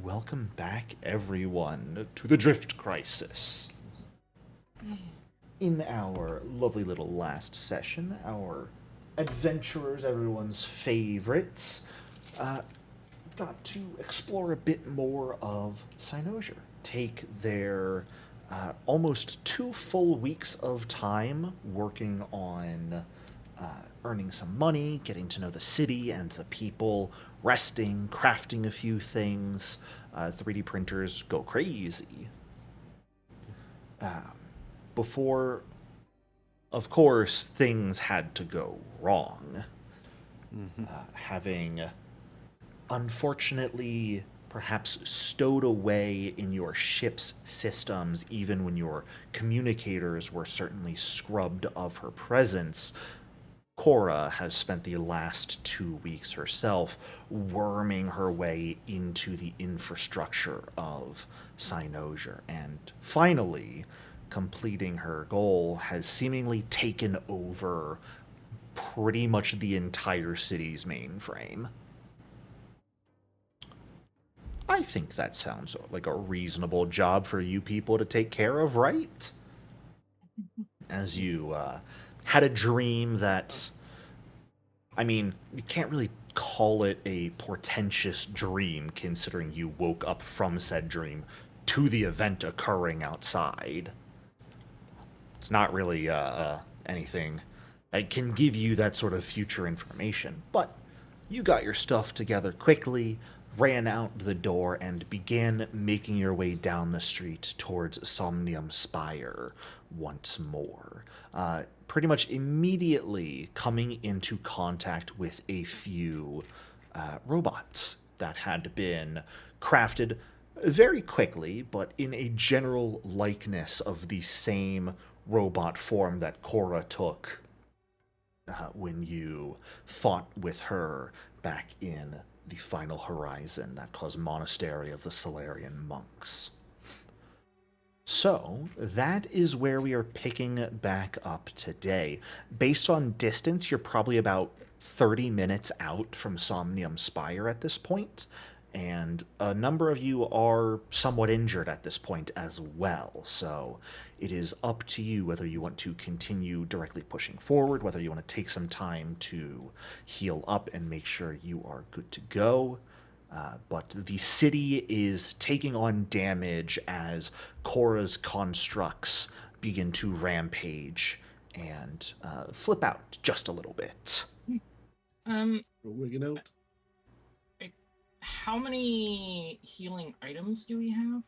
welcome back, everyone, to the Drift Crisis. In our lovely little last session, our adventurers, everyone's favorites, got to explore a bit more of Cynosure. Take their almost 2 full weeks of time working on earning some money, getting to know the city and the people, resting, crafting a few things. 3D printers go crazy. Before, of course, things had to go wrong. Having unfortunately perhaps stowed away in your ship's systems, even when your communicators were certainly scrubbed of her presence, Cora has spent the last 2 weeks herself worming her way into the infrastructure of Cynosure, and finally, completing her goal, has seemingly taken over pretty much the entire city's mainframe. I think that sounds like a reasonable job for you people to take care of, right? As you had a dream that, I mean, you can't really call it a portentous dream considering you woke up from said dream to the event occurring outside. It's not really anything that can give you that sort of future information, but you got your stuff together quickly, ran out the door, and began making your way down the street towards Somnium Spire once more. Pretty much immediately coming into contact with a few robots that had been crafted very quickly, but in a general likeness of the same robot form that Cora took when you fought with her back in the Final Horizon, that caused Monastery of the Solarian Monks. So, that is where we are picking back up today. Based on distance, you're probably about 30 minutes out from Somnium Spire at this point, and a number of you are somewhat injured at this point as well, so it is up to you whether you want to continue directly pushing forward, whether you want to take some time to heal up and make sure you are good to go. But the city is taking on damage as Cora's constructs begin to rampage and flip out just a little bit. Wigging out. How many healing items do we have?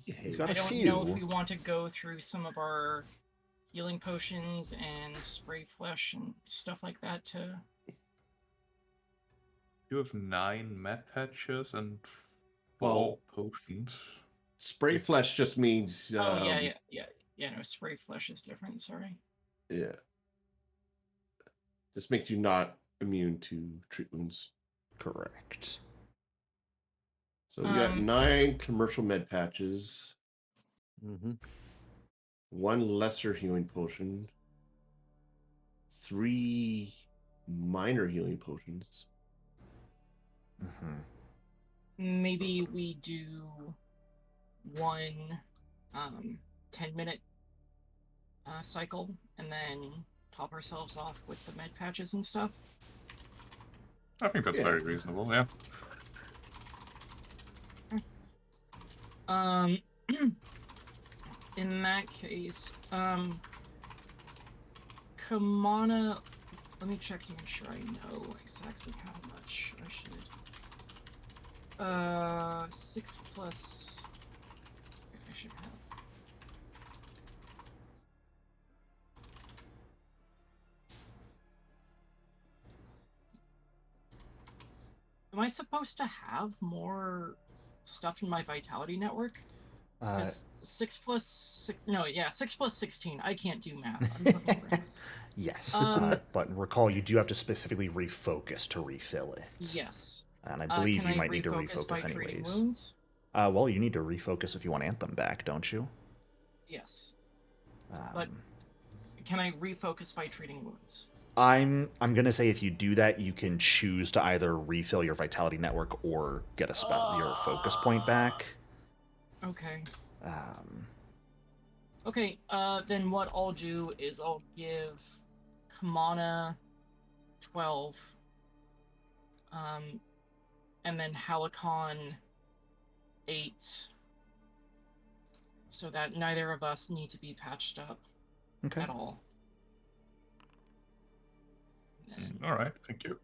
You've got I a don't few. know if we want to go through some of our healing potions and spray flesh and stuff like that to... You have 9 med patches and 4 Well, potions. Spray flesh just means. No, spray flesh is different. Sorry. Yeah. Just makes you not immune to treat wounds. Correct. So you got 9 commercial med patches. 1 lesser healing potion. 3 minor healing potions. Maybe we do 1 10-minute cycle and then top ourselves off with the med patches and stuff. I think that's very reasonable, yeah. In that case, Kamana, let me check to make sure I know exactly how much I should. 6 plus. I should have. Am I supposed to have more stuff in my vitality network? 6 plus 6. No, yeah, 6 plus 16. I can't do math. I'm fucking brains. Yes, but recall you do have to specifically refocus to refill it. Yes. And I believe you might need to refocus by refocus treating anyways. wounds? Well, you need to refocus if you want Anthem back, don't you? Yes. But can I refocus by treating wounds? I'm gonna say if you do that, you can choose to either refill your vitality network or get your focus point back. Okay. Um, Okay, then what I'll do is I'll give Kamana 12, and then Halicon 8, so that neither of us need to be patched up okay. at all. And All right, thank you.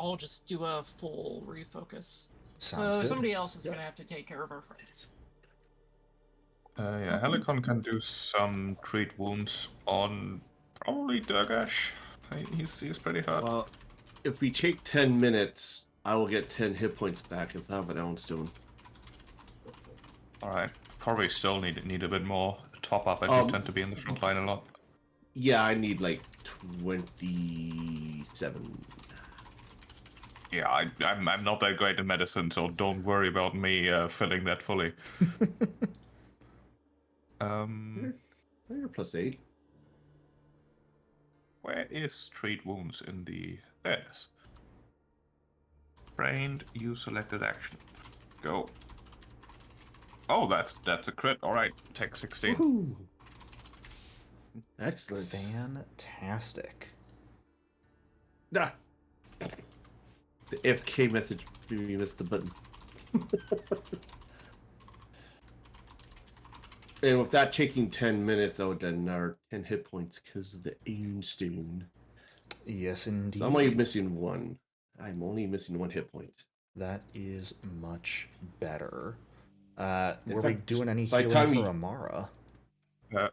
I'll just do a full refocus. Sounds So good. somebody else is Yep. gonna have to take care of our friends. Yeah, Helicon can do some treat wounds on probably Durgash. He's pretty hurt. Well, if we take 10 minutes, I will get 10 hit points back as I have an ounce stone. All right, probably still need a bit more top up. I do tend to be in the front line a lot. Yeah, I need like 27. Yeah, I'm not that great in medicine, so don't worry about me filling that fully. You're +8. Where is treat wounds in the... There it is. Trained, use selected action. Go. Oh, that's a crit. All right, take 16. Woohoo! Excellent. Fantastic. Ah. The FK message, you missed the button. And with that taking 10 minutes, I would get another 10 hit points because of the aim stone. Yes, indeed. So I'm only missing one. I'm only missing 1 hit point. That is much better. Were we fact, doing any by the healing time for we- Amara?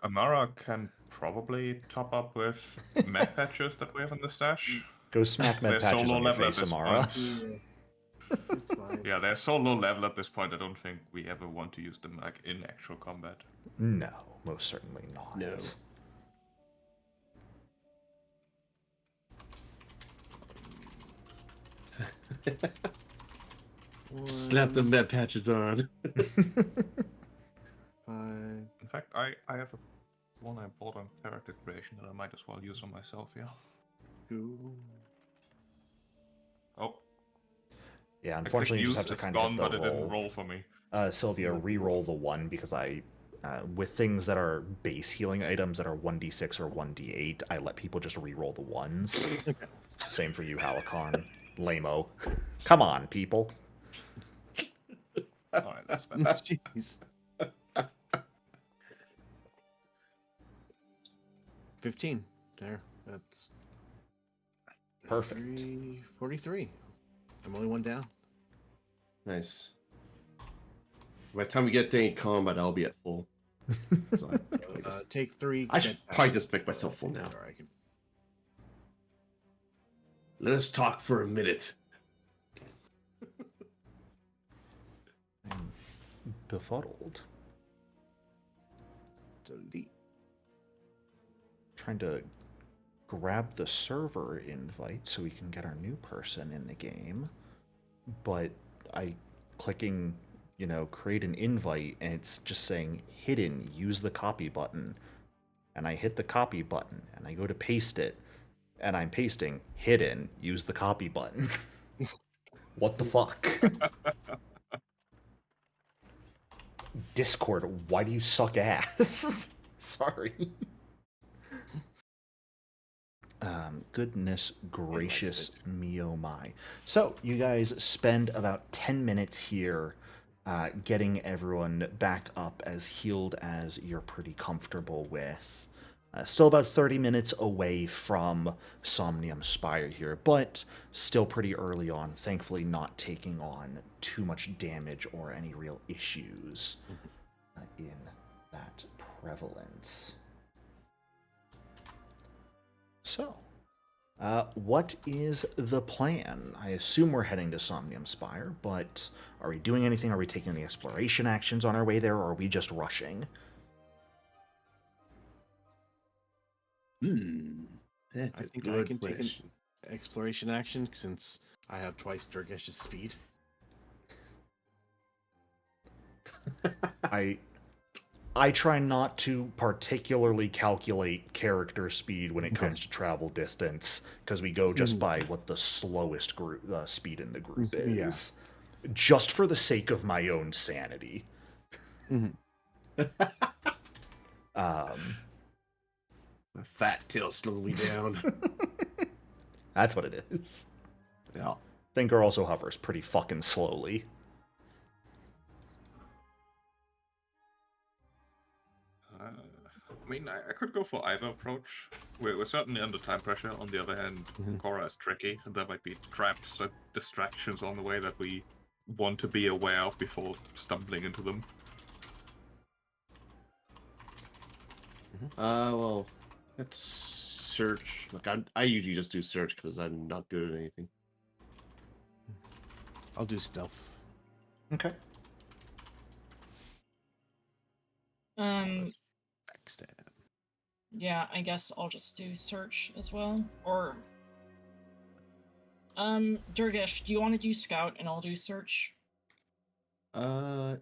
Amara can probably top up with med patches that we have in the stash. Go smack med They're so patches low on your level at face, this Amara. point. It's fine. Yeah, they're so low level at this point, I don't think we ever want to use them like in actual combat. No, most certainly not. No. Slap the med patches on. 5. In fact, I have one I bought on character creation that I might as well use on myself, yeah. 2. Oh, Yeah, I unfortunately, you clicked just have use, to it's kind of gone, hit but the it didn't roll. roll for me. Sylvia, re-roll the 1 because with things that are base healing items that are 1d6 or 1d8, I let people just re-roll the 1s. Same for you, Halicon. Lame-o. Come on, people. Alright, that's better. Jeez. 15. There. That's Perfect. 43. I'm only 1 down. Nice. By the time we get to combat, I'll be at full. So Take 3. I should probably just make myself full now. Or I can... Let us talk for a minute. I'm befuddled. Delete. Trying to grab the server invite so we can get our new person in the game, but clicking, create an invite, and it's just saying hidden, use the copy button, and I hit the copy button, and I go to paste it, and I'm pasting hidden, use the copy button. What the fuck? Discord, why do you suck ass? Sorry. Goodness gracious me, oh my. So, you guys spend about 10 minutes here getting everyone back up as healed as you're pretty comfortable with. Still about 30 minutes away from Somnium Spire here, but still pretty early on, thankfully not taking on too much damage or any real issues in that prevalence. So, what is the plan? I assume we're heading to Somnium Spire, but are we doing anything? Are we taking any exploration actions on our way there, or are we just rushing? That's I a think I good can take an question. exploration action since I have twice Durgash's speed. I try not to particularly calculate character speed when it comes to travel distance, because we go just by what the slowest group speed in the group is. Yeah. Just for the sake of my own sanity. My fat tail slowed me down. That's what it is. Yeah. Thinker also hovers pretty fucking slowly. I mean, I could go for either approach. We're certainly under time pressure. On the other hand, Cora is tricky, and there might be traps and distractions on the way that we want to be aware of before stumbling into them. Well, let's search. Look, I usually just do search because I'm not good at anything. I'll do stealth. Okay. Backstab. Yeah, I guess I'll just do search as well. Or Durgesh, do you want to do scout and I'll do search? Yeah,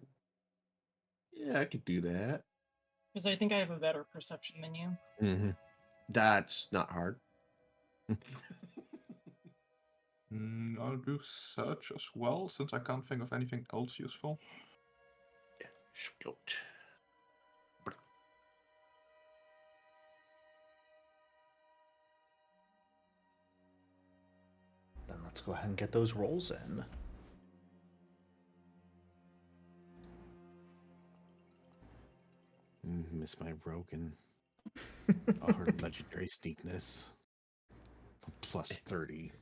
I could do that. Because I think I have a better perception than you. Mm-hmm. That's not hard. I'll do search as well, since I can't think of anything else useful. Yeah, scout. Then let's go ahead and get those rolls in. Miss my broken. Her legendary sneakness. Plus 30.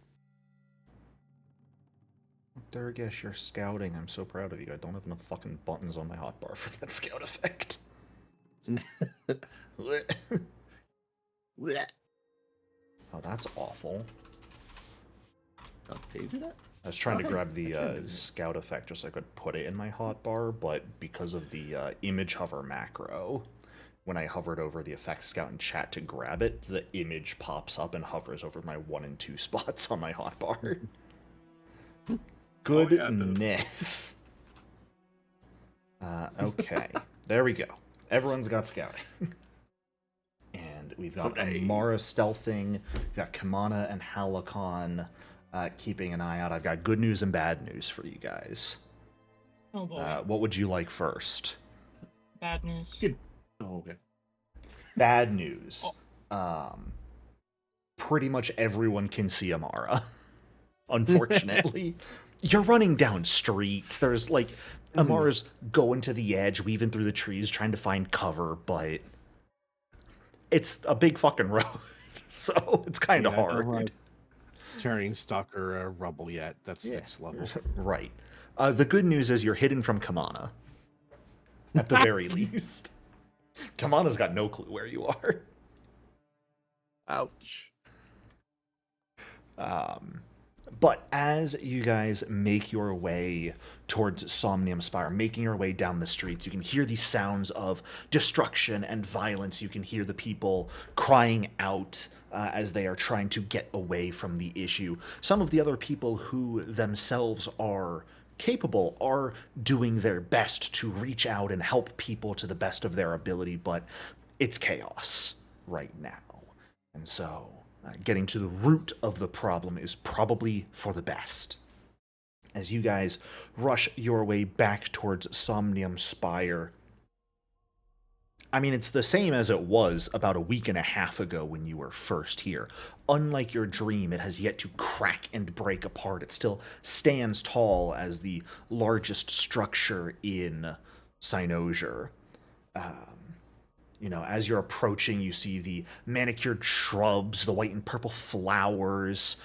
Durgesh, you're scouting. I'm so proud of you. I don't have enough fucking buttons on my hotbar for that scout effect. Oh, that's awful. Oh, can you do that? I was trying to Okay. grab the I can do that. scout effect just so I could put it in my hotbar, but because of the image hover macro, when I hovered over the effect scout in chat to grab it, the image pops up and hovers over my 1 and 2 spots on my hotbar. Goodness. Okay, there we go. Everyone's got scouting. And we've got Amara stealthing, we've got Kamana and Halakon keeping an eye out. I've got good news and bad news for you guys. Oh boy. What would you like first? Bad news. Good. Oh, okay. Bad news. Pretty much everyone can see Amara. Unfortunately. You're running down streets. There's like Amara's going to the edge, weaving through the trees, trying to find cover, but it's a big fucking road. So it's kind of hard. Carrying stalker rubble yet. That's next level. Right. The good news is you're hidden from Kamana. At the very least. Kamana's got no clue where you are. Ouch. But as you guys make your way towards Somnium Spire, making your way down the streets, you can hear these sounds of destruction and violence. You can hear the people crying out as they are trying to get away from the issue. Some of the other people who themselves are capable are doing their best to reach out and help people to the best of their ability, but it's chaos right now. And so getting to the root of the problem is probably for the best. As you guys rush your way back towards Somnium Spire, I mean, it's the same as it was about a week and a half ago when you were first here. Unlike your dream, it has yet to crack and break apart. It still stands tall as the largest structure in Cynosure. You know, as you're approaching, you see the manicured shrubs, the white and purple flowers,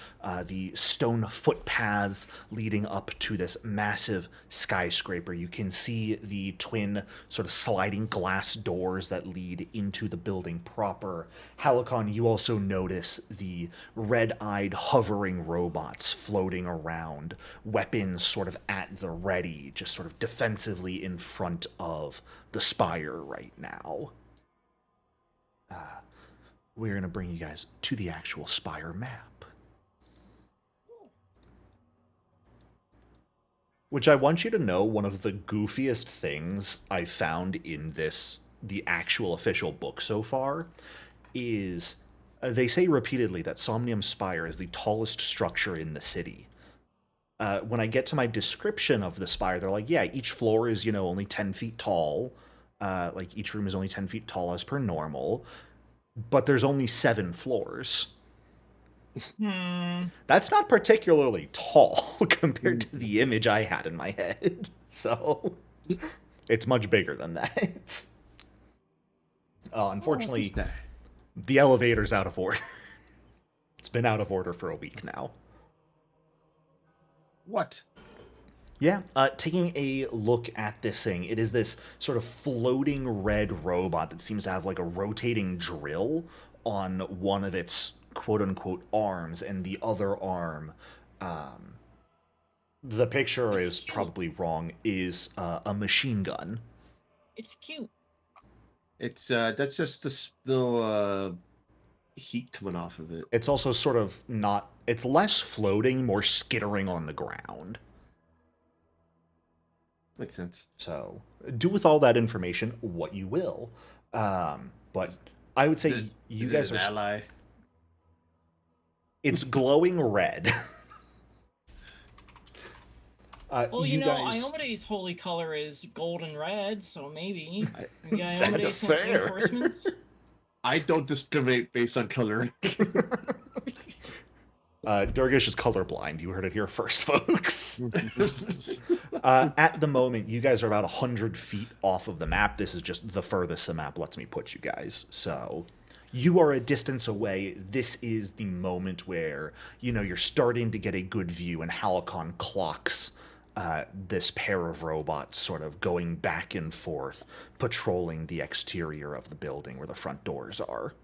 the stone footpaths leading up to this massive skyscraper. You can see the twin sort of sliding glass doors that lead into the building proper. Halakon, you also notice the red-eyed hovering robots floating around, weapons sort of at the ready, just sort of defensively in front of the spire right now. We're going to bring you guys to the actual Spire map. Which I want you to know, one of the goofiest things I found in this the actual official book so far, is they say repeatedly that Somnium Spire is the tallest structure in the city. When I get to my description of the spire, they're like, yeah, each floor is, only 10 feet tall. Like, each room is only 10 feet tall as per normal. But there's only 7 floors. That's not particularly tall compared to the image I had in my head. So, it's much bigger than that. Unfortunately, the elevator's out of order. It's been out of order for a week now. What? Yeah, taking a look at this thing, it is this sort of floating red robot that seems to have like a rotating drill on one of its quote-unquote arms, and the other arm, the picture It's is cute. probably wrong, is a machine gun. It's cute. It's that's just the heat coming off of it. It's also sort of not, it's less floating, more skittering on the ground. Makes sense. So, do with all that information what you will. But I would say you guys an are... ally. It's glowing red. Well, you guys... Iomede's holy color is golden red, so maybe. That's fair. Reinforcements. I don't discriminate based on color. Durgish is colorblind. You heard it here first, folks. At the moment, you guys are about 100 feet off of the map. This is just the furthest the map lets me put you guys. So you are a distance away. This is the moment where, you're starting to get a good view, and Halicon clocks this pair of robots sort of going back and forth, patrolling the exterior of the building where the front doors are.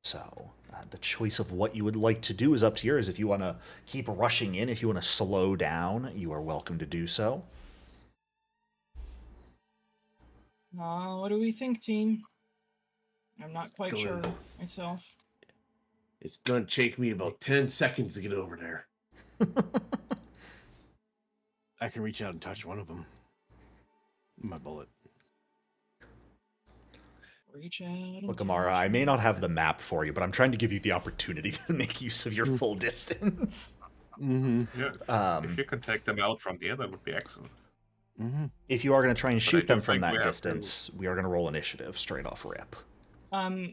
So, the choice of what you would like to do is up to yours. If you want to keep rushing in, if you want to slow down, you are welcome to do so. What do we think, team? I'm not quite Go sure ahead. myself. It's gonna take me about 10 seconds to get over there. I can reach out and touch one of them. My bullet. Reach out. and Look, touch Amara, I may me. not have the map for you, but I'm trying to give you the opportunity to make use of your full distance. Mm-hmm. Yeah, if you can take them out from here, that would be excellent. Mm-hmm. If you are going to try and But I shoot do them from think we that have to- distance, we are going to roll initiative straight off rip.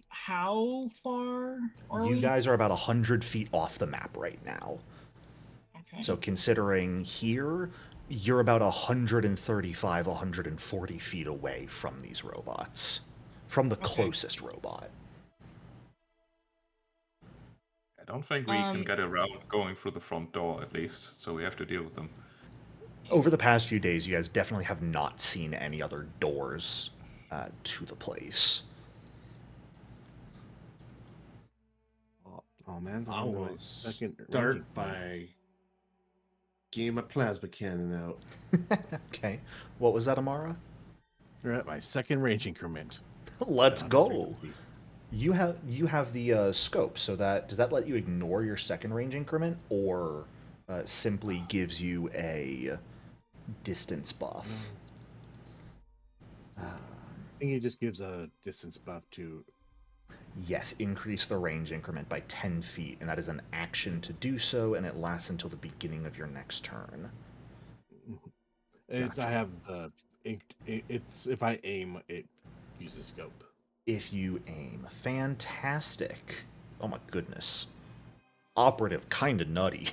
How far are You we? guys are about 100 feet off the map right now. Okay. So considering here, you're about 135, 140 feet away from these robots. From the closest robot. I don't think we can get around going through the front door, at least, so we have to deal with them. Over the past few days, you guys definitely have not seen any other doors to the place. Oh man, I I'm will the second start ranging point. by getting my plasma cannon out. Okay. What was that, Amara? You're at my second range increment. Let's 130 go. feet. You have the scope, so does that let you ignore your second range increment, or simply gives you a distance buff? I think it just gives a distance buff to. Yes, increase the range increment by 10 feet, and that is an action to do so, and it lasts until the beginning of your next turn. It's, Gotcha. I have the. It's if I aim, it uses scope. If you aim. Fantastic. Oh my goodness. Operative, kinda nutty.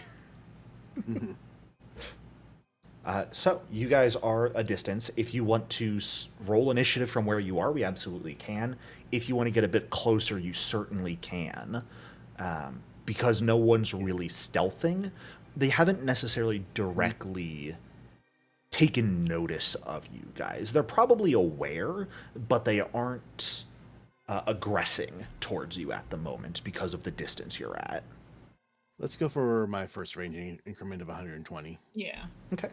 So, you guys are a distance. If you want to roll initiative from where you are, we absolutely can. If you want to get a bit closer, you certainly can. Because no one's really stealthing, they haven't necessarily directly taken notice of you guys. They're probably aware, but they aren't aggressing towards you at the moment because of the distance you're at. Let's go for my first range increment of 120. Yeah. Okay.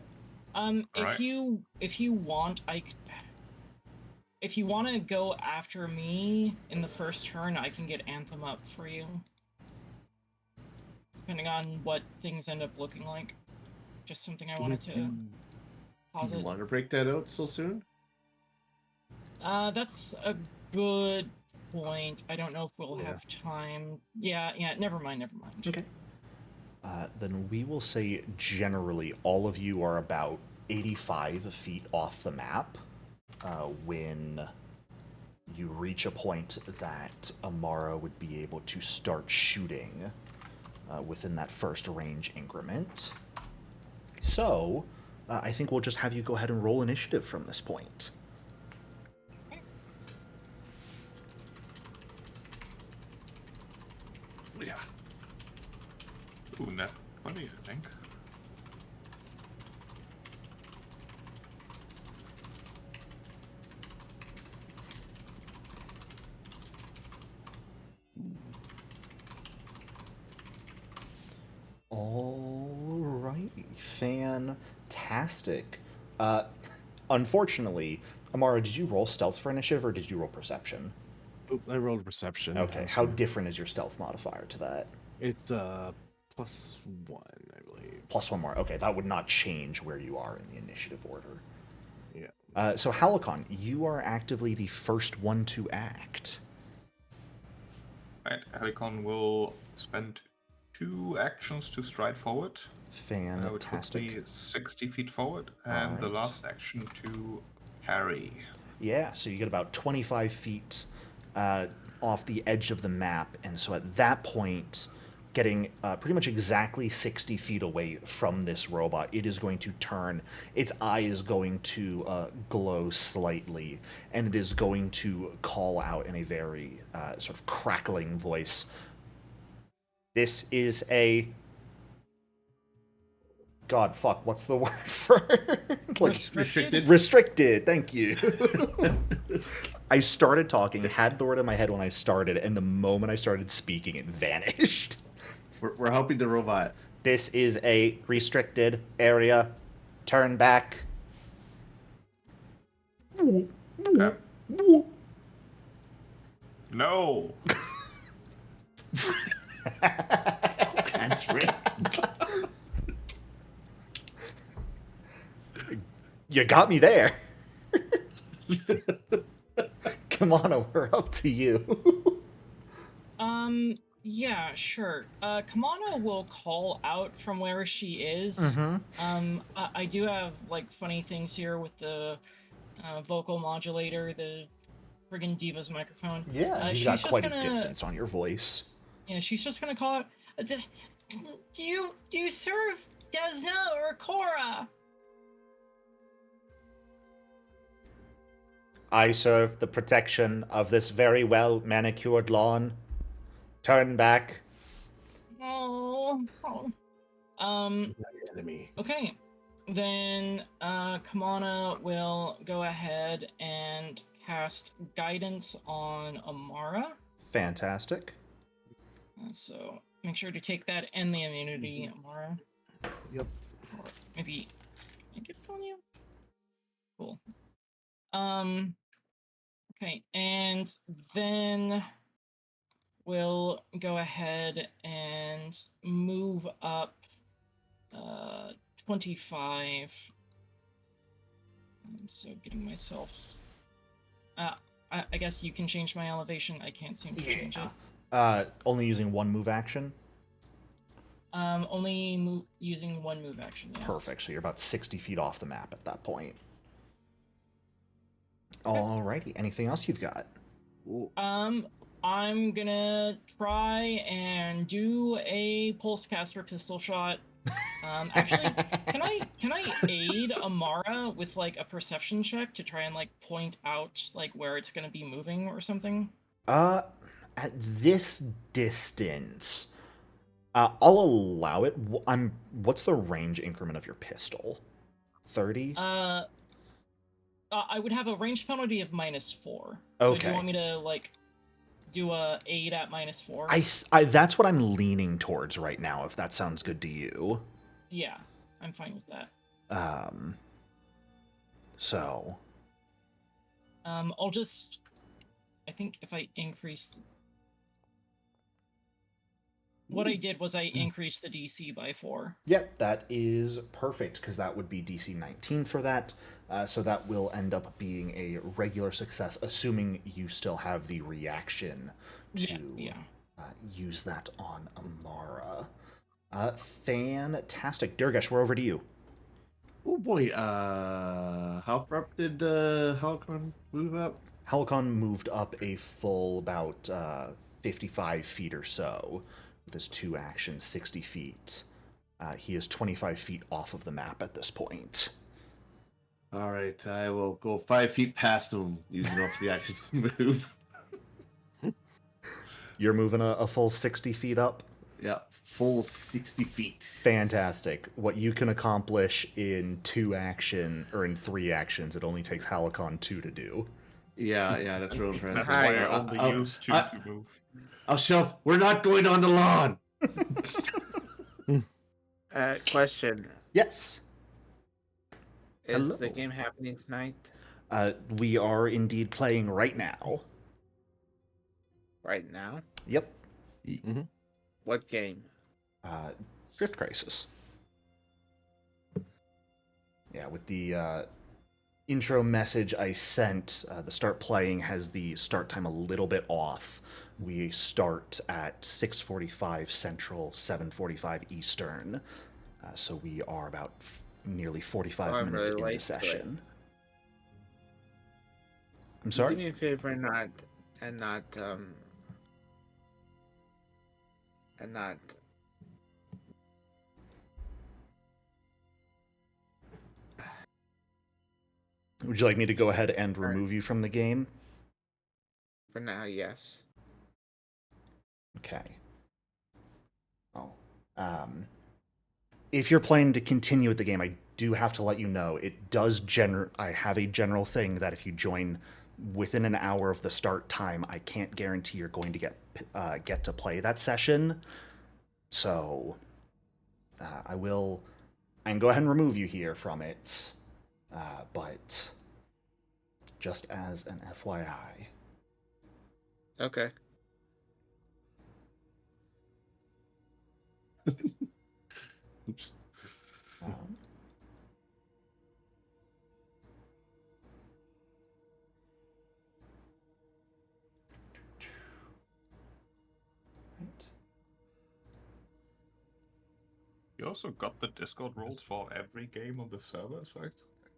If you want, if you want to go after me in the first turn, I can get Anthem up for you. Depending on what things end up looking like. Just something I wanted to You posit. want to break that out so soon? That's a good point. I don't know if we'll Yeah. have time. Yeah, never mind. Okay. Then we will say generally all of you are about 85 feet off the map when you reach a point that Amara would be able to start shooting within that first range increment. So, I think we'll just have you go ahead and roll initiative from this point. Yeah. Ooh, net 20, I think. Alright, fantastic. Unfortunately, Amara, did you roll stealth for initiative or did you roll perception? Oop, I rolled perception. Okay, how different is your stealth modifier to that? It's +1, I believe. Plus one more. Okay, that would not change where you are in the initiative order. Yeah. So, Halicon, you are actively the first one to act. Right, Helicon will spend 2 actions to stride forward. Which puts Fantastic. me 60 feet forward, and the Alright. last action to parry. Yeah, so you get about 25 feet off the edge of the map, and so at that point, getting pretty much exactly 60 feet away from this robot, it is going to turn, its eye is going to glow slightly, and it is going to call out in a very sort of crackling voice, "This is a... God, fuck, what's the word for Restricted? restricted, thank you." I started talking, had the word in my head when I started, and the moment I started speaking, it vanished. We're helping the robot. This is a restricted area. Turn back. No! That's right. You got me there. Come on, we're up to you. Yeah, sure. Kamana will call out from where she is. Mm-hmm. I do have, like, funny things here with the vocal modulator, the friggin' Diva's microphone. Yeah, you've she's got just quite gonna, a distance on your voice. Yeah, she's just gonna call out, do you serve Desna or Cora? I serve the protection of this very well manicured lawn. Turn back. Oh. Enemy. Okay. Then Kamana will go ahead and cast guidance on Amara. Fantastic. So make sure to take that and the immunity, Amara. Yep. Or maybe make it on you. Cool. Okay, and then we'll go ahead and move up 25. So getting myself I guess you can change my elevation. I can't seem to change it. Only using one move action? Only using one move action, yes. Perfect, so you're about 60 feet off the map at that point. Alrighty, anything else you've got? Ooh. I'm gonna try and do a pulsecaster pistol shot. Actually, can I aid Amara with, like, a perception check to try and, like, point out, like, where it's gonna be moving or something? At this distance, I'll allow it. What's the range increment of your pistol? 30? I would have a range penalty of -4. So do Okay. you want me to, like, do a aid at -4? That's what I'm leaning towards right now, if that sounds good to you. Yeah, I'm fine with that. So. I'll just... I think if I increase... what I did was I increased the DC by 4. Yep, that is perfect, because that would be DC 19 for that. So that will end up being a regular success, assuming you still have the reaction to use that on Amara. Fantastic. Durgesh, we're over to you. Oh boy, how far up did Halcon move up? Halcon moved up a full about 55 feet or so with his 2 actions, 60 feet. He is 25 feet off of the map at this point. All right, I will go 5 feet past him using all 3 actions to move. You're moving a full 60 feet up? Yeah, full 60 feet. Fantastic. What you can accomplish in 2 action, or in 3 actions, it only takes Halcon 2 to do. Yeah, that's real impressive. That's why I only use 2 to move. I'll shelf. We're not going on the lawn. Question. Yes. Is Hello. the game happening tonight? We are indeed playing right now. Right now? Yep. What game? Drift Crisis. Yeah, with the intro message I sent, the start playing has the start time a little bit off. We start at 6:45 Central, 7:45 Eastern. So we are about nearly 45 minutes really into late to it. session. I'm sorry? Do me a favor and not Would you like me to go ahead and remove you from the game? for now, yes. Okay. Oh. If you're planning to continue with the game, I do have to let you know it does I have a general thing that if you join within an hour of the start time, I can't guarantee you're going to get to play that session. So I can go ahead and remove you here from it. But just as an FYI. Okay. Oops. You also got the Discord roles for every game on the servers, right?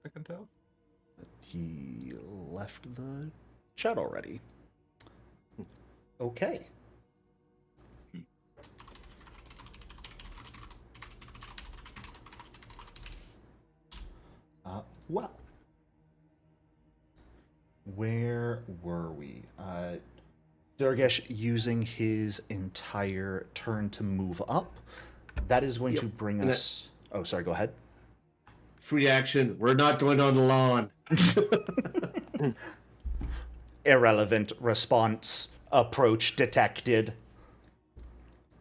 I can tell. He left the chat already. Okay. Well, where were we? Durgesh using his entire turn to move up. That is going to bring us... Oh, sorry, go ahead. Free action. We're not going on the lawn. Irrelevant response. Approach detected.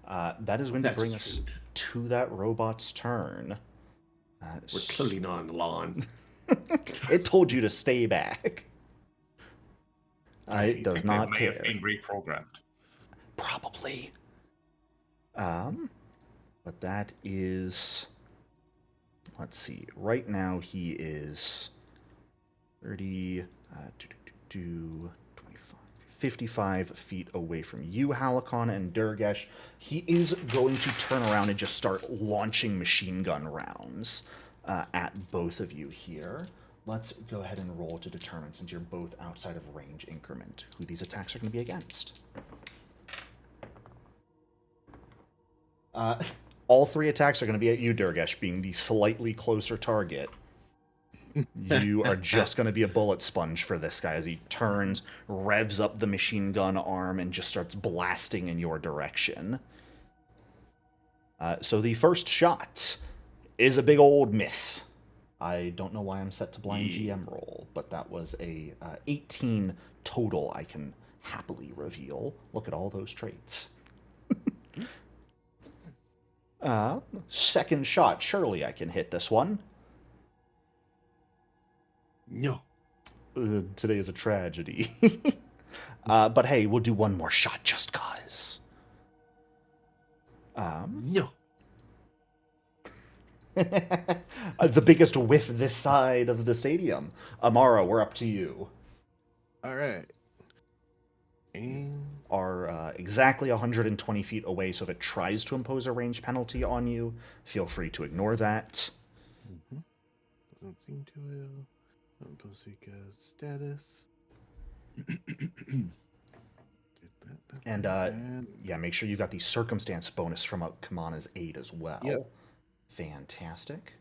That is going to bring us to that robot's turn. We're clearly not on the lawn. It told you to stay back. It does not may care. have been reprogrammed. Probably. But that is... Let's see. Right now he is 30, 25, 55 feet away from you, Halcon and Durgesh. He is going to turn around and just start launching machine gun rounds at both of you here. Let's go ahead and roll to determine, since you're both outside of range increment, who these attacks are going to be against. All 3 attacks are going to be at you, Durgesh, being the slightly closer target. You are just going to be a bullet sponge for this guy as he turns, revs up the machine gun arm, and just starts blasting in your direction. So the first shot is a big old miss. I don't know why I'm set to blind GM roll, but that was a 18 total I can happily reveal. Look at all those traits. Second shot. Surely I can hit this one. No. Today is a tragedy. But hey, we'll do one more shot just cause. No. The biggest whiff this side of the stadium. Amara, we're up to you. All right. And Are exactly 120 feet away, so if it tries to impose a range penalty on you, feel free to ignore that. doesn't seem to will. Posika status. And yeah, make sure you got the circumstance bonus from Kamana's aid as well. Yep. Fantastic.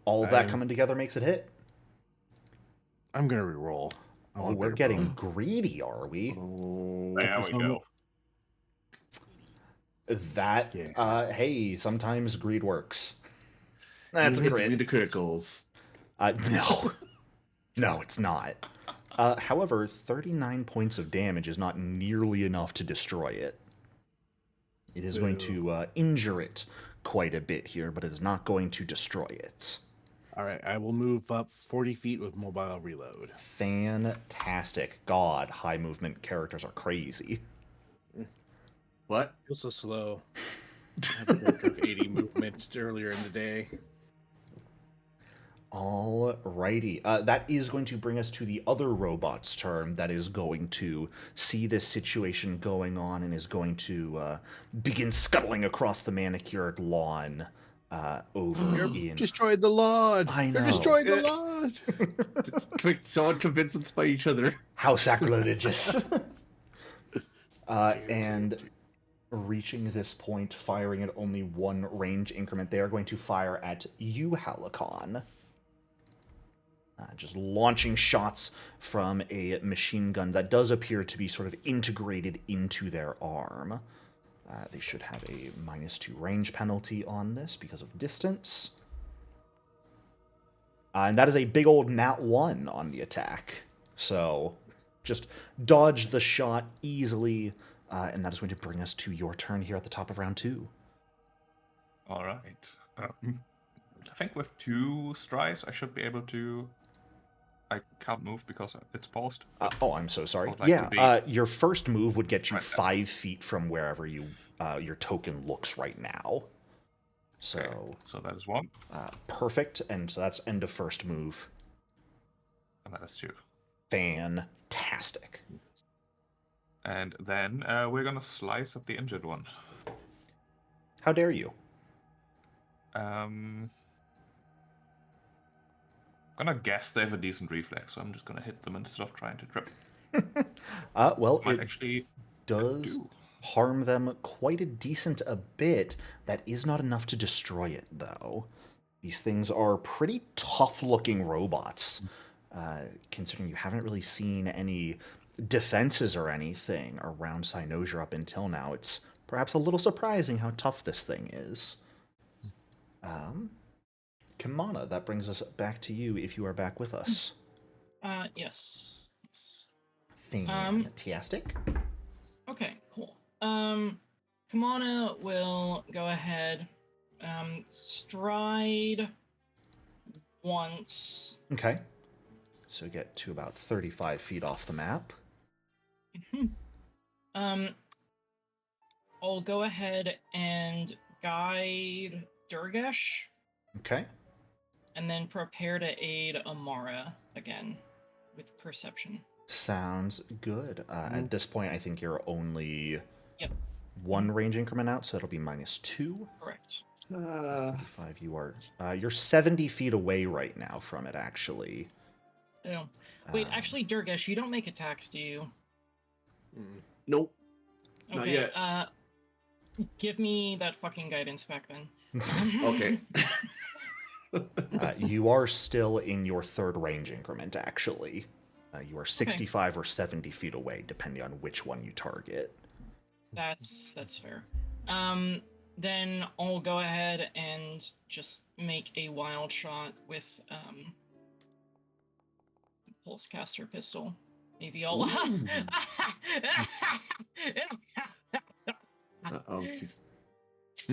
All of that coming together makes it hit. I'm gonna reroll. I Oh, want we're better getting bonus. greedy, are we? Oh, There we go. That, Yeah. hey, sometimes greed works. That's a hits crit. me to criticals. No. No, it's not. However, 39 points of damage is not nearly enough to destroy it. It is going to injure it quite a bit here, but it is not going to destroy it. All right, I will move up 40 feet with mobile reload. Fantastic. God, high movement characters are crazy. What? Feel so slow. I had a break of 80 movement earlier in the day. Alrighty. That is going to bring us to the other robot's turn that is going to see this situation going on and is going to begin scuttling across the manicured lawn over in... Destroyed the lodge! I They're know. destroying the lodge! Quick, someone convince them to fight each other. How sacrilegious. And reaching this point, firing at only one range increment, they are going to fire at you, Halicon. Just launching shots from a machine gun that does appear to be sort of integrated into their arm. They should have a -2 range penalty on this because of distance. And that is a big old nat 1 on the attack. So just dodge the shot easily, and that is going to bring us to your turn here at the top of round 2. All right. I think with 2 strides, I should be able to. I can't move because it's paused. Oh, I'm so sorry. I'd like to Yeah, your first move would get you Right. 5 feet from wherever you your token looks right now. So, Okay, so that is 1, perfect, and so that's end of first move. and that is 2. Fantastic. And then we're gonna slice at the injured one. How dare you? I'm gonna guess they have a decent reflex, so I'm just gonna hit them instead of trying to trip. Well, Might it actually does do. harm them quite a decent a bit. That is not enough to destroy it, though. These things are pretty tough-looking robots, considering you haven't really seen any defenses or anything around Cynosia up until now. It's perhaps a little surprising how tough this thing is. Kamana, that brings us back to you if you are back with us. Yes. Yes. Fantastic. Okay, cool. Kamana will go ahead, stride once. Okay. So get to about 35 feet off the map. I'll go ahead and guide Durgesh, Okay. and then prepare to aid Amara again with perception. Sounds good. At this point, I think you're only Yep. 1 range increment out, so it'll be -2. Correct. 35, you are... you're 70 feet away right now from it, actually. Oh. Wait, actually, Durgesh, you don't make attacks, do you? Nope. Not Okay, yet. give me that fucking guidance back then. Okay. You are still in your 3rd range increment, actually. You are 65 or 70 feet away, depending on which one you target. That's fair. Then I'll go ahead and just make a wild shot with the pulsecaster pistol. Maybe I'll. Uh-oh, she's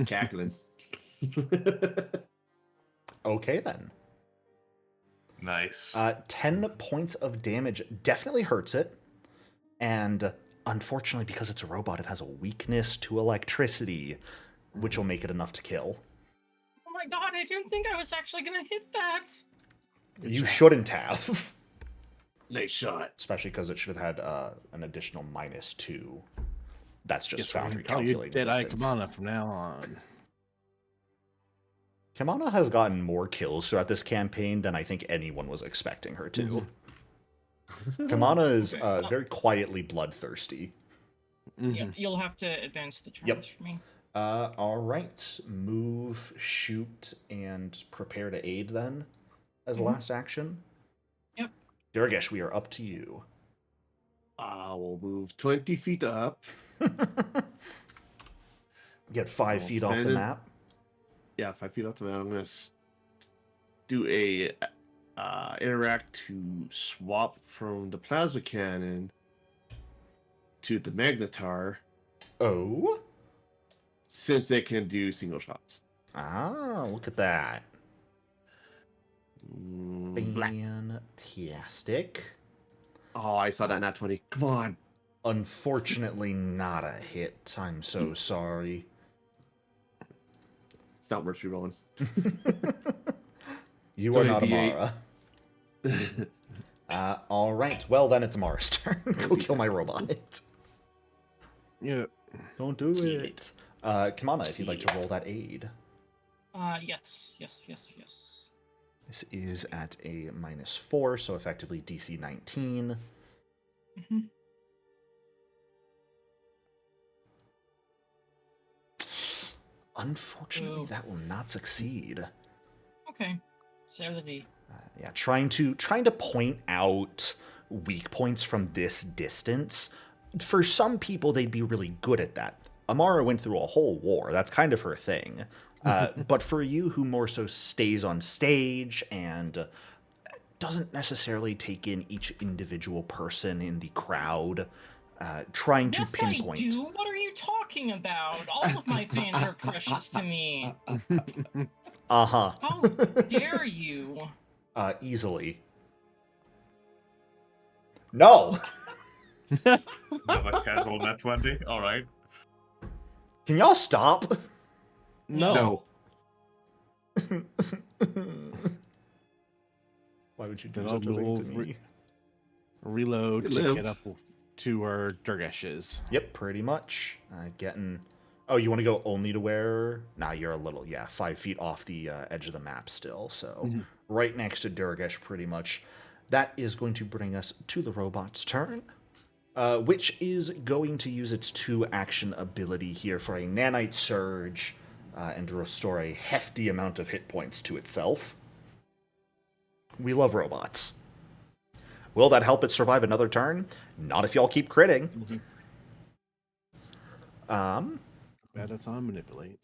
cackling. Okay, then. Nice. 10 points of damage definitely hurts it. And Unfortunately, because it's a robot, it has a weakness to electricity, which will make it enough to kill. Oh my god, I didn't think I was actually gonna hit that. Good You shot. shouldn't have. Nice shot. Especially because it should have had an additional -2. That's just Guess we're Foundry gonna call you calculating Deadeye distance. Kamana from now on. Kamana has gotten more kills throughout this campaign than I think anyone was expecting her to. Mm-hmm. Kamana is Okay. very quietly bloodthirsty. Yep, you'll have to advance the turns for me. All right. Move, shoot, and prepare to aid then as last action. Yep. Durgesh, we are up to you. I will move 20 feet up. Get 5 I'll feet off the spend it. map. Yeah, 5 feet up to that. I'm gonna do a interact to swap from the plasma cannon to the magnetar, Oh? since it can do single shots. Ah, look at that. Black. Fantastic. Oh, I saw that nat 20. Come on. Unfortunately, not a hit. I'm so sorry. It's not worth rolling. You It's are only not D8. Amara. All right. Well, then it's Amara's turn. Go kill my robot. Yeah. Don't do Kill it. Kamana, if you'd like to roll that aid. Yes. This is at a -4, so effectively DC 19. Mm-hmm. Unfortunately, Oh. that will not succeed. Okay. Save the V. Yeah, trying to point out weak points from this distance. For some people, they'd be really good at that. Amara went through a whole war. That's kind of her thing. But for you, who more so stays on stage and doesn't necessarily take in each individual person in the crowd, trying to Yes, pinpoint. I do. What are you talking about? All of my fans are precious to me. Uh-huh. How dare you? Easily. No! Another casual net 20. All right. Can y'all stop? No. Why would you do Then such a I'll thing to roll me? Reload Good to live. get up to where Durgesh's. Yep, pretty much. Getting... Oh, you want to go only to where... Nah, you're a little, 5 feet off the edge of the map still, so... Right next to Durgesh, pretty much. That is going to bring us to the robot's turn, which is going to use its 2-action ability here for a nanite surge and to restore a hefty amount of hit points to itself. We love robots. Will that help it survive another turn? Not if y'all keep critting. Bad at time manipulate.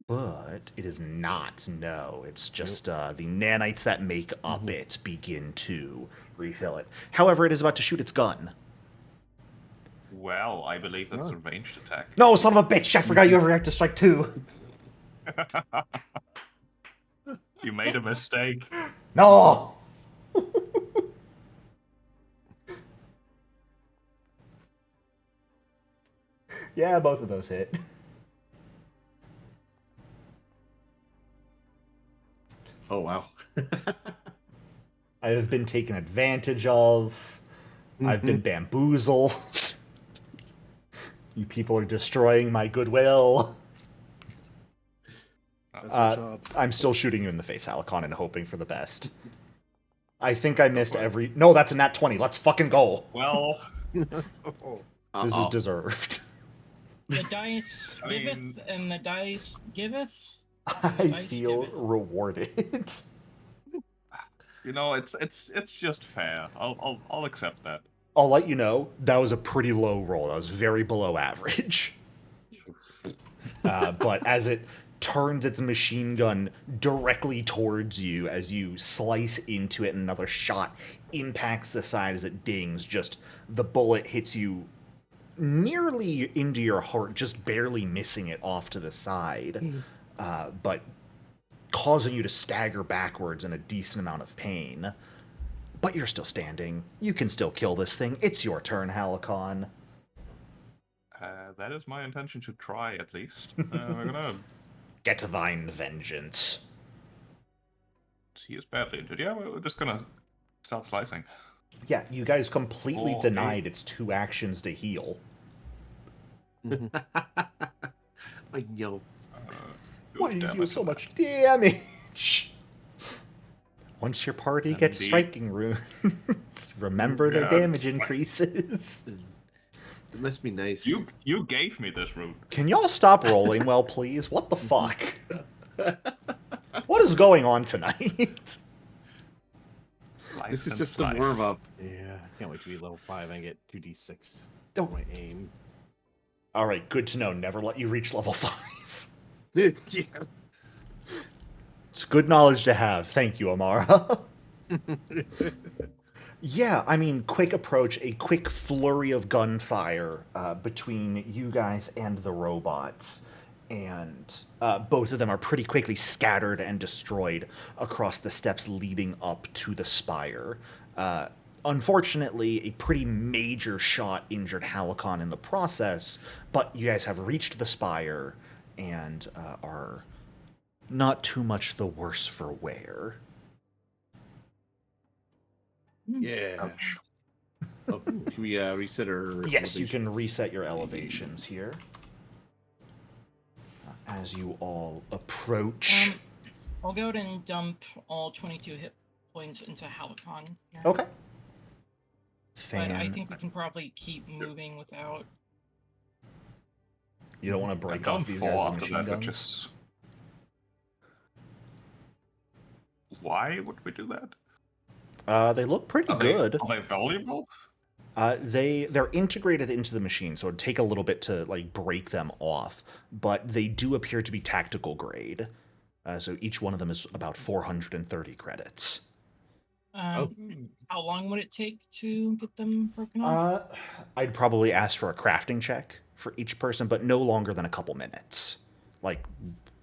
But it is not, no. It's just the nanites that make up it begin to refill it. However, it is about to shoot its gun. Well, I believe that's a ranged attack. No, son of a bitch! I forgot you have react to strike 2. You made a mistake. No! Yeah, both of those hit. Oh, wow. I have been taken advantage of. I've been bamboozled. You people are destroying my goodwill. That's our job. I'm still shooting you in the face, Alicon, and hoping for the best. I think I missed every... No, that's a nat 20. Let's fucking go. Well, This is deserved. The dice I giveth mean- and the dice giveth. I Nice feel giveth. rewarded. you know, it's just fair. I'll accept that. I'll let you know, that was a pretty low roll. That was very below average. But as it turns its machine gun directly towards you, as you slice into it, another shot impacts the side as it dings. Just the bullet hits you nearly into your heart, just barely missing it off to the side, but causing you to stagger backwards in a decent amount of pain. But you're still standing. You can still kill this thing. It's your turn, Halicon. That is my intention to try, at least. We're gonna... Get thine vengeance. He is badly injured. Yeah, we're just gonna start slicing. Yeah, you guys completely Oh, denied its 2 actions to heal. I know. Why do you deal so much damage? Once your party gets Indeed. striking runes, remember the Yeah, damage it's- increases. It must be nice. You gave me this rune. Can y'all stop rolling well, please? What the fuck? What is going on tonight? This is just the warm up. Yeah, can't wait to be level 5 and get 2d6. Oh. My aim. Alright, good to know. Never let you reach level 5. Yeah. It's good knowledge to have. Thank you, Amara. Yeah, I mean, quick approach, a quick flurry of gunfire between you guys and the robots. And both of them are pretty quickly scattered and destroyed across the steps leading up to the spire. Unfortunately, a pretty major shot injured Halicon in the process, but you guys have reached the spire and are not too much the worse for wear. Yeah. Ouch. Oh, can we reset our... Yes, you can elevations? reset your elevations here. As you all approach. I'll go ahead and dump all 22 hit points into Halicon. here. Okay. But I think we can probably keep moving without. You don't want to break off these guys with after machine that, but guns? just... Why would we do that? They look pretty Are good. Are they valuable? They're integrated into the machine, so it'd take a little bit to like break them off. But they do appear to be tactical grade. So each one of them is about 430 credits. How long would it take to get them broken off? I'd probably ask for a crafting check for each person, but no longer than a couple minutes. Like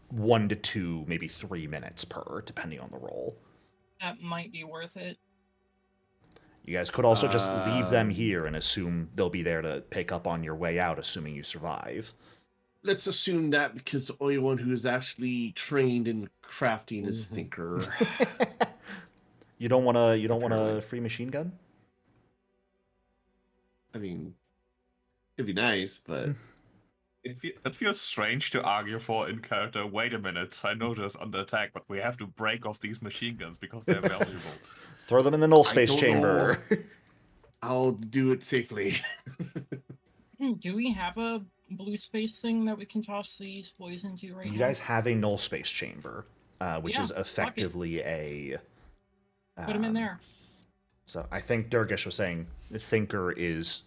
1 to 2, maybe 3 minutes per, depending on the roll. That might be worth it. You guys could also just leave them here and assume they'll be there to pick up on your way out, assuming you survive. Let's assume that because the only one who is actually trained in crafting is Thinker. You don't want a free machine gun? I mean, it'd be nice, but It feels strange to argue for in character. Wait a minute, I know there's under attack, but we have to break off these machine guns because they're valuable. Throw them in the null I space don't chamber. I'll do it safely. Do we have a blue space thing that we can toss these boys into right now? You guys have a null space chamber, which Yeah, is fuck it. effectively a... Put them in there. So I think Durgish was saying Thinker is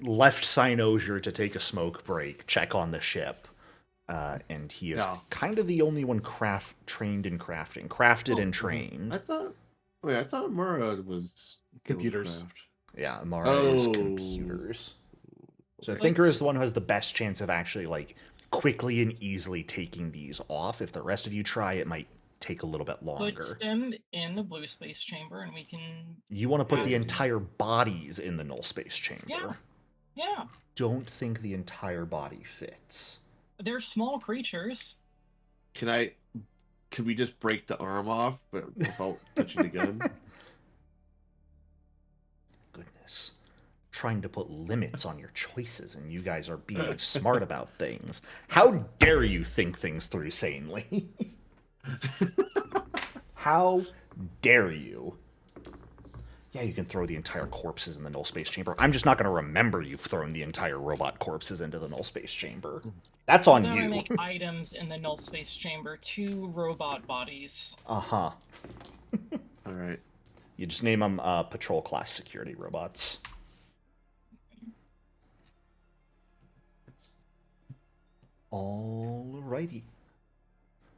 left Cynosure to take a smoke break, check on the ship, and he is Yeah. kind of the only one trained in crafting, crafted and trained. I thought Mara was Computers. craft. Yeah, Amara is Oh. computers. So Let's- Thinker is the one who has the best chance of actually like quickly and easily taking these off. If the rest of you try, it might take a little bit Put longer. them in the blue space chamber, and we can. You want to put the Yeah. entire bodies in the null space chamber. Yeah. Yeah, Don't think the entire body fits. they're small creatures. Can we just break the arm off, but without touching the gun? Goodness. Trying to put limits on your choices, and you guys are being smart about things. How dare you think things through sanely? How dare you? Yeah, you can throw the entire corpses in the null space chamber. I'm just not going to remember you've thrown the entire robot corpses into the null space chamber. That's on Then I you. make items in the null space chamber, 2 robot bodies. Uh-huh. All right. You just name them patrol class security robots. Alrighty.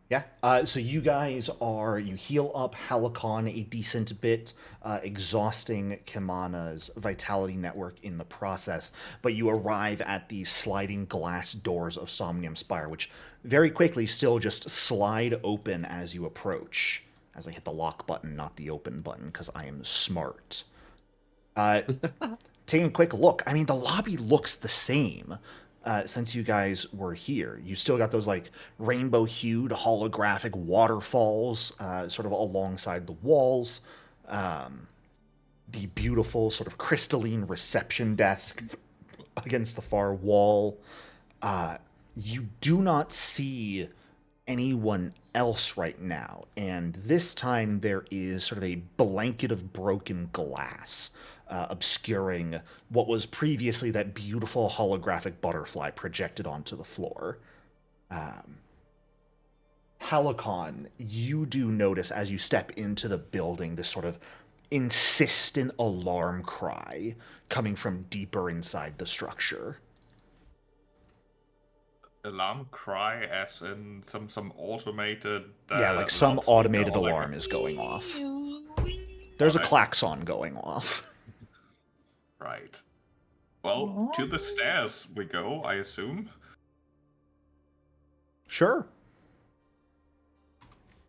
Yeah, so you guys you heal up Halicon a decent bit, exhausting Kimana's vitality network in the process, but you arrive at these sliding glass doors of Somnium Spire, which very quickly still just slide open as you approach, as I hit the lock button, not the open button, because I am smart. Take taking a quick look, I mean, the lobby looks the same since you guys were here. You still got those like rainbow-hued holographic waterfalls sort of alongside the walls. The beautiful sort of crystalline reception desk against the far wall. You do not see anyone else right now, and this time there is sort of a blanket of broken glass obscuring what was previously that beautiful holographic butterfly projected onto the floor. Halicon, you do notice as you step into the building this sort of insistent alarm cry coming from deeper inside the structure. Alarm cry, as in some automated. Yeah, like some loudspeaker automated or like alarm is going off. Wee. There's a Alright. klaxon going off. Right. Well, to the stairs we go, I assume. Sure.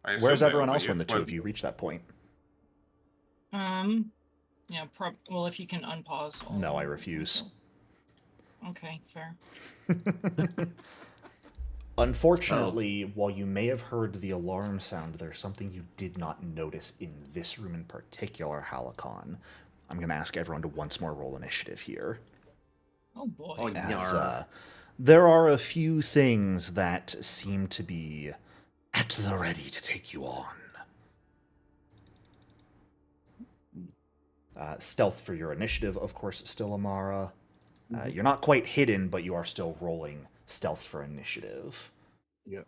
I assume Where's they're everyone over else here. when the two Well, of you reach that point? Yeah, well, if you can unpause. No, I refuse. Okay, fair. Unfortunately, while you may have heard the alarm sound, there's something you did not notice in this room in particular, Halicon. I'm going to ask everyone to once more roll initiative here. Oh boy. Oh, As there are a few things that seem to be at the ready to take you on. Stealth for your initiative, of course, still Amara. You're not quite hidden, but you are still rolling stealth for initiative. Yep.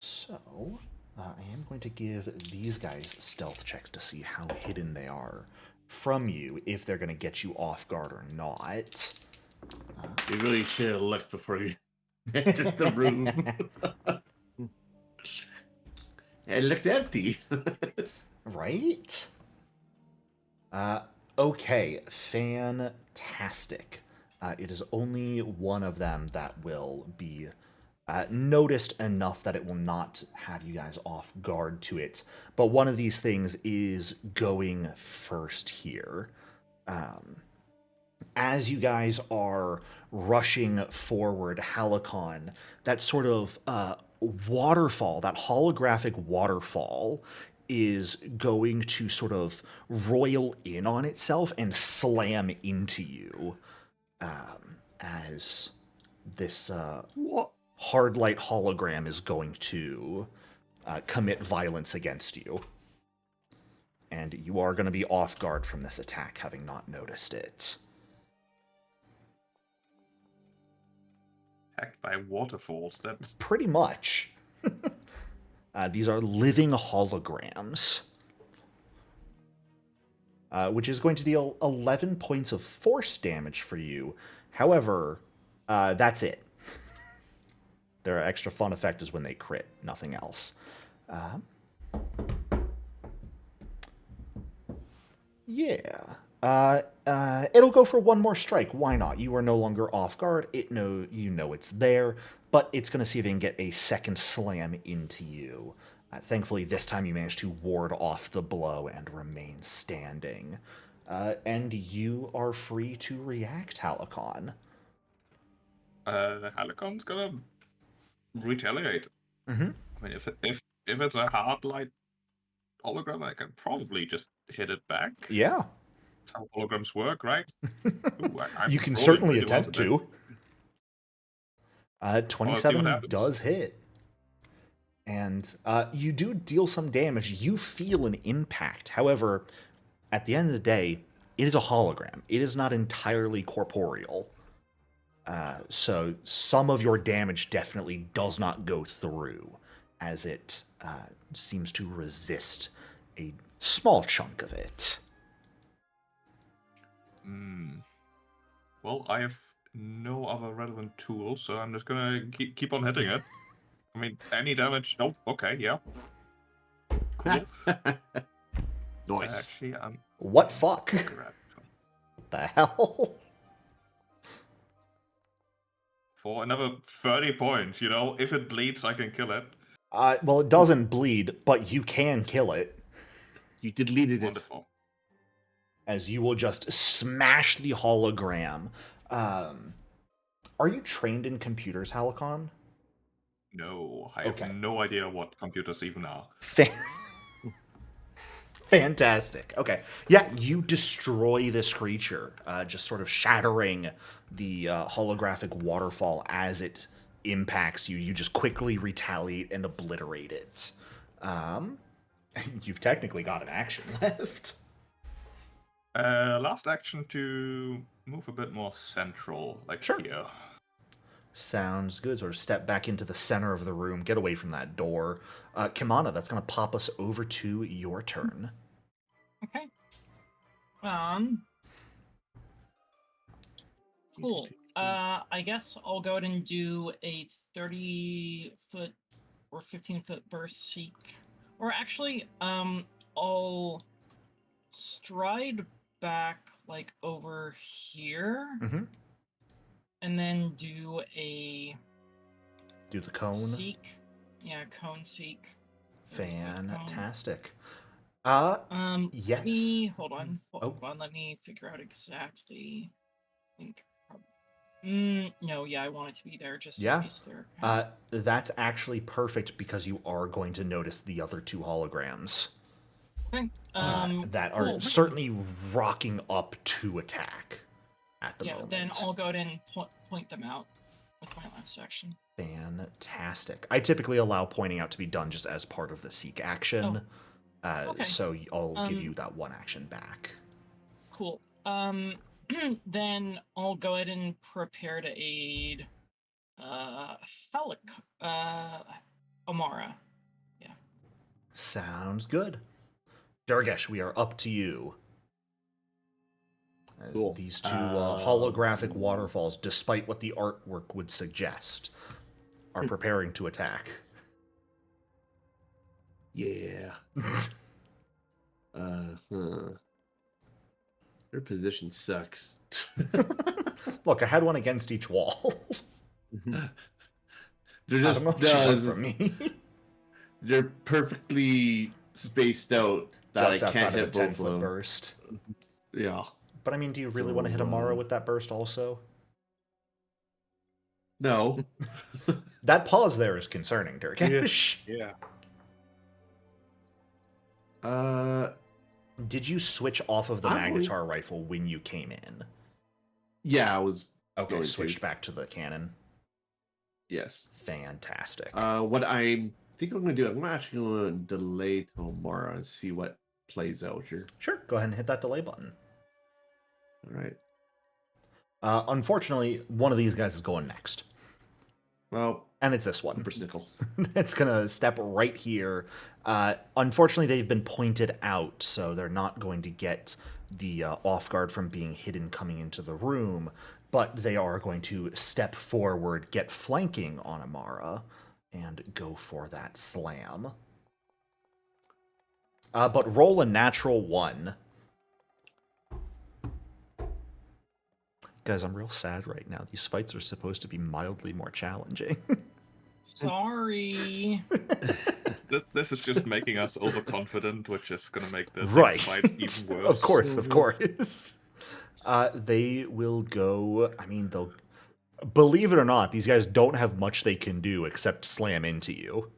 So, I am going to give these guys stealth checks to see how hidden they are from you, if they're going to get you off guard or not. You really should have looked before you entered the room. It looked empty. Right? Okay, fantastic. It is only one of them that will be noticed enough that it will not have you guys off guard to it. But one of these things is going first here. As you guys are rushing forward, Halicon, that sort of waterfall, that holographic waterfall, is going to sort of roil in on itself and slam into you as this hard light hologram is going to commit violence against you. And you are going to be off guard from this attack, having not noticed it. attacked by waterfalls. That's Pretty much. These are living holograms. Which is going to deal 11 points of force damage for you. However, that's it. Their extra fun effect is when they crit, nothing else. Yeah. It'll go for one more strike. Why not? You are no longer off guard. You know it's there, but it's going to see if it can get a second slam into you. Thankfully, this time you managed to ward off the blow and remain standing. And you are free to react, Halicon. Halicon's gonna retaliate. Mm-hmm. I mean, if it's a hard light hologram, I can probably just hit it back. Yeah. That's how holograms work, right? Ooh, I'm You can rolling certainly pretty well attempt today. to. 27 happens. does hit. And you do deal some damage. You feel an impact. However, at the end of the day, it is a hologram. It is not entirely corporeal. So some of your damage definitely does not go through, as it seems to resist a small chunk of it. Well, I have no other relevant tools, so I'm just gonna keep on hitting it. I mean, any damage? Nope. Okay, yeah. Cool. Nice. Actually, I'm. What fuck? What the hell? For another 30 points, you know, if it bleeds, I can kill it. Well, it doesn't bleed, but you can kill it. You deleted it. Wonderful. As you will just smash the hologram. Are you trained in computers, Halicon? No, I have Okay. no idea what computers even are. Fantastic. Okay. Yeah, you destroy this creature, just sort of shattering the holographic waterfall as it impacts you. You just quickly retaliate and obliterate it. You've technically got an action left. Last action to move a bit more central, like Sure. here. Sounds good. Sort of step back into the center of the room, get away from that door. Kimana, that's going to pop us over to your turn. Okay. Cool. I guess I'll go ahead and do a 30-foot or 15-foot burst seek. Or actually, I'll stride back like over here, Mm-hmm. and then do a Do the cone. seek. Yeah, cone seek. 30-foot cone. Fantastic. Let me yes. hold on. Oh. Hold on. Let me figure out exactly. I think. No, yeah, I want it to be there just Yeah. in case they're. That's actually perfect because you are going to notice the other two holograms Okay. that are cool. certainly rocking up to attack at the moment. Then I'll go ahead and point them out with my last action. Fantastic. I typically allow pointing out to be done just as part of the seek action. Okay. So I'll give you that one action back. Cool. Then I'll go ahead and prepare to aid Amara. Yeah. Sounds good. Durgesh, we are up to you. As Cool. these two holographic waterfalls, despite what the artwork would suggest, are preparing to attack. Yeah. Their position sucks. Look, I had one against each wall. They're I just don't know what you want from me. they're perfectly spaced out that Just I outside can't of a hit both of 10-foot them. burst. Yeah. But I mean, do you really want to hit Amara with that burst also? No. That pause there is concerning, Durgesh. Yeah. Did you switch off of the I believe- magnetar rifle when you came in? Yeah, I was. Okay, going switched to. back to the cannon. Yes. Fantastic. What I think I'm going to do, I'm actually going to delay tomorrow and see what plays out here. Sure, go ahead and hit that delay button. All right. Unfortunately, one of these guys is going next. Well, And it's this one. Pumpernickel. It's going to step right here. Unfortunately, they've been pointed out, so they're not going to get the off guard from being hidden coming into the room, but they are going to step forward, get flanking on Amara, and go for that slam. But roll a natural 1. Guys, I'm real sad right now. These fights are supposed to be mildly more challenging. Sorry. This is just making us overconfident, which is going to make the Right. next fight even worse. Of course. They will go. I mean, they'll. Believe it or not, these guys don't have much they can do except slam into you.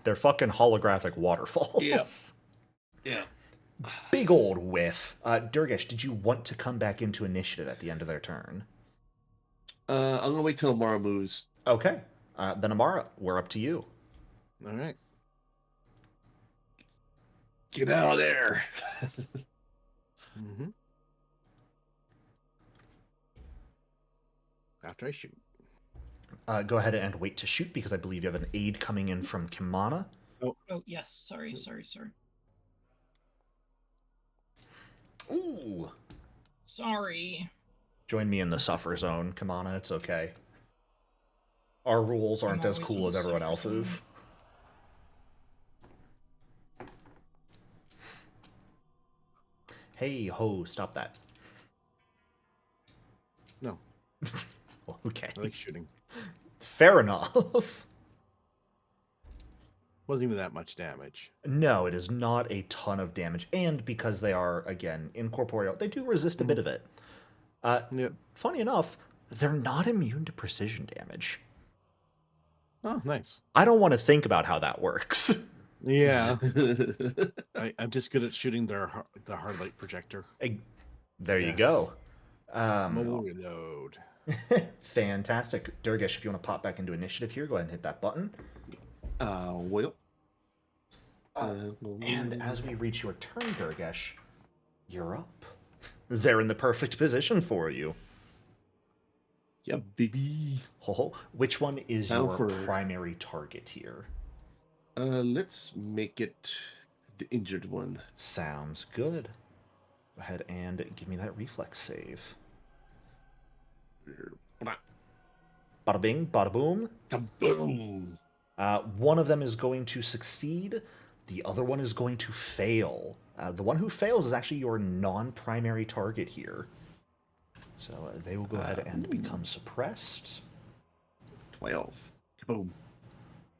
They're fucking holographic waterfalls. Yeah. Big old whiff. Durgesh, did you want to come back into initiative at the end of their turn? I'm going to wait till Amara moves. Okay. Then Amara, we're up to you. All right. Get out of there. Mm-hmm. After I shoot. Go ahead and wait to shoot because I believe you have an aid coming in from Kimana. Oh, yes. Sorry. Ooh. Sorry. Join me in the suffer zone, Kimana. It's okay. Our rules aren't I'm as always cool in as the everyone suffer zone. else's. Hey ho, stop that. No, Well, okay. I like shooting. Fair enough. Wasn't even that much damage. No, it is not a ton of damage, and because they are, again, incorporeal, they do resist a bit of it. Yep. Funny enough, they're not immune to precision damage. Oh, nice. I don't want to think about how that works. Yeah. I'm just good at shooting the hard light projector. There you Yes. go. Mobile reload. Fantastic. Durgesh, if you want to pop back into initiative here, go ahead and hit that button. Well. And as we reach your turn, Durgesh, you're up. They're in the perfect position for you. Yeah, baby. Ho-ho. Which one is Now your for- primary target here? Let's make it the injured one. Sounds good. Go ahead and give me that reflex save. Bada bing, bada boom. Boom. One of them is going to succeed. The other one is going to fail. The one who fails is actually your non-primary target here. So they will go ahead and become suppressed. 12. Kaboom.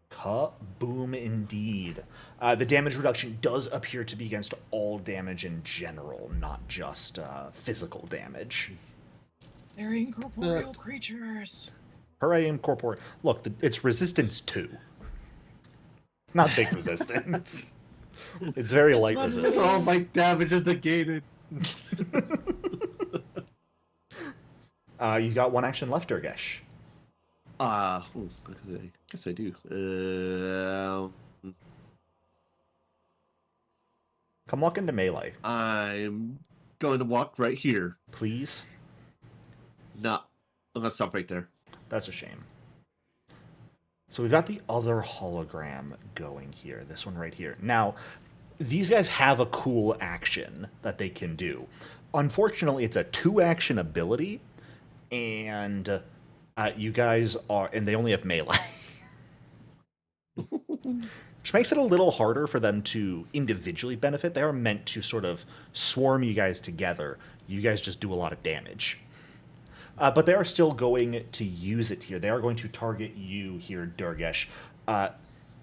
Kaboom indeed. The damage reduction does appear to be against all damage in general, not just physical damage. They're incorporeal creatures. Hooray, incorporate. Look, it's resistance 2. It's not big resistance. It's very light not resistance. All my damage is negated. You've got one action left, Durgesh. I guess I do. Come walk into melee, I'm going to walk right here. please. No, I'm gonna stop right there. That's a shame. So we've got the other hologram going here, this one right here. Now, these guys have a cool action that they can do. Unfortunately, it's a 2-action ability, and you guys are, and they only have melee. Which makes it a little harder for them to individually benefit. They are meant to sort of swarm you guys together. You guys just do a lot of damage. But they are still going to use it here. They are going to target you here, Durgesh,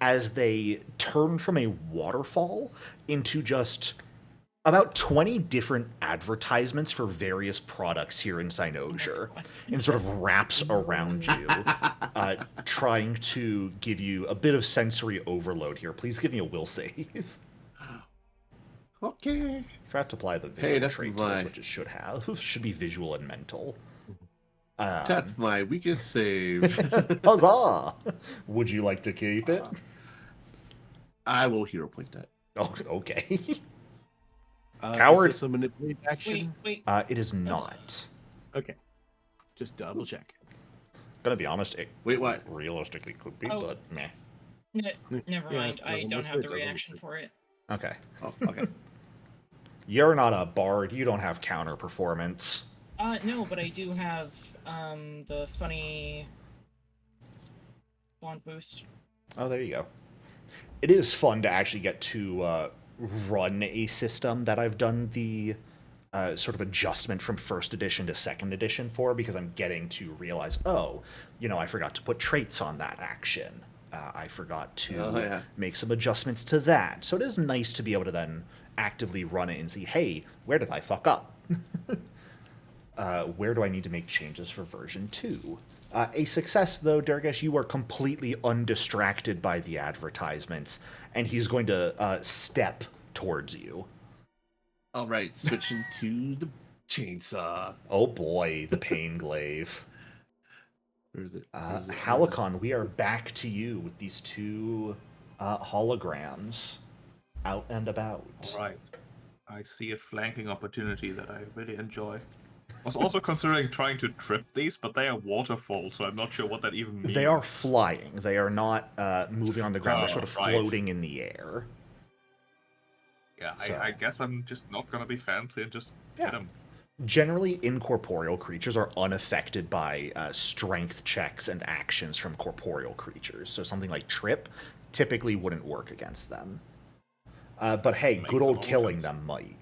as they turn from a waterfall into just about 20 different advertisements for various products here in Cynosure, and sort of wraps around you, trying to give you a bit of sensory overload here. Please give me a will save. Okay. Forgot to apply the visual Hey, that's trait to this, my- which it should have. Should be visual and mental. That's my weakest save. Huzzah! Would you like to keep it? I will hero point that. Oh, okay. Coward. Is this a manipulate action? Wait. It is not. Okay. Just double check. Gonna be honest, it Wait, what? realistically could be, Oh. but meh. Never Yeah, mind. it I doesn't don't list have it, the doesn't reaction list it. for it. Okay. Oh, okay. You're not a bard. You don't have counter performance. No, but I do have the funny blonde boost. Oh, there you go. It is fun to actually get to run a system that I've done the sort of adjustment from first edition to second edition for, because I'm getting to realize, oh, I forgot to put traits on that action. I forgot to make some adjustments to that. So it is nice to be able to then actively run it and see, hey, where did I fuck up? Where do I need to make changes for version 2? A success, though, Durgesh, you are completely undistracted by the advertisements, and he's going to step towards you. All right, switching to the chainsaw. Oh boy, the pain glaive. Where is it? Halicon, we are back to you with these 2 holograms out and about. All right. I see a flanking opportunity that I really enjoy. I was also considering trying to trip these, but they are waterfalls, so I'm not sure what that even means. They are flying. They are not moving on the ground. They're sort of right. floating in the air. Yeah, So- I guess I'm just not gonna be fancy and just hit them. Generally, incorporeal creatures are unaffected by strength checks and actions from corporeal creatures. So something like trip typically wouldn't work against them. But hey, Makes good old total killing sense. them might.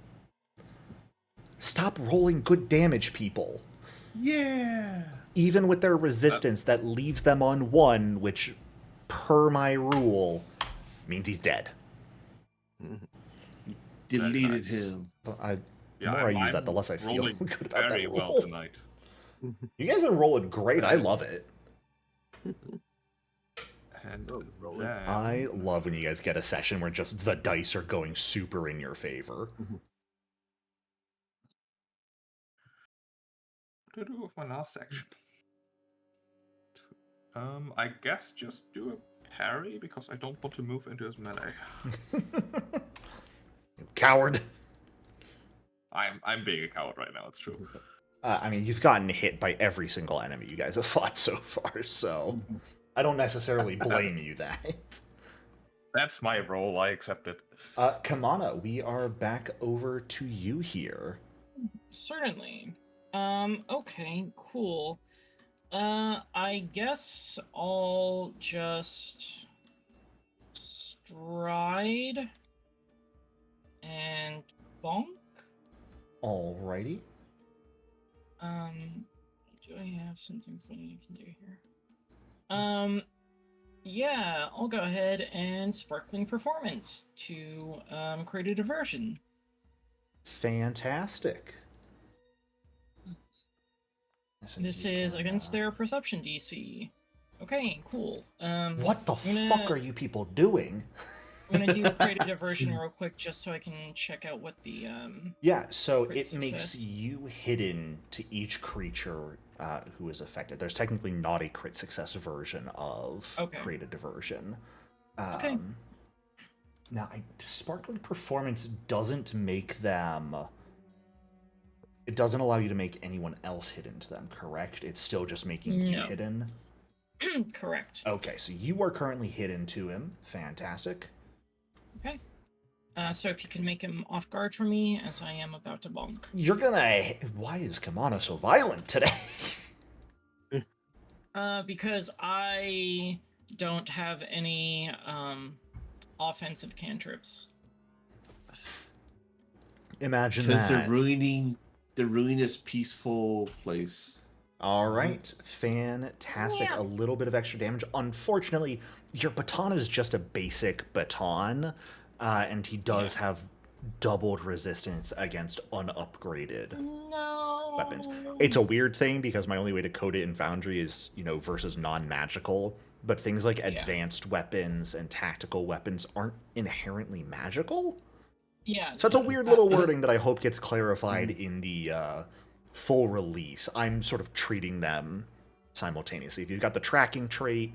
Stop rolling good damage, people. Yeah. Even with their resistance, that leaves them on 1, which, per my rule, means he's dead. Deleted nice. him. But the Yeah, more I use I'm that, the less I feel rolling good about that very well roll. tonight. You guys are rolling great. I love it. And rolling. then... I love when you guys get a session where just the dice are going super in your favor. What do I do with my last action? I guess just do a parry because I don't want to move into his melee. Coward. I'm being a coward right now. It's true. I mean, you've gotten hit by every single enemy you guys have fought so far, so I don't necessarily blame you that. That's my role. I accept it. Kamana, we are back over to you here. Certainly. Okay, cool. I guess I'll just stride and bonk. Alrighty. Do I have something funny I can do here? Yeah, I'll go ahead and sparkling performance to create a diversion. Fantastic. This is against their perception DC. Okay, cool. What the fuck are you people doing? I'm gonna do create a diversion real quick just so I can check out what the Yeah, so crit it makes success. you hidden to each creature who is affected. There's technically not a crit success version of create a diversion. Okay. Now, sparkling performance doesn't make them. It doesn't allow you to make anyone else hidden to them, correct? It's still just making you No. hidden. Correct. Okay, so you are currently hidden to him. Fantastic. Okay. So if you can make him off guard for me, as I am about to bonk. You're gonna. Why is Kamana so violent today? Because I don't have any offensive cantrips. Imagine Because that. they're ruining the ruinous peaceful place. All right, fantastic. Yeah. A little bit of extra damage. Unfortunately, your baton is just a basic baton, and he does have doubled resistance against unupgraded No. weapons. It's a weird thing because my only way to code it in Foundry is, versus non-magical, but things like advanced weapons and tactical weapons aren't inherently magical. Yeah. So that's a weird little wording that I hope gets clarified in the full release. I'm sort of treating them simultaneously. If you've got the tracking trait,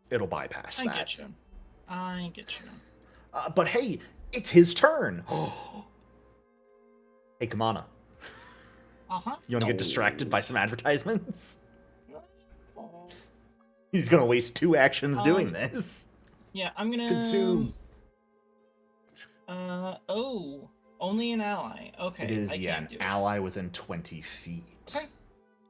it'll bypass that. I get you. But hey, it's his turn. Hey, Kamana. Uh-huh. You want to get distracted by some advertisements? He's going to waste 2 actions doing this. Yeah, I'm gonna Consume. Only an ally. Okay. It is, I an can't do it. ally within 20 feet. Okay.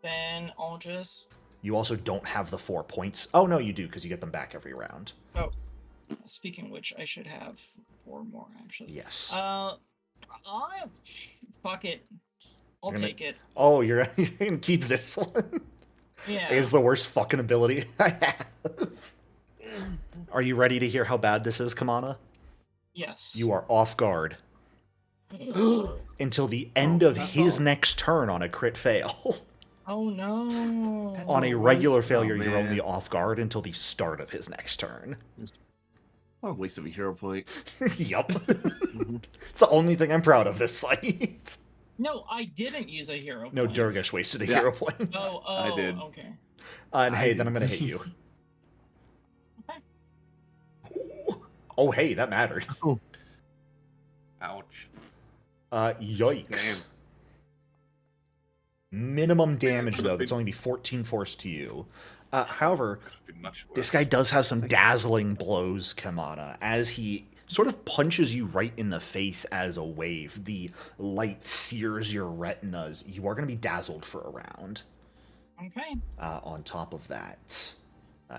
Then I'll just. You also don't have the 4 points. Oh, no, you do, because you get them back every round. Oh. Speaking of which, I should have 4 more actually. Yes. Fuck it. I'll take it. Oh, you're going to keep this one? Yeah. It's the worst fucking ability I have. Are you ready to hear how bad this is, Kamana? Yes. You are off guard until the end of his next turn on a crit fail. Oh no. On a regular failure, Oh, you're man. only off guard until the start of his next turn. What a waste of a hero point. Yup. It's the only thing I'm proud of this fight. No, I didn't use a hero No, point. Durgash wasted a Yeah. hero point. Oh, I did. Okay. And hey, I then I'm going to did. hit you. Okay. Oh, hey, that mattered. Ouch. Yikes. Damn. Minimum damage, though. That's only be 14 force to you. However, Could have been much worse. this guy does have some dazzling blows, Kamana, as he sort of punches you right in the face as a wave. The light sears your retinas. You are going to be dazzled for a round Okay. on top of that.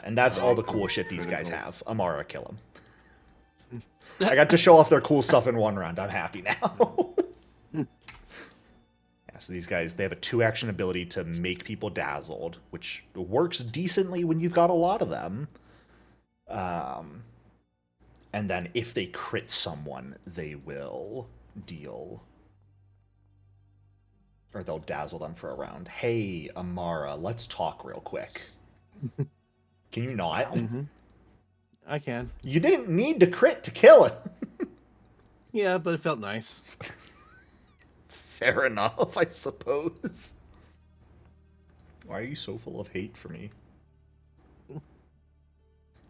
And that's all the cool shit these guys have. Amara, kill him. I got to show off their cool stuff in 1 round. I'm happy now. So these guys, they have a 2-action ability to make people dazzled, which works decently when you've got a lot of them. And then if they crit someone, they will deal... Or they'll dazzle them for a round. Hey, Amara, let's talk real quick. Can you not? I can. You didn't need to crit to kill it. Yeah, but it felt nice. Fair enough, I suppose. Why are you so full of hate for me?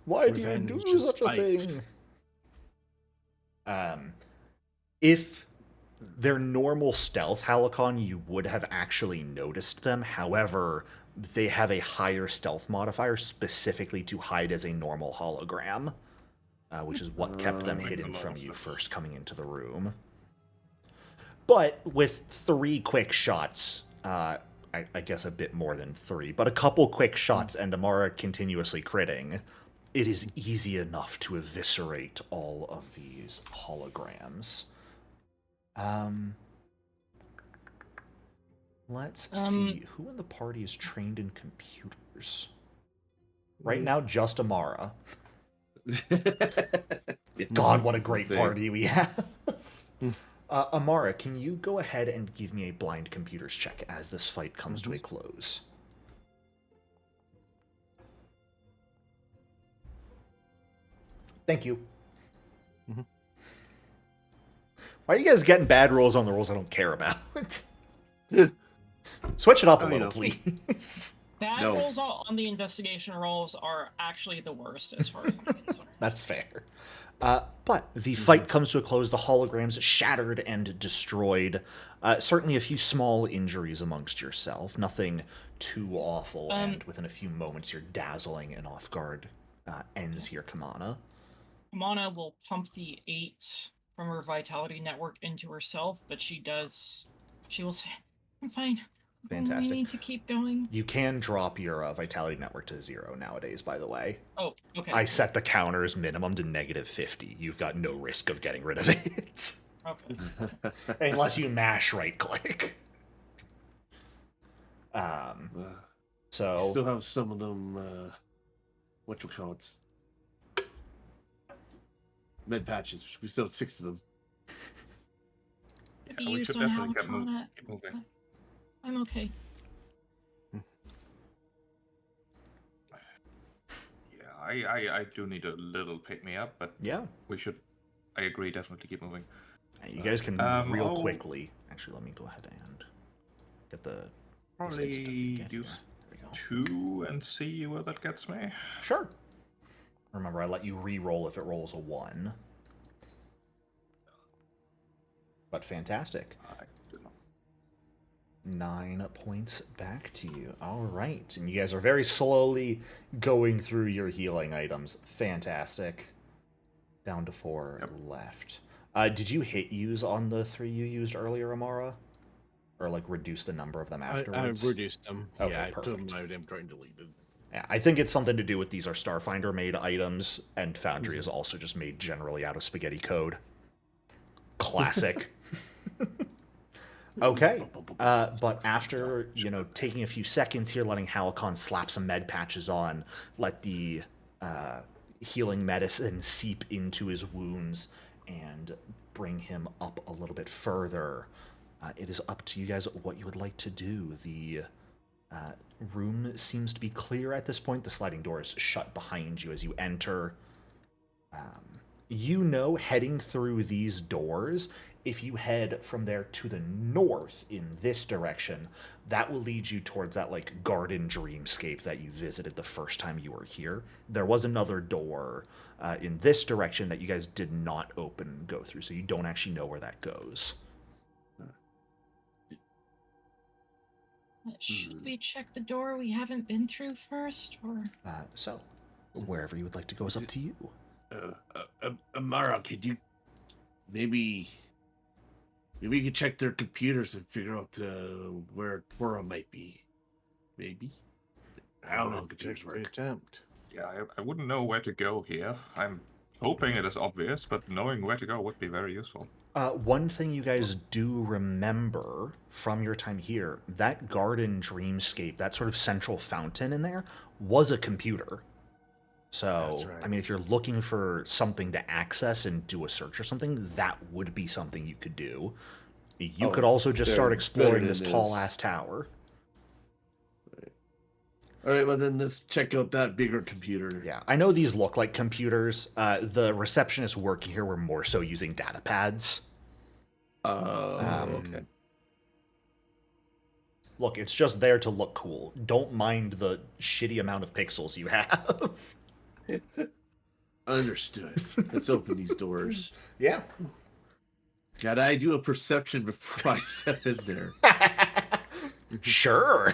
Why do you Revenge do and such a spite. thing? If they're normal stealth Halcon, you would have actually noticed them. However, they have a higher stealth modifier specifically to hide as a normal hologram, which is what kept them Makes a hidden lot from of you sense. first coming into the room. But with 3 quick shots, I guess a bit more than 3, but a couple quick shots and Amara continuously critting, it is easy enough to eviscerate all of these holograms. Let's see. Who in the party is trained in computers? Right now, just Amara. God, what a great party we have. Amara, can you go ahead and give me a blind computers check as this fight comes to a close? Thank you. Why are you guys getting bad rolls on the rolls I don't care about? Switch it up a little, please. Bad rolls on the investigation rolls are actually the worst as far as I'm concerned. That's fair. But the fight comes to a close. The holograms shattered and destroyed. Certainly a few small injuries amongst yourself. Nothing too awful. And within a few moments, your dazzling and off guard ends here, Kamana. Kamana will pump the 8 from her vitality network into herself, but she will say, I'm fine. Fantastic. We need to keep going. You can drop your vitality network to 0 nowadays, by the way. Oh, okay. I set the counters minimum to -50. You've got no risk of getting rid of it. Okay. Unless you mash right click. So Still have some of them, whatchamacallits, med patches. We still have 6 of them. Be we used should on definitely keep Halcon. moving. I'm okay. Yeah, I do need a little pick me up, but yeah, we should. I agree, definitely keep moving. you guys can move real I'll quickly. Actually, let me go ahead and get the Probably distance again do here. There we go. 2 and see where that gets me. Sure. Remember, I let you re-roll if it rolls a 1. But fantastic. I don't know. 9 points back to you. All right. And you guys are very slowly going through your healing items. Fantastic. Down to 4 left. Did you hit use on the 3 you used earlier, Amara? Or, like, reduce the number of them afterwards? I reduced them. Okay, yeah, I told perfect. them I am trying to delete them. Yeah, I think it's something to do with these are Starfinder made items, and Foundry is also just made generally out of spaghetti code. Classic. Okay, but after, taking a few seconds here, letting Halcon slap some med patches on, let the healing medicine seep into his wounds, and bring him up a little bit further, it is up to you guys what you would like to do. The room seems to be clear at this point. The sliding door is shut behind you as you enter. Heading through these doors, if you head from there to the north in this direction, that will lead you towards that, like, garden dreamscape that you visited the first time you were here. There was another door in this direction that you guys did not open and go through, so you don't actually know where that goes. Should we check the door we haven't been through first, or? So, wherever you would like to go is up to you. Amara, could you maybe you could check their computers and figure out where Cora might be? Maybe. I don't know how computers work. Attempt. Yeah, I wouldn't know where to go here. I'm hoping it is obvious, but knowing where to go would be very useful. One thing you guys do remember from your time here, that garden dreamscape, that sort of central fountain in there, was a computer. So, That's right. I mean, if you're looking for something to access and do a search or something, that would be something you could do. You could also just start they're exploring better this than tall this. ass tower. All right, well then let's check out that bigger computer. Yeah, I know these look like computers. The receptionists working here were more so using data pads. Okay. Look, it's just there to look cool. Don't mind the shitty amount of pixels you have. Understood. Let's open these doors. Yeah. Gotta I do a perception before I step in there? Sure.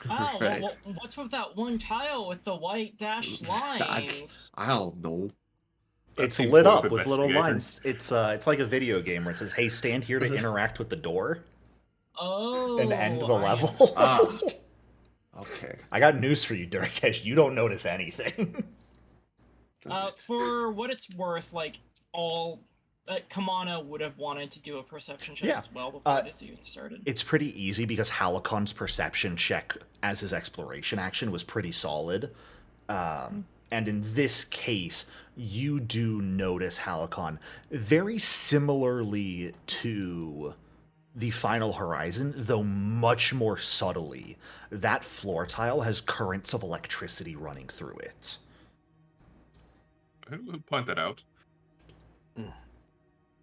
Oh, Right. what's with that one tile with the white dashed lines? I don't know. It's seems lit worth up with little investigating. lines. It's like a video game where it says, "Hey, stand here to interact with the door Oh, and end the I level." understand. Okay. I got news for you, Durkesh. You don't notice anything. For what it's worth, like all Kamana would have wanted to do a perception check Yeah. as well before this even started. It's pretty easy because Halakon's perception check as his exploration action was pretty solid. And in this case, you do notice Halakon very similarly to the Final Horizon, though much more subtly. That floor tile has currents of electricity running through it. Who point that out?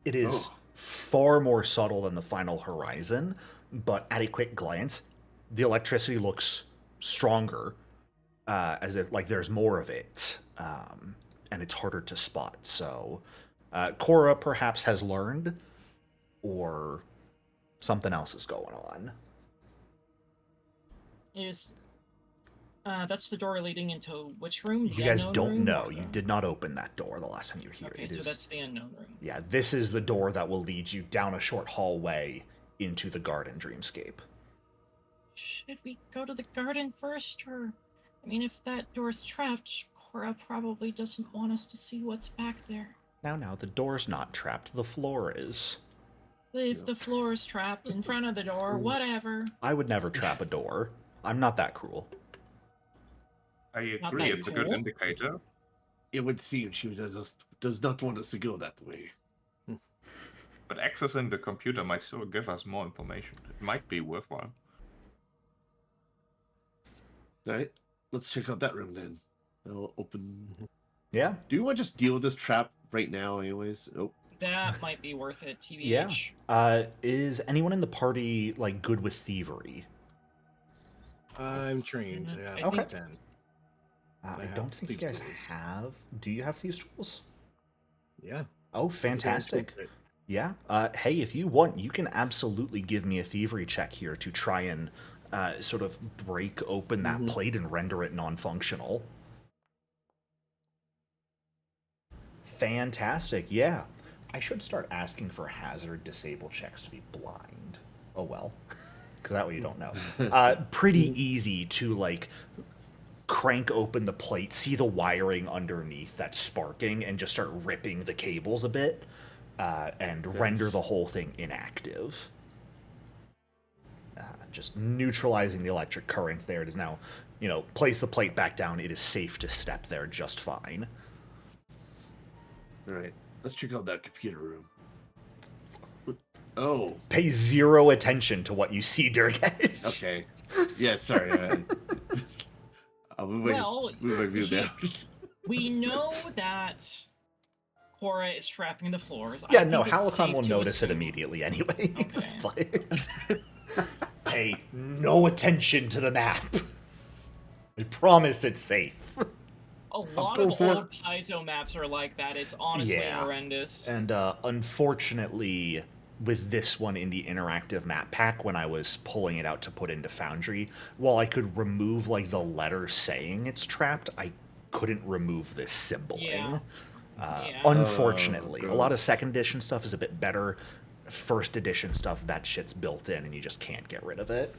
It is far more subtle than the Final Horizon, but at a quick glance, the electricity looks stronger, as if like there's more of it, and it's harder to spot. So, Cora perhaps has learned, or something else is going on. Is that's the door leading into which room? You The guys unknown don't room know. or You the- did not open that door the last time you were here. Okay, It so is- that's the unknown room. Yeah, this is the door that will lead you down a short hallway into the garden dreamscape. Should we go to the garden first, or I mean, if that door's trapped, Cora probably doesn't want us to see what's back there. Now, the door's not trapped. The floor is. If the floor is trapped in front of the door, whatever. I would never trap a door. I'm not that cruel. I Not agree, that it's a good cool. indicator. It would seem she does not want us to go that way. But accessing the computer might still give us more information. It might be worthwhile. All right, let's check out that room then. I'll open. Yeah? Do you want to just deal with this trap right now, anyways? Oh, That might be worth it, TBH. Yeah. Is anyone in the party, like, good with thievery? I'm trained. Mhm. Yeah, I Okay. think- 10. I have don't think you thieves' guys tools. have. Do you have thieves' tools? Yeah. Oh, fantastic. Toolkit. Yeah. Hey, if you want, you can absolutely give me a thievery check here to try and sort of break open that plate and render it non-functional. Fantastic. Yeah. I should start asking for hazard disable checks to be blind. Oh well. Because that way you don't know. Pretty easy to, like, crank open the plate, see the wiring underneath that's sparking, and just start ripping the cables a bit, and render the whole thing inactive. Just neutralizing the electric currents there. It is now, place the plate back down. It is safe to step there just fine. all right. Let's check out that computer room. Oh, Pay zero attention to what you see, Durgesh. okay. Yeah, sorry. I'll move my view down. We know that Cora is trapping the floors. Yeah, I no, think it's Halakon safe will to notice it assume- immediately anyways. But pay no attention to the map. I promise it's safe. A lot go of for old Paizo maps are like that. It's honestly Yeah. horrendous. And unfortunately, with this one in the interactive map pack, when I was pulling it out to put into Foundry, while I could remove, like, the letter saying it's trapped, I couldn't remove this symboling. Yeah. Unfortunately. A lot of gross. second edition stuff is a bit better. First edition stuff, that shit's built in and you just can't get rid of it.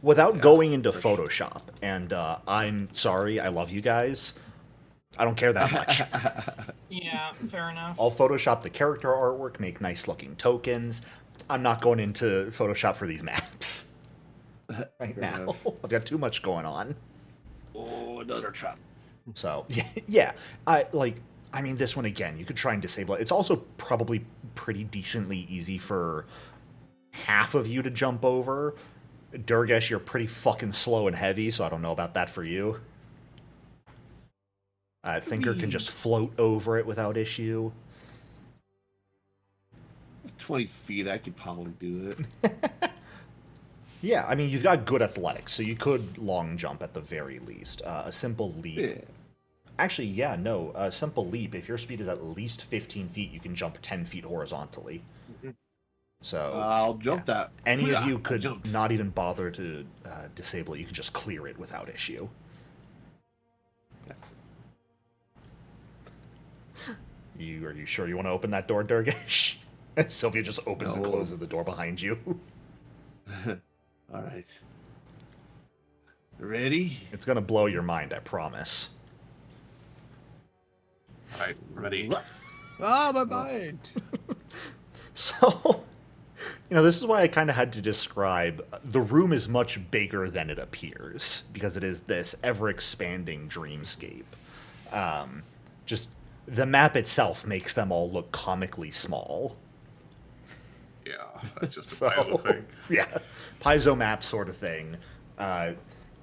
Without going into Photoshop, and I'm sorry, I love you guys. I don't care that much. Yeah, fair enough. I'll Photoshop the character artwork, make nice looking tokens. I'm not going into Photoshop for these maps right now. enough. I've got too much going on. Oh, another trap. So yeah, I mean, this one again, you could try and disable it. It's also probably pretty decently easy for half of you to jump over. Durgesh, you're pretty fucking slow and heavy, so I don't know about that for you. Thinker can just float over it without issue. 20 feet, I could probably do it. Yeah, I mean, you've got good athletics, so you could long jump at the very least. A simple leap. Yeah. Actually, yeah, no. A simple leap, if your speed is at least 15 feet, you can jump 10 feet horizontally. So I'll jump that. any of I you could jumped. not even bother to disable it. You can just clear it without issue. Are you sure you want to open that door, Durgesh? Sylvia just opens and No. closes the door behind you. All right. Ready? It's gonna blow your mind, I promise. Alright, ready. Ah, my mind. So, this is why I kind of had to describe the room is much bigger than it appears because it is this ever-expanding dreamscape. Just the map itself makes them all look comically small. Yeah, that's just a So, pile thing. yeah, piezo map sort of thing.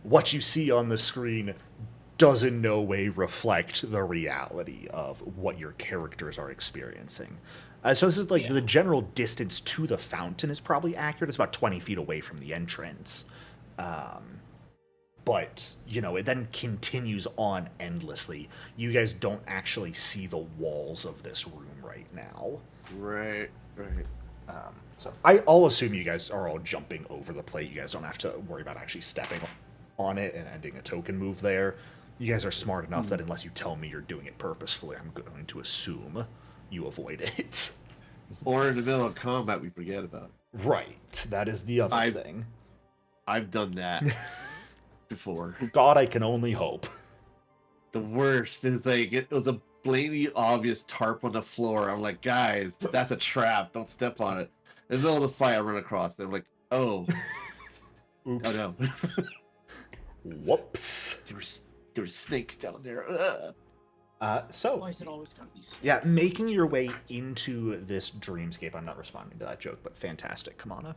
What you see on the screen does in no way reflect the reality of what your characters are experiencing. So this is like the general distance to the fountain is probably accurate. It's about 20 feet away from the entrance. But, it then continues on endlessly. You guys don't actually see the walls of this room right now. Right. So I'll assume you guys are all jumping over the plate. You guys don't have to worry about actually stepping on it and ending a token move there. You guys are smart enough that unless you tell me you're doing it purposefully, I'm going to assume you avoid it. Or in the middle of combat, we forget about it. Right. That is the other thing. I've done that before. God, I can only hope. The worst is like it was a blatantly obvious tarp on the floor. I'm like, guys, that's a trap. Don't step on it. In the middle of the fight, I run across. They're like, oh, Oops. oh no, Whoops. there's snakes down there. Ugh. So, Why is it always gotta be snakes? yeah, making your way into this dreamscape. I'm not responding to that joke, but fantastic, Kamana.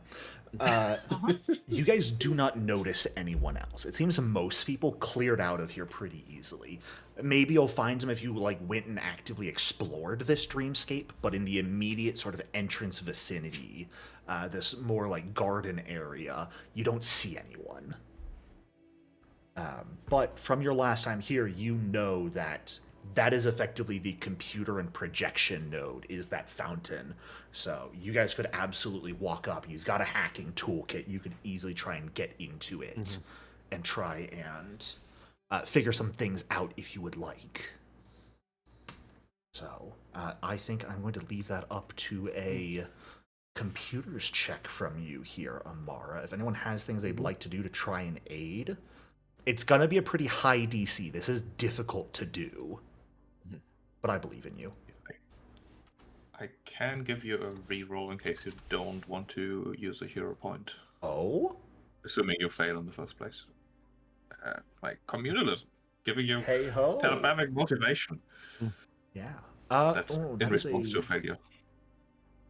You guys do not notice anyone else. It seems most people cleared out of here pretty easily. Maybe you'll find them if you went and actively explored this dreamscape, but in the immediate sort of entrance vicinity, this more garden area, you don't see anyone. But from your last time here, you know that is effectively the computer and projection node is that fountain. So you guys could absolutely walk up. You've got a hacking toolkit. You could easily try and get into it and try and figure some things out if you would like. So I think I'm going to leave that up to a computers check from you here, Amara. If anyone has things they'd like to do to try and aid, it's going to be a pretty high DC. This is difficult to do. But I believe in you. I can give you a reroll in case you don't want to use a hero point. Oh? Assuming you fail in the first place. Communalism. Giving you Hey ho. telepathic motivation. Yeah. That's that in is response to a failure.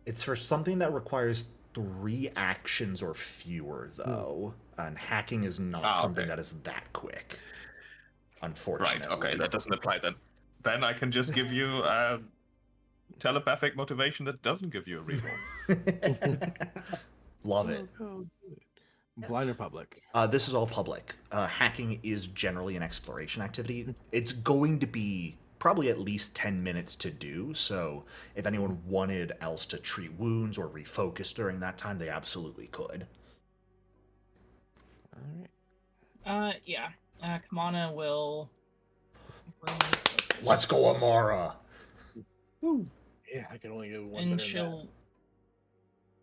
It's for something that requires 3 actions or fewer, though. And hacking is not something that is that quick. Unfortunately. Right, okay, that doesn't apply then. Then I can just give you telepathic motivation that doesn't give you a reroll. Love it. Oh, good. Blind or public? This is all public. Hacking is generally an exploration activity. It's going to be probably at least 10 minutes to do, so if anyone wanted else to treat wounds or refocus during that time, they absolutely could. All right. Yeah. Kamana will bring Let's go, Amara. Woo. Yeah, I can only go one. and better than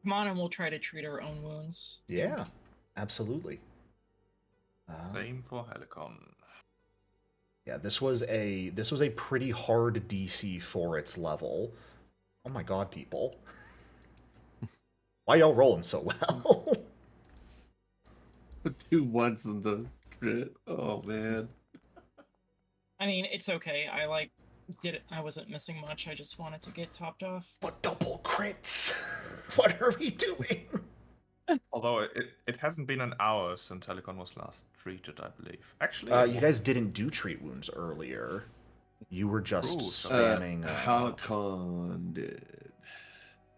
Kamana will try to treat her own wounds. Yeah, absolutely. Same for Helicon. Yeah, this was a pretty hard DC for its level. Oh my god, people. Why y'all rolling so well? 2 1s in the crit. Oh man. I mean, it's okay. I wasn't missing much. I just wanted to get topped off. But double crits! What are we doing? Although it hasn't been an hour since Helicon was last treated, I believe. Actually, You guys didn't do treat wounds earlier. You were just Ooh, spamming. Halicon did.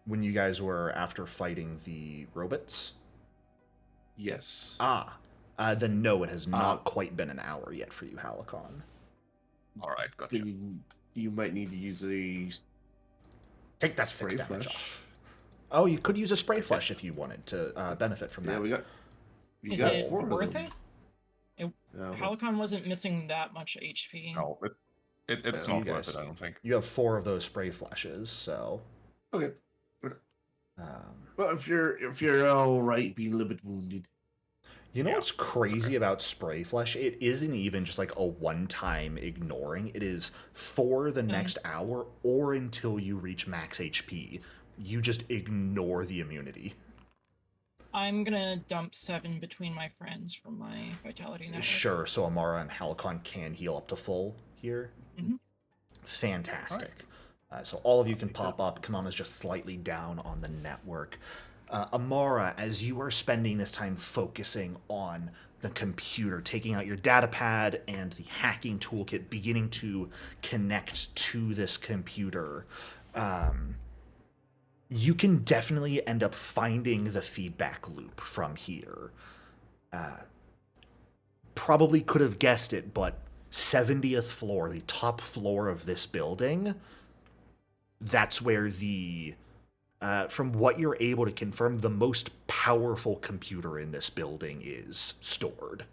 When you guys were after fighting the robots? Yes. Then no, it has not quite been an hour yet for you, Halicon. all right, gotcha. Then you might need to use a Take that spray 6 damage flash. off. Oh, you could use a spray flash if you wanted to benefit from that. Yeah, we got Is got it 4 of worth them. it? Halicon wasn't missing that much HP. No, it's Yeah, not you worth guys- it, I don't think. You have 4 of those spray flashes, so. Okay. Um, Well, if you're all right being a little bit wounded. You know Yeah, what's crazy about spray flesh? It isn't even just like a one-time ignoring. It is for the next hour or until you reach max HP. You just ignore the immunity. I'm gonna dump 7 between my friends from my vitality network. Sure, so Amara and Halicon can heal up to full here. Mhm. Fantastic. So all of you can pop up. Kamana's just slightly down on the network. Amara, as you are spending this time focusing on the computer, taking out your data pad and the hacking toolkit, beginning to connect to this computer, you can definitely end up finding the feedback loop from here. Probably could have guessed it, but 70th floor, the top floor of this building, that's where the from what you're able to confirm, the most powerful computer in this building is stored.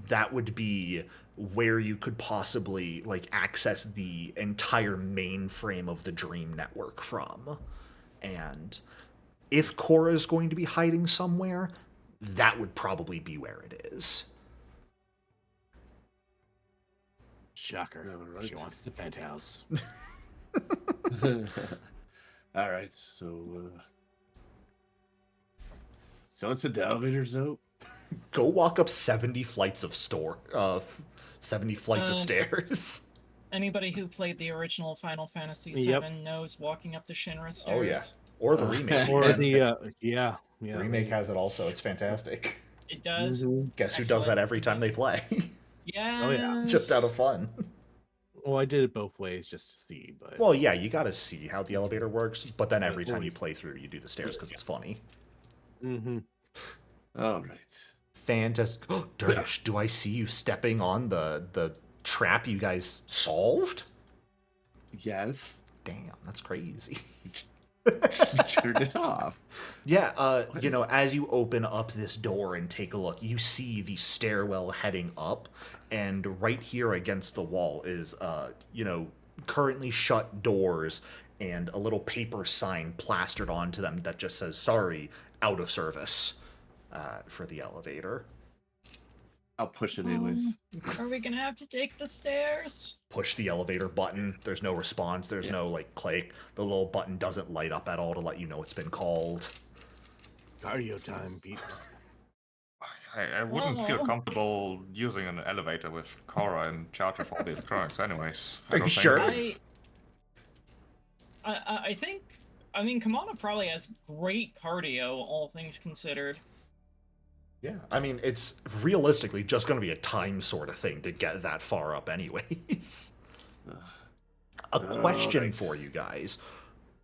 That would be where you could possibly like access the entire mainframe of the Dream Network from. And if Cora is going to be hiding somewhere, that would probably be where it is. Shocker. All right. She wants the penthouse. All right, so once the elevator's out, Go walk up 70 flights of 70 flights of Um, stairs. Anybody who played the original Final Fantasy VII Yep. knows walking up the Shinra stairs. Oh yeah, or the remake. Or even. the yeah. The remake has it also. It's fantastic. It does. Mhm. Guess who does that Excellent. every time they play? Yeah. Just out of fun. Well, I did it both ways just to see, but Well, yeah, you got to see how the elevator works, but then every Yeah, time you always. play through, you do the stairs because it's funny. mm-hmm. all right. Fantastic. Dervish, do I see you stepping on the trap you guys solved? Yes, Damn, that's crazy. you turned it off. Yeah, as you open up this door and take a look, you see the stairwell heading up, and right here against the wall is, currently shut doors and a little paper sign plastered onto them that just says, sorry, out of service, for the elevator. I'll push it anyways. Are we gonna have to take the stairs? Push the elevator button. There's no response. There's no, click. The little button doesn't light up at all to let you know it's been called. Cardio time, peeps. I wouldn't feel Oh. comfortable using an elevator with Cora in charge of all the electronics anyways. Are you sure? I think, Kamana probably has great cardio, all things considered. Yeah, I mean, it's realistically just going to be a time sort of thing to get that far up anyways. A question Alright. for you guys.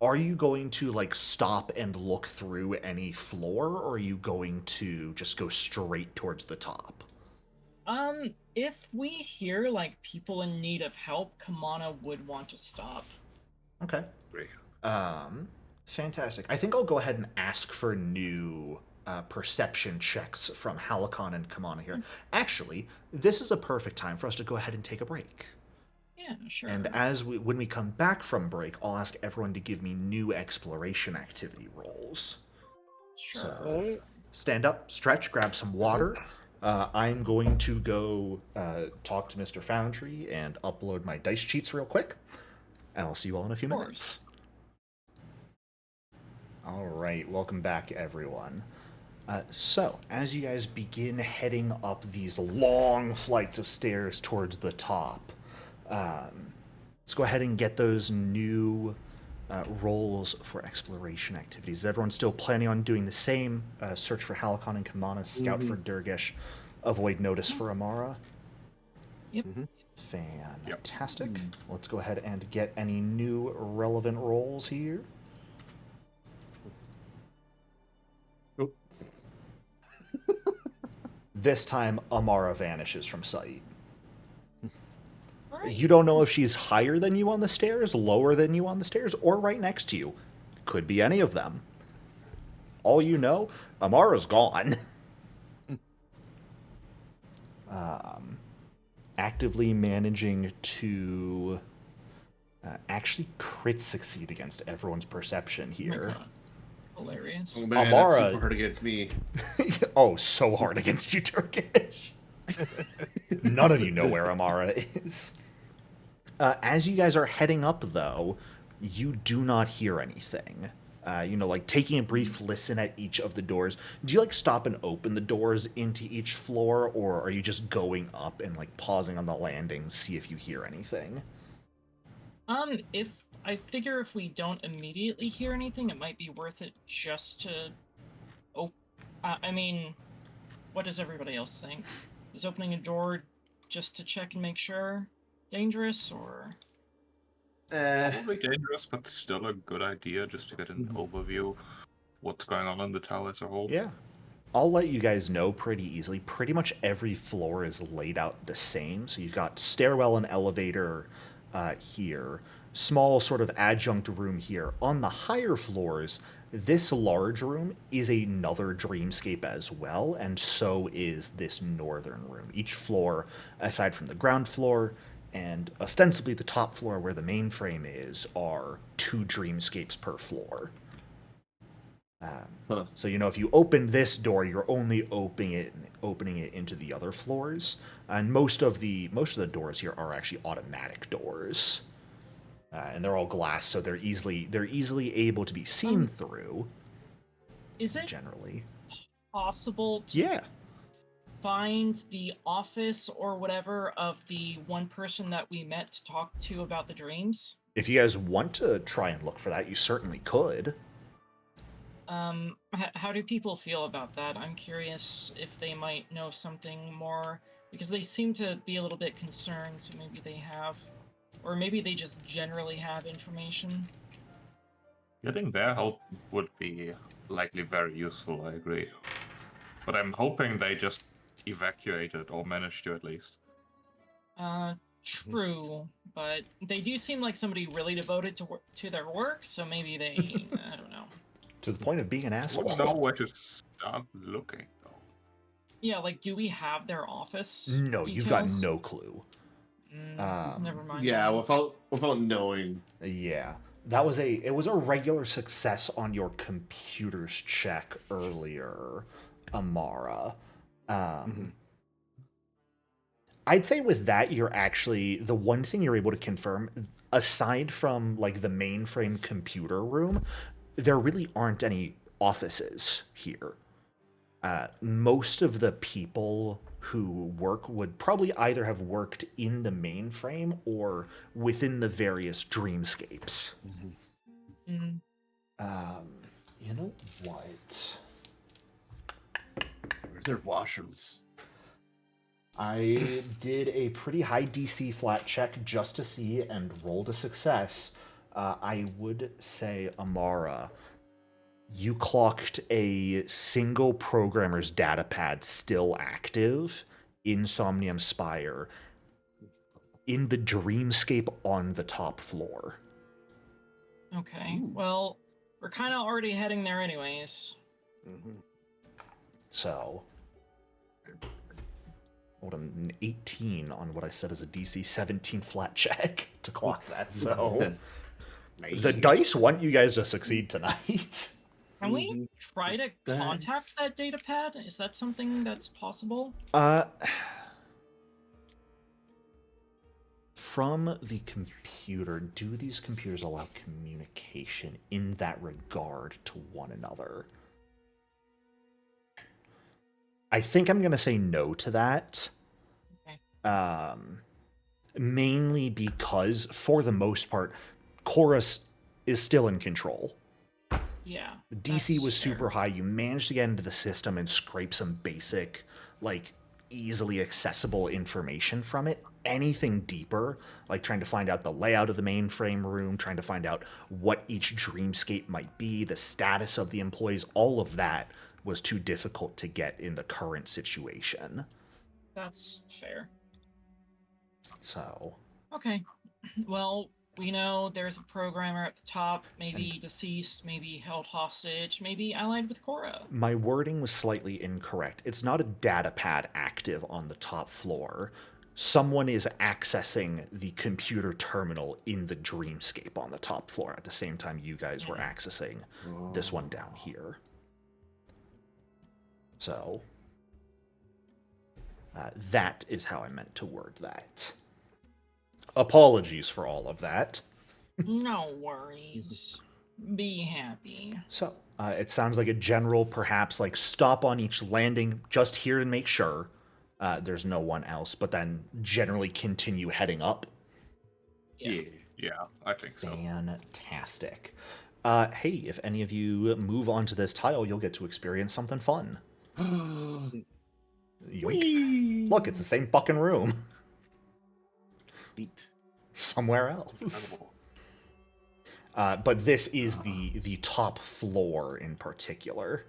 Are you going to, stop and look through any floor, or are you going to just go straight towards the top? If we hear, people in need of help, Kamana would want to stop. Okay. Agree. Fantastic. I think I'll go ahead and ask for new perception checks from Halicon and Kamana here. Actually, this is a perfect time for us to go ahead and take a break. Yeah, sure. And when we come back from break, I'll ask everyone to give me new exploration activity rolls. Sure. So, stand up, stretch, grab some water. I'm going to go talk to Mr. Foundry and upload my dice cheats real quick. And I'll see you all in a few Of course. minutes. All right, welcome back, everyone. So, as you guys begin heading up these long flights of stairs towards the top, let's go ahead and get those new roles for exploration activities. Is everyone still planning on doing the same? Search for Halcon and Kamana, scout for Durgish, avoid notice for Amara? Yep. Fantastic. Let's go ahead and get any new relevant roles here. Oh. This time, Amara vanishes from sight. All right. You don't know if she's higher than you on the stairs, lower than you on the stairs, or right next to you. Could be any of them. All you know, Amara's gone. Actively managing to actually crit succeed against everyone's perception Oh my here. God. Hilarious. Oh man, Amara- that's super hard against me. Oh, so hard against you, Turkish. None of you know where Amara is. As you guys are heading up, though, you do not hear anything. Like taking a brief listen at each of the doors. Do you like stop and open the doors into each floor, or are you just going up and like pausing on the landing, see if you hear anything? If I figure if we don't immediately hear anything, it might be worth it just to. I mean, what does everybody else think? Is opening a door just to check and make sure dangerous, or? Probably dangerous, but still a good idea just to get an overview of what's going on in the tower as a whole. Yeah. I'll let you guys know pretty easily. Pretty much every floor is laid out the same. So you've got stairwell and elevator here. Small sort of adjunct room here. On the higher floors, this large room is another dreamscape as well, and so is this northern room. Each floor, aside from the ground floor, and ostensibly the top floor where the mainframe is, are 2 dreamscapes per floor. So if you open this door, you're only opening it into the other floors, and most of the doors here are actually automatic doors, and they're all glass, so they're easily able to be seen through. Is it Generally, possible to yeah. find the office or whatever of the one person that we met to talk to about the dreams? If you guys want to try and look for that, you certainly could. How do people feel about that? I'm curious if they might know something more, because they seem to be a little bit concerned, so maybe they have, or maybe they just generally have information. Getting their help would be likely very useful, I agree. But I'm hoping they just evacuated, or managed to at least. True, but they do seem like somebody really devoted to their work, so maybe they, I don't know. To the point of being an I asshole. don't know where to start looking, though. Yeah, like, do we have their office? No, details? you've got no clue. Never mind. Yeah, then. without knowing. Yeah. It was a regular success on your computer's check earlier, Amara. I'd say with that, you're actually, the one thing you're able to confirm, aside from like the mainframe computer room, there really aren't any offices here. Most of the people who work would probably either have worked in the mainframe or within the various dreamscapes. Mm. You know what? Where's their washrooms? I did a pretty high DC flat check just to see and rolled a success. I would say, Amara, you clocked a single programmer's datapad still active in Somnium Spire in the dreamscape on the top floor. Okay, well, we're kind of already heading there anyways. So, hold on, an 18 on what I said is a DC 17 flat check to clock that. So, the dice want you guys to succeed tonight. Can we try to contact that data pad? Is that something that's possible? From the computer, do these computers allow communication in that regard to one another? I think I'm going to say no to that. Okay. Mainly because, for the most part, Chorus is still in control. Yeah. The DC that's was fair. super high. You managed to get into the system and scrape some basic, like, easily accessible information from it. Anything deeper, like trying to find out the layout of the mainframe room, trying to find out what each dreamscape might be, the status of the employees, all of that was too difficult to get in the current situation. That's fair. So, Okay. Well, we know there's a programmer at the top, maybe deceased, maybe held hostage, maybe allied with Cora. my wording was slightly incorrect. It's not a data pad active on the top floor. Someone is accessing the computer terminal in the dreamscape on the top floor at the same time you guys were accessing this one down here. So, that is how I meant to word that. Apologies for all of that. No worries. Be happy. So, it sounds like a general, perhaps, like, stop on each landing just here to make sure there's no one else, but then generally continue heading up. Yeah. Yeah, I think so. Fantastic. Hey, if any of you move onto this tile, you'll get to experience something fun. Yoink. Look, it's the same fucking room. Neat. Somewhere else. But this is the top floor in particular.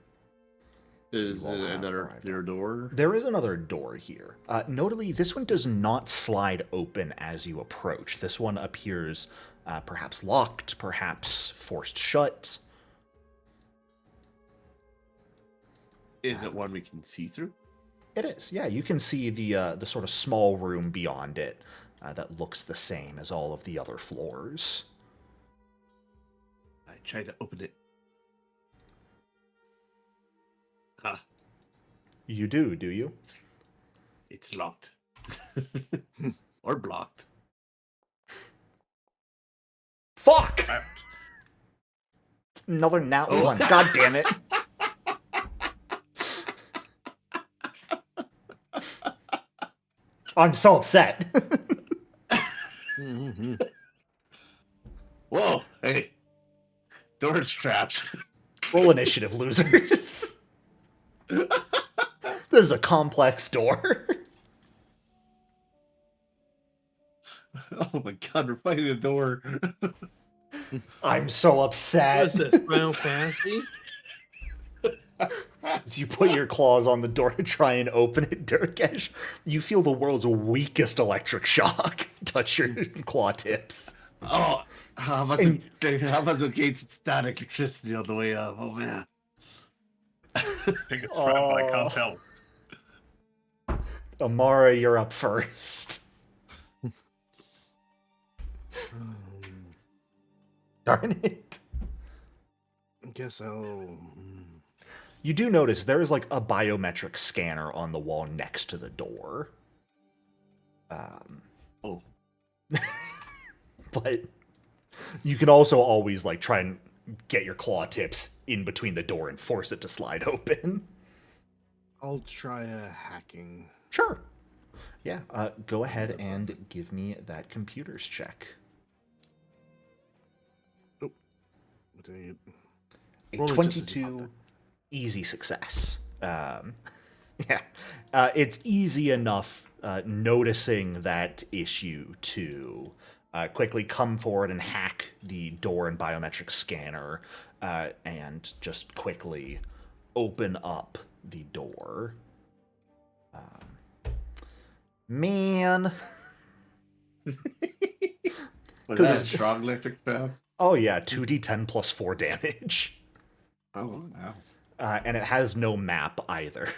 Is You all it have another arrived clear door? There is another door here. Notably, this one does not slide open as you approach. This one appears perhaps locked, perhaps forced shut. Is it one we can see through? It is, yeah. You can see the sort of small room beyond it that looks the same as all of the other floors. I tried to open it. Ah, You do you? it's locked. Or blocked. Fuck! Trapped. Another nat Oh. one. God damn it. I'm so upset. Whoa! Hey! Door's trapped. Roll initiative, losers. This is a complex door. Oh my god, we're fighting the door. I'm so What upset. is this, Final Fantasy? As you put your claws on the door to try and open it, Durkesh, you feel the world's weakest electric shock touch your claw tips. Oh, I must And- have gained some static electricity on the way up. Oh man. I think it's trapped, but I can't tell. Amara, you're up first. Darn it. I guess I'll. You do notice there is like a biometric scanner on the wall next to the door. Oh. But you can also always like try and get your claw tips in between the door and force it to slide open. I'll try a hacking. Sure. Yeah, go ahead and give me that computers check. What do you- A Roll it just as you 22 pop easy success. Yeah, it's easy enough noticing that issue to quickly come forward and hack the door and biometric scanner and just quickly open up the door. Man. Was 'Cause that a it's- strong electric path? Oh yeah, 2d10 plus 4 damage. Oh wow. And it has no map either.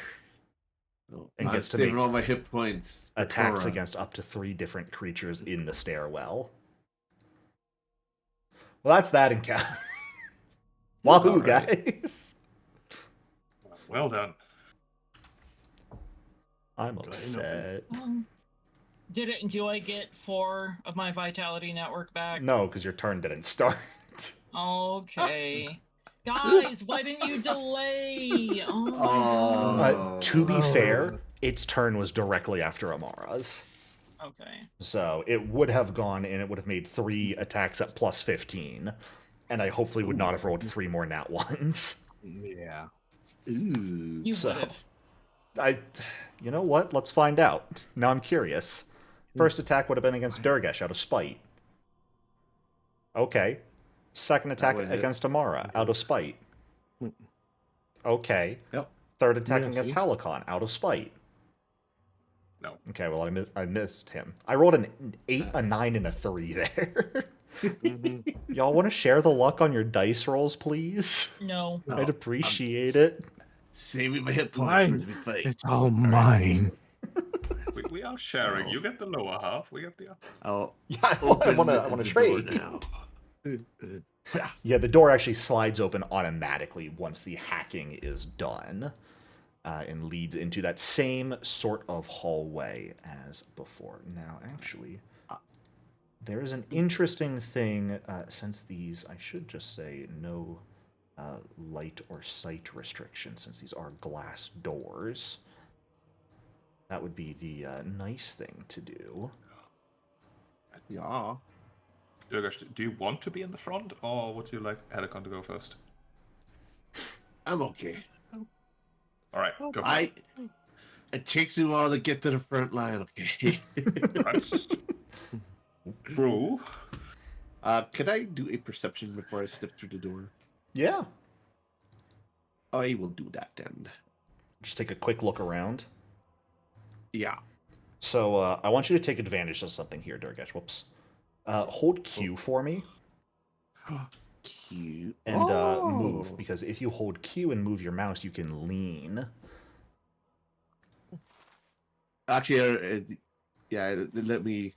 Oh, And I'm gets to saving make all my hit points. for Attacks Cora. against up to 3 different creatures in the stairwell. Well, that's that encounter. Wahoo, Alright. guys! Well done. I'm ahead and upset. Do I get 4 of my vitality network back? No, because your turn didn't start. Okay. Guys, why didn't you delay? Oh my god. To be fair, Oh. its turn was directly after Amara's. Okay. So it would have gone and it would have made 3 attacks at plus 15. And I hopefully would not have rolled 3 more nat ones. Yeah. Ooh. You So- would have. You know what? Let's find out. Now I'm curious. First attack would have been against Durgesh out of spite. Okay. Second attack would hit. against Amara out of spite. Okay. Yep. Third attack Yeah, against see? Helicon out of spite. No. Okay, well, I missed him. I rolled an 8, a 9, and a 3 there. Y'all want to share the luck on your dice rolls, please? No. I'd appreciate it. Saving my hit points Mine. for the big fight. It's all mine. We are sharing. You get the lower half. We get the upper. I'll Yeah, I open want the to door trade. now. Yeah, the door actually slides open automatically once the hacking is done, and leads into that same sort of hallway as before. Now, actually, there is an interesting thing, since these, I should just say, no light or sight restrictions, since these are glass doors. That would be the nice thing to do. Yeah. Durgesh, do you want to be in the front, or would you like Helicon to go first? I'm okay. All right, go for It takes a while to get to the front line, okay? it. Right. True. Can I do a perception before I step through the door? Yeah. I will do that then. Just take a quick look around. Yeah. So I want you to take advantage of something here, Durgesh. Whoops. Hold Q for me Cute. and move, because if you hold Q and move your mouse, you can lean. Actually, yeah, let me.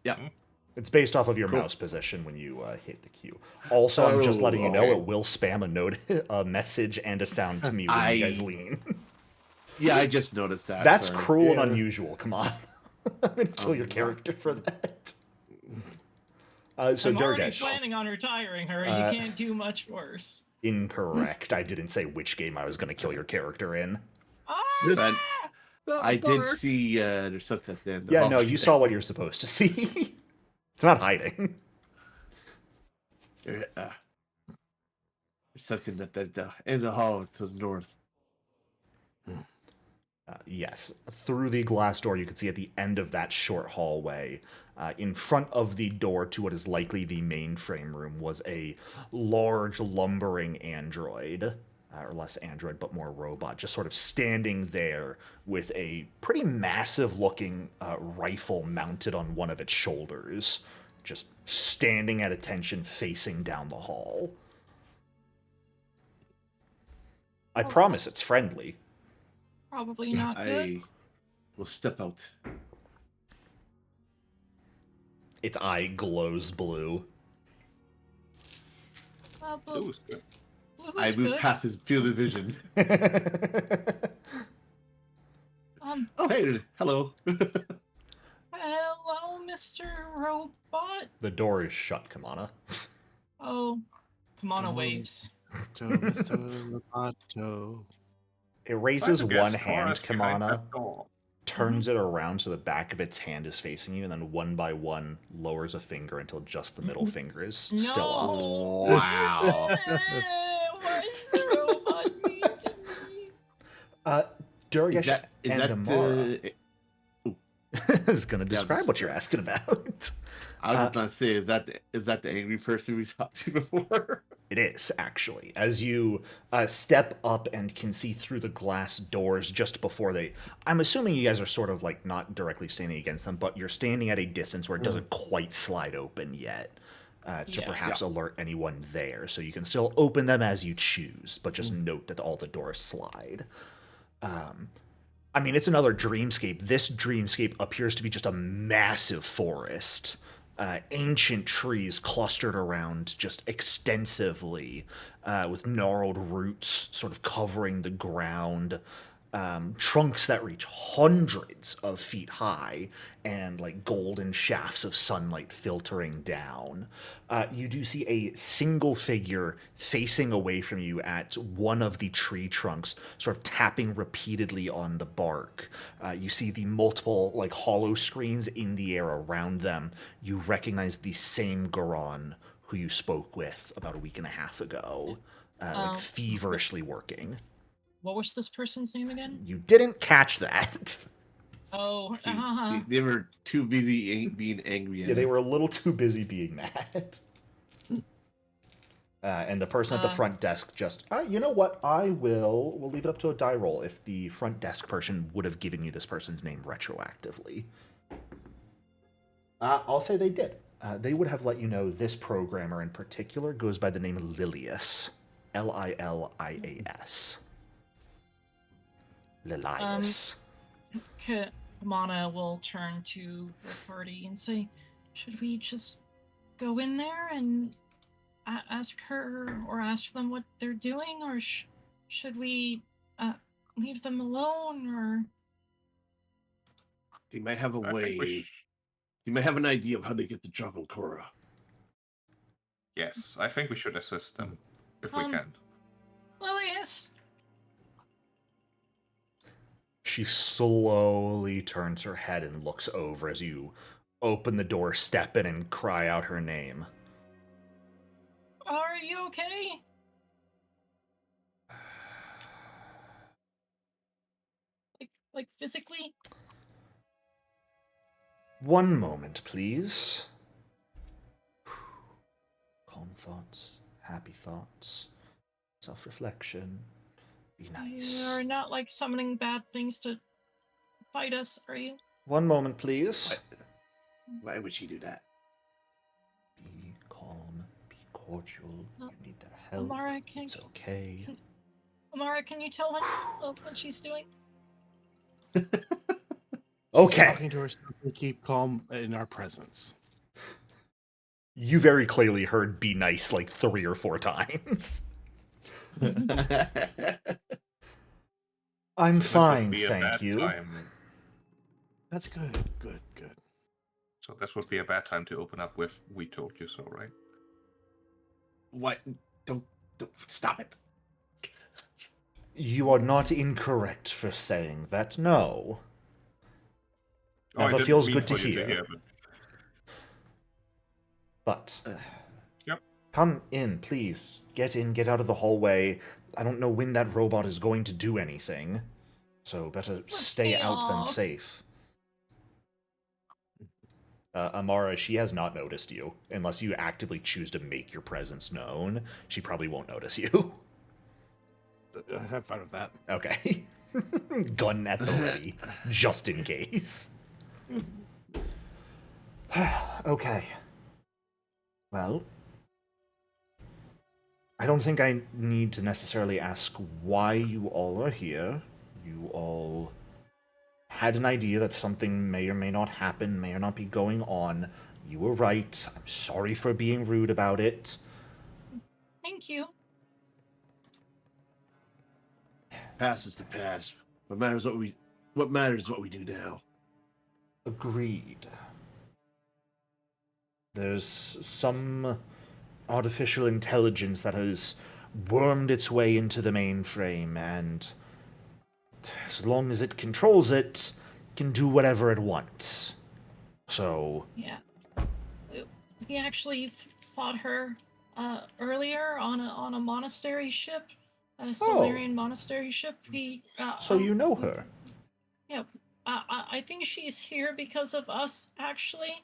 Yeah. It's based off of your Cool. mouse position when you hit the Q. Also, I'm just Oh, letting you know okay. it will spam a note, a message, and a sound to me when you guys lean. Yeah, I just noticed that. That's sorry. cruel Yeah. and unusual. Come on. I'm going to kill your yeah. character for that. So, I'm already Durgesh. planning on retiring her. Uh, You can't do much worse. Incorrect. I didn't say which game I was going to kill your character in. But The I did bark. see there's something at the end. Yeah, Oh, no, you saw what you're supposed to see. It's not hiding. There's something at the in the hall to the north. Yes, through the glass door, you can see at the end of that short hallway, in front of the door to what is likely the mainframe room, was a large, lumbering android, or less android, but more robot, just sort of standing there with a pretty massive-looking rifle mounted on one of its shoulders, just standing at attention, facing down the hall. I promise it's friendly. Probably not good. I will step out. Its eye glows blue. Blue, Blue is good. blue I is move good. past his field of vision. Oh, hey, hello. Hello, Mr. Robot. The door is shut, Kamana. Oh, Kamana waves. Mr. Roboto. It raises Try to guess one hand, Cora's behind Kamana, that door. turns it around so the back of its hand is facing you, and then one by one lowers a finger until just the middle finger is still up. No. Wow. Why is the robot mean to me? Durgesh Is and that Amara the? is going to describe what you're asking about. I was just gonna say, is that the angry person we talked to before? It is, actually. As you step up and can see through the glass doors just before they... I'm assuming you guys are sort of, like, not directly standing against them, but you're standing at a distance where it doesn't quite slide open yet to Yeah. perhaps alert anyone there. So you can still open them as you choose, but just note that all the doors slide. I mean, it's another dreamscape. This dreamscape appears to be just a massive forest. Ancient trees clustered around just extensively, with gnarled roots sort of covering the ground. trunks that reach hundreds of feet high and like golden shafts of sunlight filtering down. You do see a single figure facing away from you at one of the tree trunks, sort of tapping repeatedly on the bark. You see the multiple like hollow screens in the air around them. You recognize the same Goron who you spoke with about a week and a half ago, like feverishly working. What was this person's name again? You didn't catch that. Oh, They were too busy being angry at Yeah, they it. were a little too busy being mad. And the person at the front desk just, you know what? We'll leave it up to a die roll if the front desk person would have given you this person's name retroactively. I'll say they did. They would have let you know this programmer in particular goes by the name Lilias. Lilias. Lilias. Kamana will turn to the party and say, should we just go in there and ask her or ask them what they're doing, or should we leave them alone, or... They might have a way. They might have an idea of how to get the job on Cora. Yes, I think we should assist them if we can. Lilias! She slowly turns her head and looks over as you open the door, step in, and cry out her name. Are you okay? Like physically? One moment, please. Calm thoughts, happy thoughts, self-reflection. Be nice. You're not like summoning bad things to fight us, are you? One moment, please. Why would she do that? Be calm, be cordial. You need their help. Amara, It's okay. Amara, can you tell her what she's doing? Okay. Talking to herself and keep calm in our presence. You very clearly heard "be nice" like 3 or 4 times. I'm fine, thank you. That's good. Good. So this would be a bad time to open up with "we told you so," right? What? Don't stop it. You are not incorrect for saying that, no. Oh, Never I didn't feels mean good to for you hear. But Yep. come in, please. Get in, get out of the hallway. I don't know when that robot is going to do anything. So better stay out than safe. Amara, she has not noticed you. Unless you actively choose to make your presence known, she probably won't notice you. Have fun with that. Okay. Gun at the ready, just in case. Okay. Well, I don't think I need to necessarily ask why you all are here. You all had an idea that something may or may not happen, may or not be going on. You were right. I'm sorry for being rude about it. Thank you. Past is the past. What matters is what we do now. Agreed. There's some artificial intelligence that has wormed its way into the mainframe, and as long as it controls it, it can do whatever it wants. So... Yeah. We actually fought her earlier on a monastery ship, a Solarian monastery ship. So you know her? Yeah. I think she's here because of us, actually.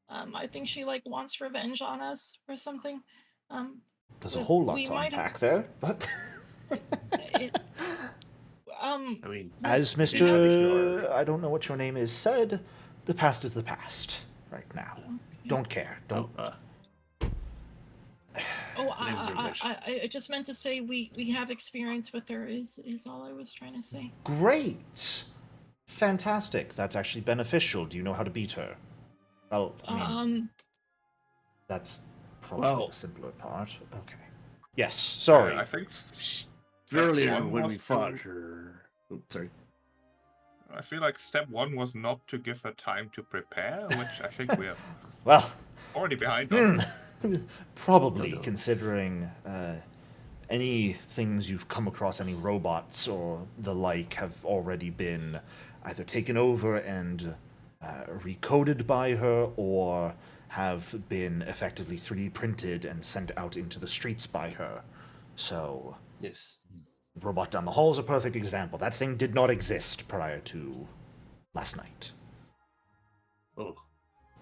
I think she wants revenge on us or something. There's a whole lot to unpack there, but... I mean, as Mr. I don't know what your name is said, the past is the past right now. Don't care. Don't... I just meant to say we have experience with her is all I was trying to say. Great! Fantastic. That's actually beneficial. Do you know how to beat her? Well, I mean, that's probably the simpler part. Okay. Yes, sorry. I think earlier one when was we fought to- her, Oh, sorry. I feel like step 1 was not to give her time to prepare, which I think we're Well, already behind on. probably, No. considering any things you've come across, any robots or the like, have already been either taken over and recoded by her, or have been effectively 3D printed and sent out into the streets by her. So, Yes. Robot Down the Hall is a perfect example. That thing did not exist prior to last night. Oh,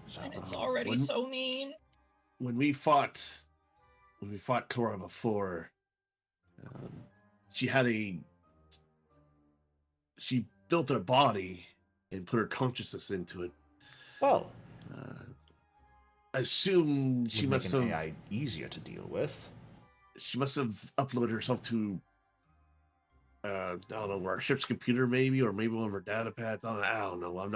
So, And it's already when- so mean. when we fought Cora before, she built her body and put her consciousness into it. well, I assume she would make must an have AI easier to deal with. she must have uploaded herself to I don't know, our ship's computer maybe, or maybe one of her data pads. I don't know. I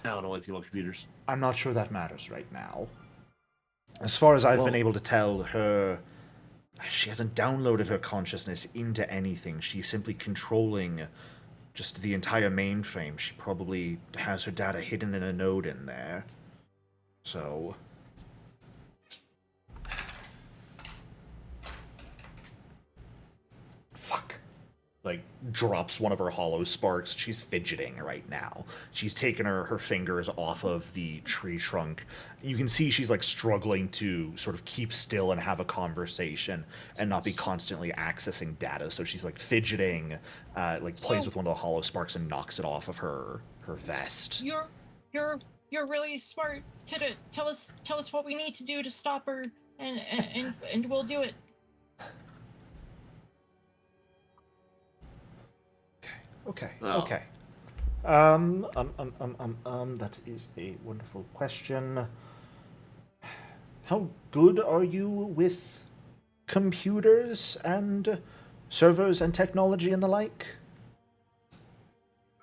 don't know anything about computers. I'm not sure that matters right now. As far as I've been Well- able to tell, she hasn't downloaded her consciousness into anything. She's simply controlling just the entire mainframe. She probably has her data hidden in a node in there. So, fuck. Like, drops one of her hollow sparks. She's fidgeting right now. She's taken her fingers off of the tree trunk. You can see she's, like, struggling to sort of keep still and have a conversation and not be constantly accessing data. So she's, like, fidgeting, plays with one of the hollow sparks and knocks it off of her vest. You're really smart. Tell us what we need to do to stop her, and we'll do it. Okay. Oh. Okay. That is a wonderful question. How good are you with computers and servers and technology and the like?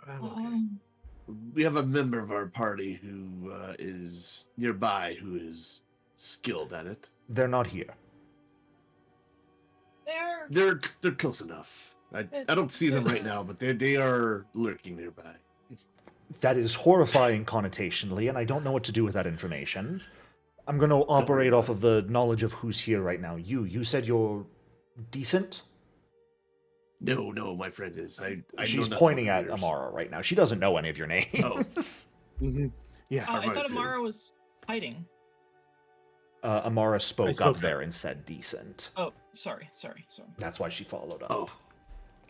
I'm okay. We have a member of our party who is nearby who is skilled at it. They're not here. There. They're close enough. I don't see them right now, but they are lurking nearby. That is horrifying connotationally, and I don't know what to do with that information. I'm going to operate off of the knowledge of who's here right now. You said you're decent? No, my friend is. I know She's nothing pointing about at computers. Amara right now. She doesn't know any of your names. Oh. Yeah. I thought Amara's Amara was hiding. Amara spoke spoke up up. there and said decent. Oh, sorry. That's why she followed up. Oh.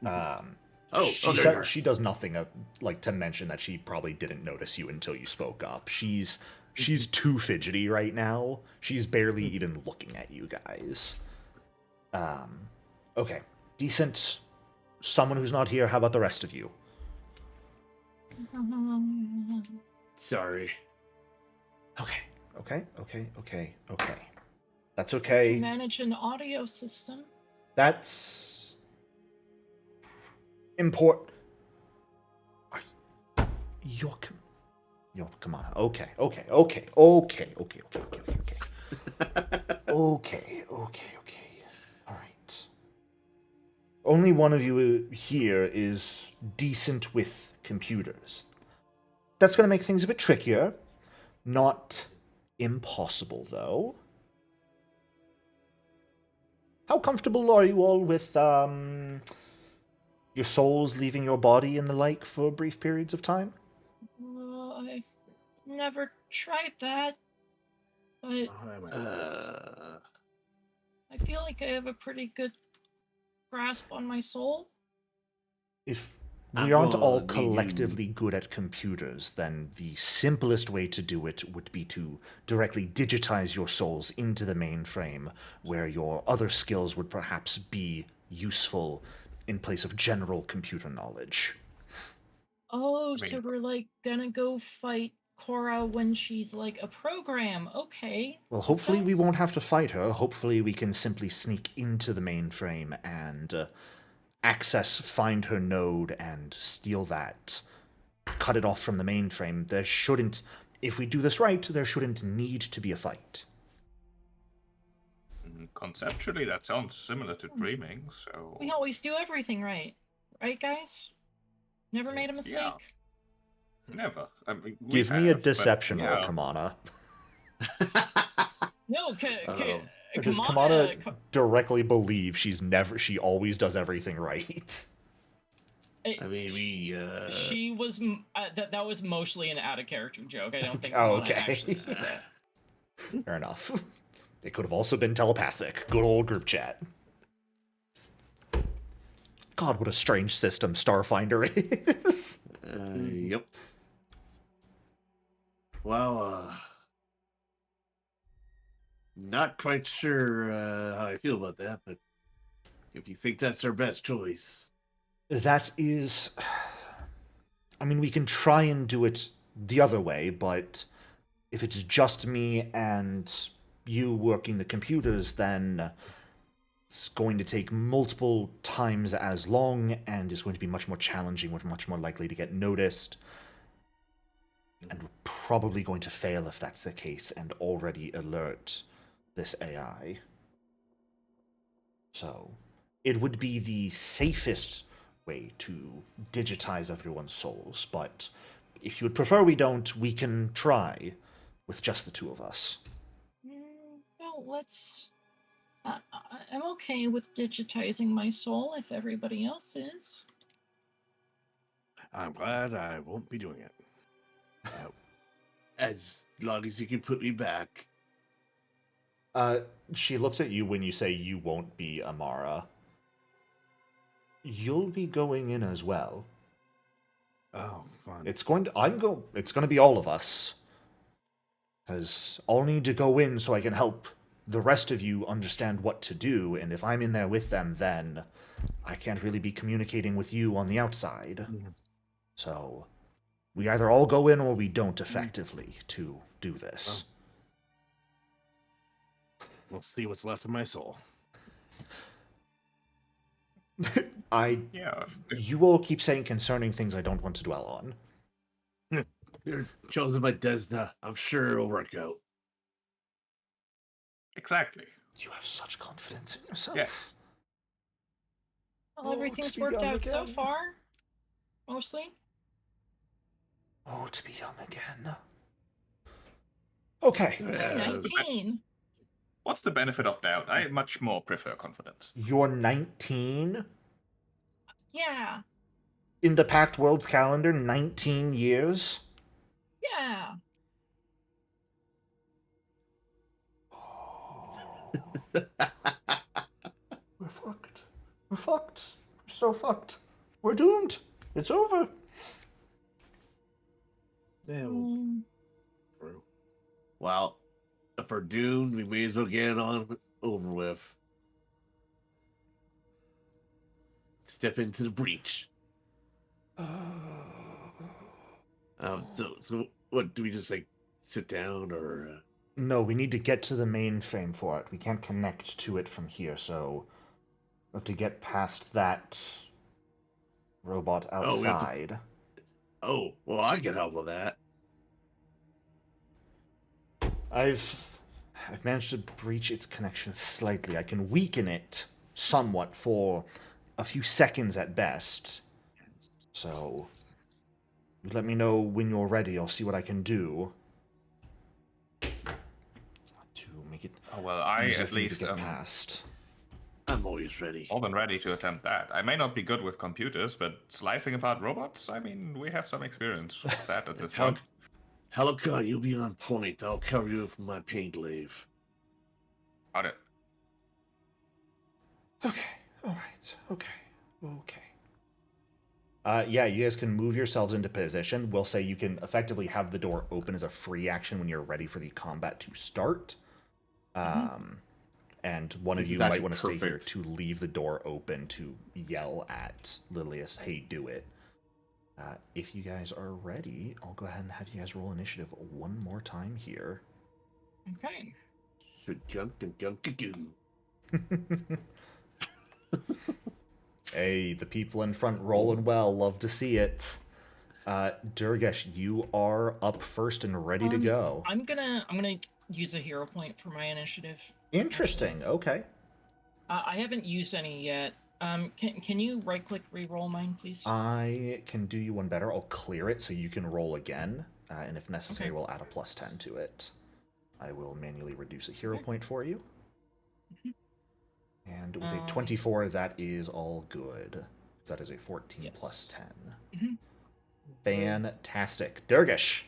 She there you said are. she does nothing like to mention that she probably didn't notice you until you spoke up. She's too fidgety right now. She's barely even looking at you guys. Okay, decent. Someone who's not here. How about the rest of you? Sorry. Okay. That's okay. Manage an audio system. That's important. Come on. Okay. All right. Only one of you here is decent with computers. That's going to make things a bit trickier. Not impossible, though. How comfortable are you all with your souls leaving your body and the like for brief periods of time? I've never tried that, but I'm at peace. I feel like I have a pretty good grasp on my soul. If I'm we aren't gonna all need collectively good at computers, then the simplest way to do it would be to directly digitize your souls into the mainframe, where your other skills would perhaps be useful in place of general computer knowledge. Oh, I mean- so we're like gonna go fight Cora when she's like a program. Okay. Well, hopefully we Sounds- won't have to fight her. Hopefully we can simply sneak into the mainframe and find her node and steal that. Cut it off from the mainframe. If we do this right, there shouldn't need to be a fight. Conceptually, that sounds similar to dreaming, so... We always do everything right. Right, guys? Never made a mistake. Never. I mean, we Give me a have, but deception roll, yeah. Kamana. No, Or does Kamana directly believe she always does everything right? I mean, we. She was that was mostly an out of character joke. I don't think Oh, Kamana okay. actually said that. Fair enough. It could have also been telepathic. Good old group chat. God, what a strange system Starfinder is. Yep. Well, not quite sure how I feel about that, but if you think that's our best choice. That is... I mean, we can try and do it the other way, but if it's just me and you working the computers, then it's going to take multiple times as long and is going to be much more challenging. We're much more likely to get noticed. And we're probably going to fail if that's the case and already alert this AI. So it would be the safest way to digitize everyone's souls, but if you would prefer we don't, we can try with just the two of us. Well, let's... I'm okay with digitizing my soul if everybody else is. I'm glad I won't be doing it. As long as you can put me back. She looks at you when you say you won't be Amara. You'll be going in as well. Oh, fun. It's going to be all of us. Because I'll need to go in so I can help the rest of you understand what to do, and if I'm in there with them, then I can't really be communicating with you on the outside. Mhm. So we either all go in or we don't effectively to do this. We'll see what's left of my soul. You all keep saying concerning things I don't want to dwell on. You're chosen by Desna. I'm sure it'll work out. Exactly. You have such confidence in yourself. Yes. Well, everything's worked out so far. Mostly. Oh, to be young again. Okay. I'm 19. What's the benefit of doubt? I much more prefer confidence. You're 19? Yeah. In the Pact Worlds calendar, 19 years? Yeah. We're fucked. We're fucked. We're so fucked. We're doomed. It's over. Yeah, Well, if we're doomed, we may as well get it on over with. Step into the breach. So what, do we just, like, sit down, or... No, we need to get to the mainframe for it. We can't connect to it from here, so we have to get past that robot outside. Oh, well, I can help with that. I've managed to breach its connection slightly. I can weaken it somewhat for a few seconds at best. So, you let me know when you're ready. I'll see what I can do to make it. Oh, well, I easier at for you to least get past. I'm always ready. More than ready to attempt that. I may not be good with computers, but slicing apart robots, I mean, we have some experience with that at this point. Helica, you'll be on point. I'll cover you from my paint leave. Got it. Okay. All right. Okay. Yeah, you guys can move yourselves into position. We'll say you can effectively have the door open as a free action when you're ready for the combat to start. And one of you might want to stay here to leave the door open to yell at Lilius, hey, do it. If you guys are ready, I'll go ahead and have you guys roll initiative one more time here. Okay. Hey, the people in front rolling well. Love to see it. Durgesh, you are up first and ready to go. I'm gonna use a hero point for my initiative. Interesting. Actually. Okay. I haven't used any yet. Can you right-click re-roll mine, please? I can do you one better. I'll clear it so you can roll again, and if necessary, Okay. we'll add a +10 to it. I will manually reduce a hero point for you. And with a 24, that is all good. That is a 14 Yes. plus 10. Mm-hmm. Fantastic. Durgish.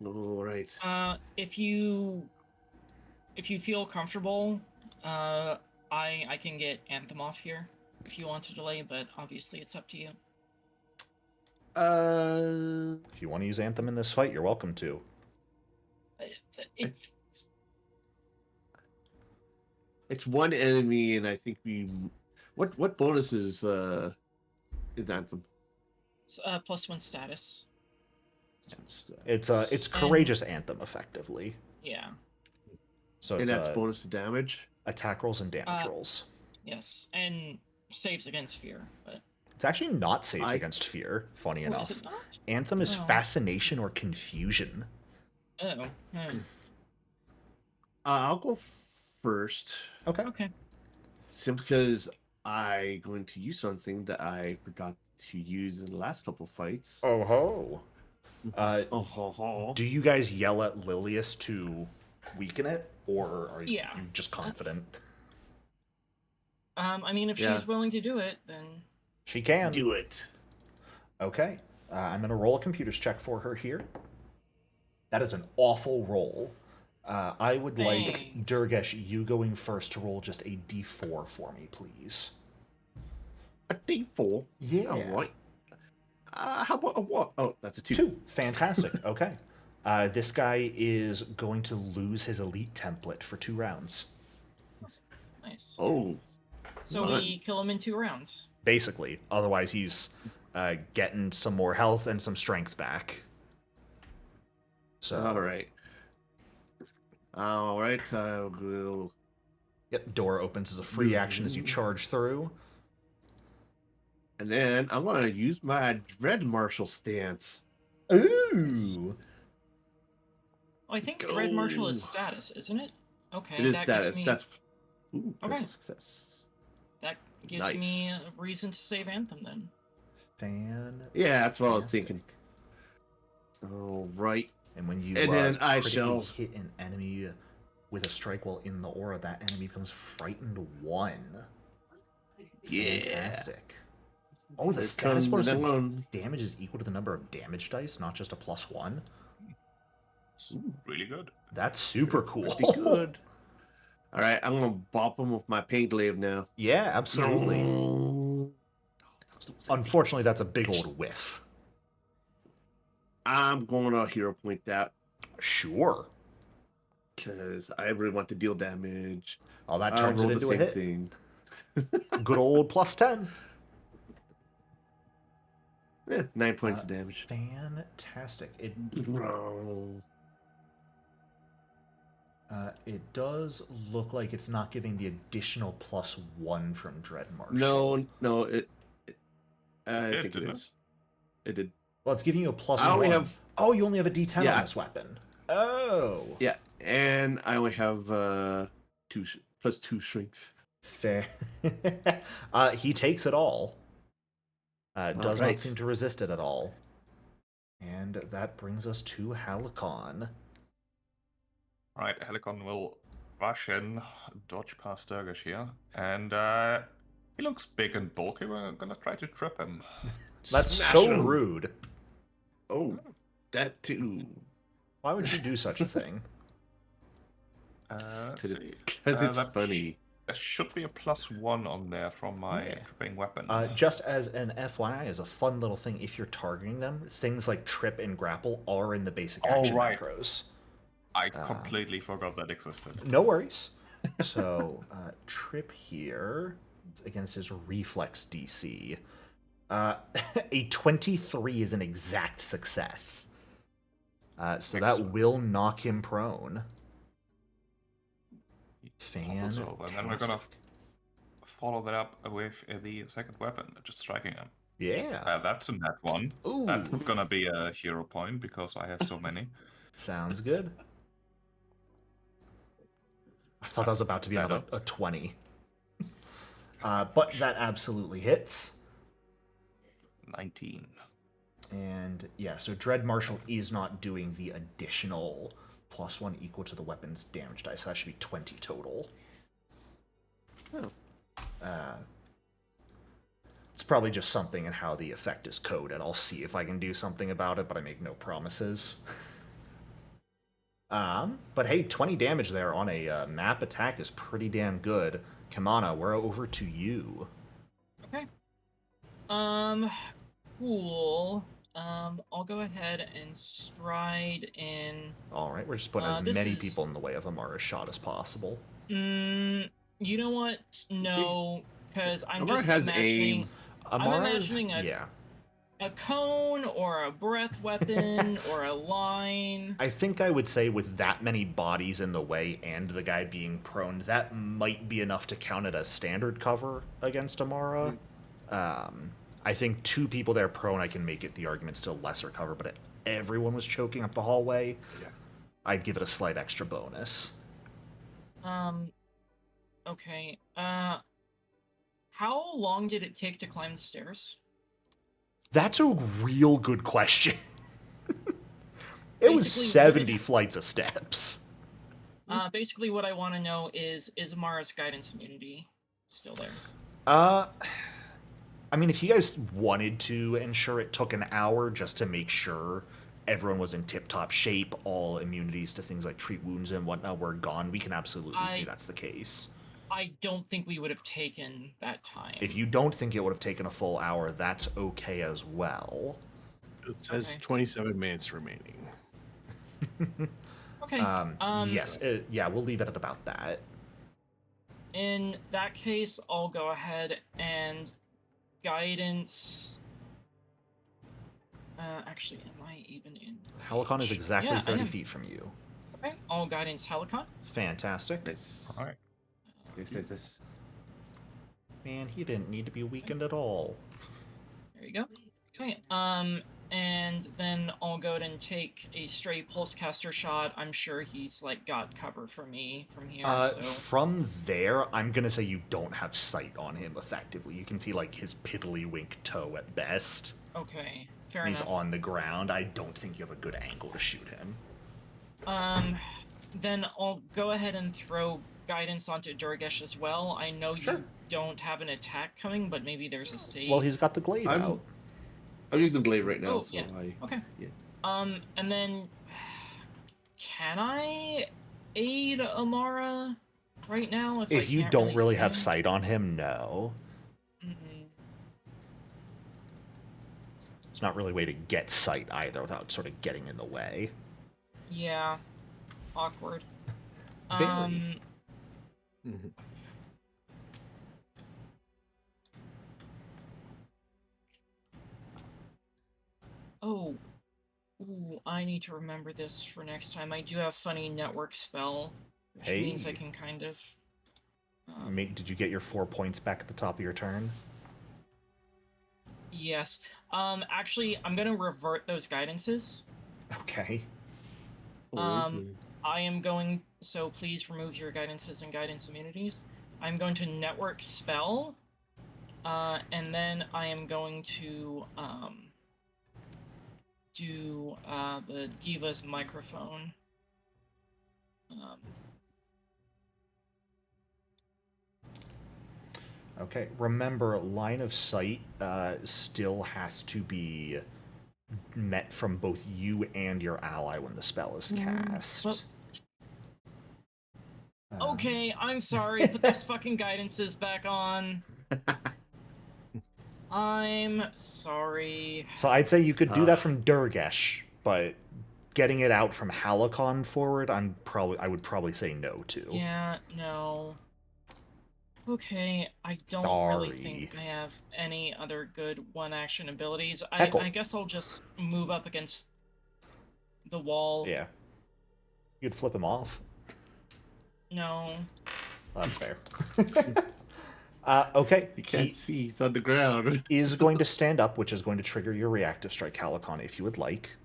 All right. If you feel comfortable, I can get Anthem off here if you want to delay, but obviously it's up to you. If you want to use Anthem in this fight, you're welcome to. It's one enemy, and I think we. What bonuses is Anthem? It's, +1 status. It's courageous Anthem effectively. Yeah. So And it's that's bonus to damage. Attack rolls and damage rolls. Yes, and saves against fear, but It's actually not saves against fear. Funny is enough, it not? Anthem is Oh. fascination or confusion. Oh. I'll go first. Okay. Okay. Simply because I'm going to use something that I forgot to use in the last couple of fights. Oh ho. Oh ho ho. Do you guys yell at Lilius to weaken it, or are you Yeah. just confident? I mean, if Yeah. she's willing to do it, then She can. Do it. Okay. I'm going to roll a computer's check for her here. That is an awful roll. I would like, Thanks. Durgesh, you going first to roll just a d4 for me, please. A D4. Yeah. All right. How about a what? Oh, that's a 2. 2. Fantastic. Okay. This guy is going to lose his elite template for 2 rounds. nice. Oh. So we kill him in 2 rounds. Basically. Otherwise, he's getting some more health and some strength back. So. All right. All right. I will. Yep. Door opens as a free action as you charge through. And then I'm going to use my Dread Marshal stance. Ooh. Oh, I think Let's Dread Marshal is go. status, isn't it? Okay. It is that status. Gives me, That's. Ooh, Okay. critical success. that gives me Nice. a reason to save Anthem then. Yeah, that's what I was thinking. All right. And when you And then I critically shall- hit an enemy with a strike while in the aura, that enemy becomes frightened 1. Yeah. Fantastic. Oh, the Here status comes bonus the of one. damage is equal to the number of damage dice, not just a +1. Ooh, really good. That's super cool. Pretty good. All right, I'm gonna bop him with my pain glaive now. Yeah, absolutely. No. Unfortunately, that's a big old whiff. I'm going to hero point that Sure. because I really want to deal damage. Oh, that I'll turns it roll the into a same hit. thing. Good old +10. Yeah, 9 points of damage. Fantastic. Bro. It does look like it's not giving the additional +1 from Dread Marshal. No, I It think it did is. It did. Well, it's giving you a +1. I only have. Oh, you only have a D10 Yeah. on this weapon. Oh. Yeah, and I only have +2 strength. Fair. He takes it all. Does not Alright. seem to resist it at all. And that brings us to Halicon. Alright, Helicon will rush in, dodge past Durgish here, and he looks big and bulky. We're gonna try to trip him. That's Smash so him. rude. Oh, that too. Why would you do such a thing? Let's Because see. it's That funny. There should be a +1 on there from my Yeah. tripping weapon. Just as an FYI, as a fun little thing, if you're targeting them, things like trip and grapple are in the basic action right. macros. I completely forgot that existed. No worries. So, trip here against his reflex DC. A 23 is an exact success. So that Excellent. will knock him prone. Topples over, and then we're gonna Fantastic. follow that up with the second weapon, just striking him. Yeah. That's a net 1. Ooh. That's gonna be a hero point because I have so many. Sounds good. I thought that was about to be another Better. a 20. But that absolutely hits. 19. And yeah, so Dread Marshal is not doing the additional +1 equal to the weapon's damage dice, so that should be 20 total. Oh. It's probably just something in how the effect is coded. I'll see if I can do something about it, but I make no promises. But hey, 20 damage there on a map attack is pretty damn good. Kamana, we're over to you. Okay. Cool. I'll go ahead and stride in. All right, we're just putting as this many is- people in the way of Amara's shot as possible. You know what? No, because I'm Amara just has imagining. aim. I'm imagining a cone or a breath weapon or a line. I think I would say with that many bodies in the way and the guy being prone, that might be enough to count it as standard cover against Amara. I think 2 people there prone, I can make it the argument still lesser cover, but if everyone was choking up the hallway, I'd give it a slight extra bonus. Okay. How long did it take to climb the stairs? That's a real good question. It was Basically, 70 flights of steps. Basically, what I want to know is Amara's guidance immunity still there? I mean, if you guys wanted to ensure it took an hour just to make sure everyone was in tip-top shape, all immunities to things like treat wounds and whatnot were gone, we can absolutely see that's the case. I don't think we would have taken that time. If you don't think it would have taken a full hour, that's okay as well. It says Okay. 27 minutes remaining. Okay. Yes, we'll leave it at about that. In that case, I'll go ahead and guidance. Actually, am I even in? Helicon is exactly Yeah, I 30 am. feet from you. Okay, I'll guidance Helicon. Fantastic. Nice. All right. Yes. Man, he didn't need to be weakened at all. There you go. Okay. And then I'll go ahead and take a stray pulse caster shot. I'm sure he's like got cover for me from here. So From there, I'm gonna say you don't have sight on him effectively. You can see like his piddly wink toe at best. okay, fair He's enough. on the ground. I don't think you have a good angle to shoot him. Then I'll go ahead and throw guidance onto Durgesh as well. I know you don't have an attack coming, but maybe there's a save. Well, he's got the glaive out. I'm using glaive right now, Oh, so yeah. I. Okay. Yeah. And then can I aid Amara right now if I If you can't don't really see have him? sight on him, no. It's not really a way to get sight either without sort of getting in the way. Yeah. Awkward. Very. Mhm. Oh. Ooh, I need to remember this for next time. I do have funny network spell, which means I Hey. can kind of. Did you get your 4 points back at the top of your turn? Yes. Actually, I'm gonna revert those guidances. Okay. I am going. So please remove your guidances and guidance immunities. I'm going to network spell, and then I am going to do the Diva's microphone. Okay. Remember, line of sight still has to be met from both you and your ally when the spell is cast. well- Okay, I'm sorry. Put those fucking guidances back on. I'm sorry. So I'd say you could do that from Durgesh, but getting it out from Halicon forward, I would probably say no to. Yeah, no. Okay, I don't really think I have any other good one-action abilities. Heckle. I guess I'll just move up against the wall. Yeah. You'd flip him off. No. Well, that's fair. Okay. You can't see. He's on the ground. Is going to stand up, which is going to trigger your reactive strike, Halicon, if you would like.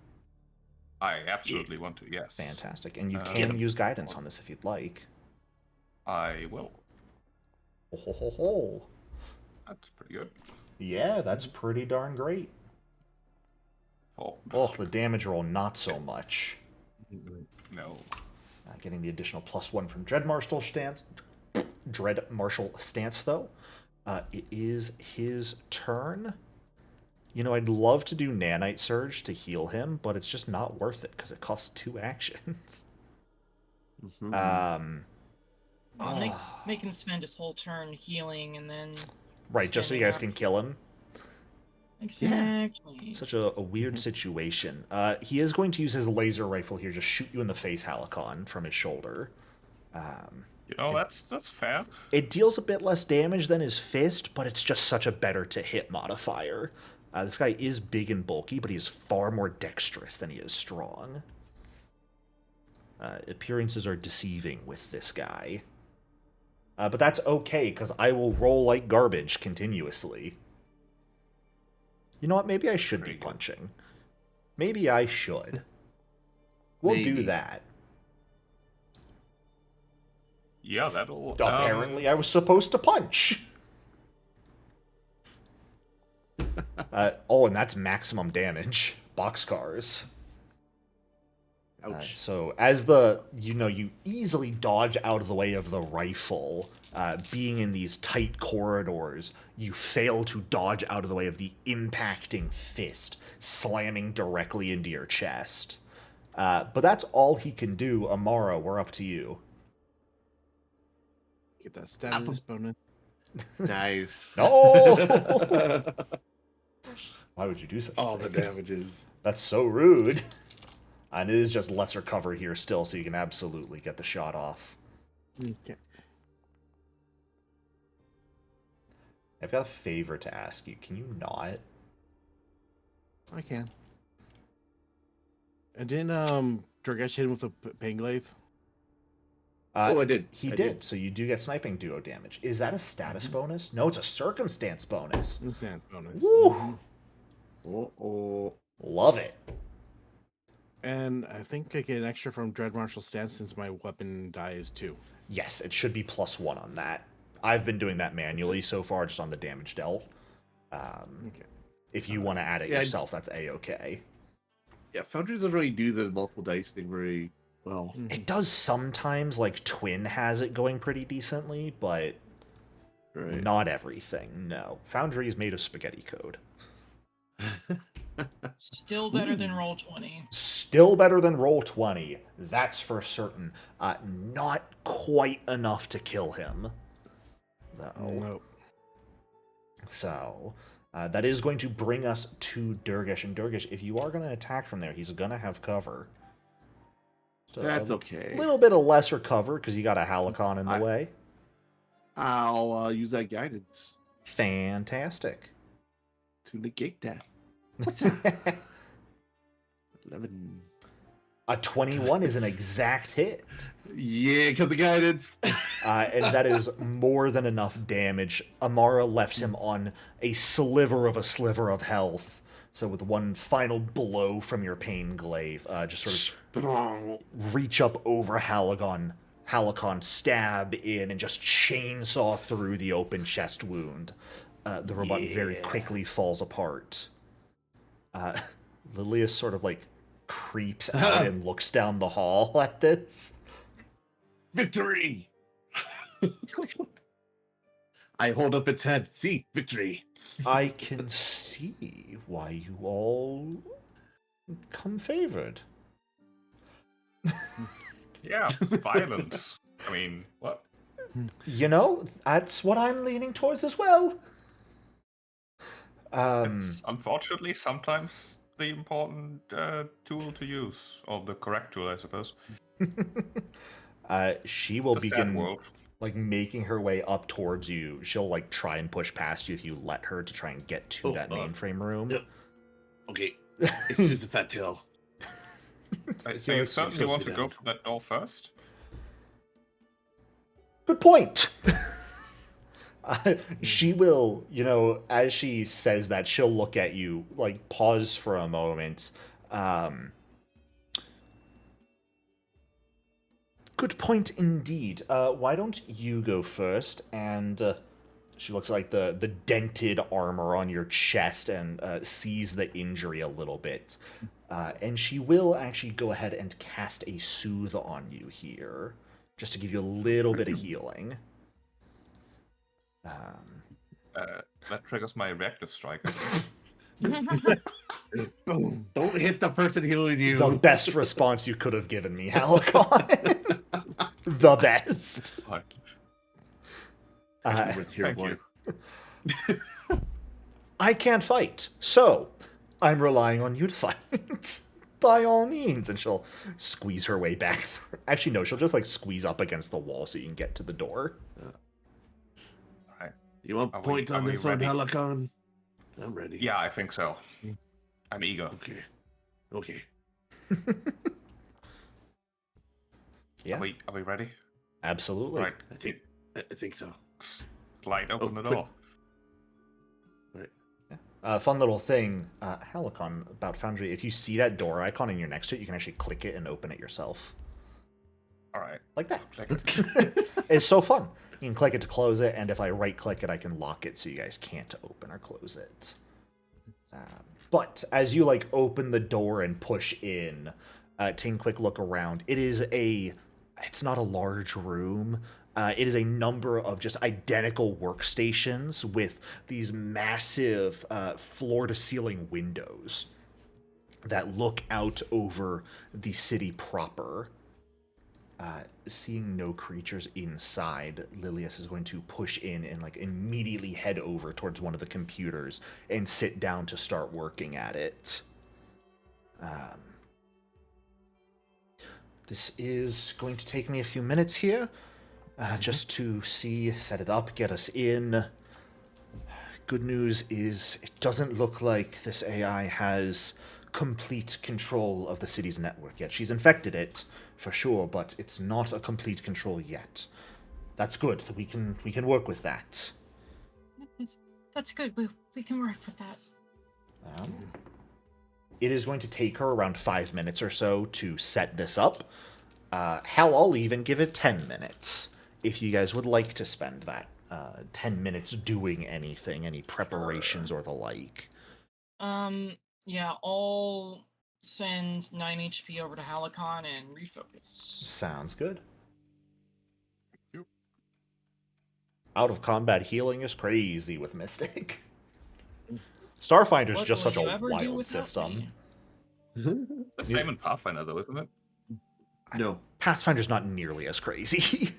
I absolutely want to, yes. Fantastic. And you Get can him. use guidance on this if you'd like. I will. Ho, ho, ho, ho. That's pretty good. Yeah, that's pretty darn great. Oh, Oh, the damage roll, not so much. no. Getting the additional +1 from Dread Marshal stance. Dread Marshal stance, though. It is his turn. You know, I'd love to do Nanite Surge to heal him, but it's just not worth it because it costs 2 actions. Make him spend his whole turn healing and then. Right, just so you guys can kill him. Exactly. Yeah. Such a weird situation. He is going to use his laser rifle here, just shoot you in the face, Halicon, from his shoulder. You know, that's fair. It deals a bit less damage than his fist, but it's just such a better to hit modifier. This guy is big and bulky, but he's far more dexterous than he is strong. Appearances are deceiving with this guy. But that's okay, because I will roll like garbage continuously. You know what? Maybe I should be punching. Maybe I should. We'll do that. Yeah, that'll... Apparently I was supposed to punch. Oh, and that's maximum damage. Boxcars. Ouch. So as you easily dodge out of the way of the rifle, being in these tight corridors, you fail to dodge out of the way of the impacting fist, slamming directly into your chest. But that's all he can do. Amara, we're up to you. Get that status bonus. Nice. No! Why would you do such All a the thing? damages. That's so rude. And it is just lesser cover here still, so you can absolutely get the shot off. Okay. I've got a favor to ask you. Can you not? I can. And didn't Durgesh hit him with a pain glaive? I did. He I did. So you do get sniping duo damage. Is that a status bonus? No, it's a circumstance bonus. Circumstance bonus. Woo! Uh-oh. Love it. And I think I get an extra from Dread Marshal stance since my weapon die is 2. Yes, it should be +1 on that. I've been doing that manually so far, just on the damage dealt. Okay. If you want to add it yourself, that's A-okay. Yeah, Foundry doesn't really do the multiple dice thing very well. It does sometimes, like Twin has it going pretty decently, but not everything, no. Foundry is made of spaghetti code. Still better than Roll20. Still better than Roll20, that's for certain. Not quite enough to kill him, though. Nope. So, that is going to bring us to Durgesh. And Durgesh, if you are going to attack from there, he's going to have cover. So That's okay. A little bit of lesser cover, because you got a Halicon in the way. I'll use that guidance Fantastic. to negate that. What's that? 11. A 21 is an exact hit. Yeah, because the guidance. And that is more than enough damage. Amara left him on a sliver of health. So with one final blow from your pain glaive, just sort of reach up over Halicon, stab in, and just chainsaw through the open chest wound. The robot very quickly falls apart. Lilius sort of like creeps out and looks down the hall at this. Victory! I hold up its head. See, victory. I can see why you all come favored. Yeah, violence. I mean, what? You know, that's what I'm leaning towards as well. It's unfortunately sometimes the important tool to use, or the correct tool, I suppose. She will The stat begin world. like making her way up towards you. She'll like try and push past you if you let her to try and get to that mainframe room. Yep. Okay, it's just a fat tail. So you certainly want to go for that door first? Good point. She will, you know, as she says that, she'll look at you, like pause for a moment. Good point indeed. Why don't you go first? And She looks like the dented armor on your chest and sees the injury a little bit. And she will actually go ahead and cast a soothe on you here, just to give you a little bit of healing. That triggers my reactive strike. Boom. Don't hit the person healing you. The best response you could have given me, Halicon. The best. Thank you. I can't fight, so I'm relying on you to fight. By all means. And she'll squeeze her way back. Actually, no, she'll just like squeeze up against the wall so you can get to the door. Alright. You want point on this one, Halicon? I'm ready. Yeah, I think so. I'm eager. Okay. Yeah. Are we ready? Absolutely. Right. I think so. Slide open the quick. door. Fun little thing, Halicon, about Foundry. If you see that door icon and you're next to it, you can actually click it and open it yourself. Alright. Like that. Click it. It's so fun. You can click it to close it, and if I right-click it, I can lock it so you guys can't open or close it. But as you, like, open the door and push in, take a quick look around. It's not a large room. It is a number of just identical workstations with these massive floor-to-ceiling windows that look out over the city proper. Seeing no creatures inside, Lilius is going to push in and like immediately head over towards one of the computers and sit down to start working at it. This is going to take me a few minutes here, just to set it up, get us in. Good news is it doesn't look like this AI has complete control of the city's network yet. She's infected it, for sure, but it's not a complete control yet. That's good. We can work with that. That's good. We can work with that. It is going to take her around 5 minutes or so to set this up. Hell, I'll even give it 10 minutes if you guys would like to spend that 10 minutes doing anything, any preparations or the like. Yeah, I'll send 9 HP over to Halicon and refocus. Sounds good. Yep. Out of combat healing is crazy with Mystic. Starfinder's What just will such a you ever do wild without system. me? The same in Pathfinder, though, isn't it? No. Pathfinder's not nearly as crazy.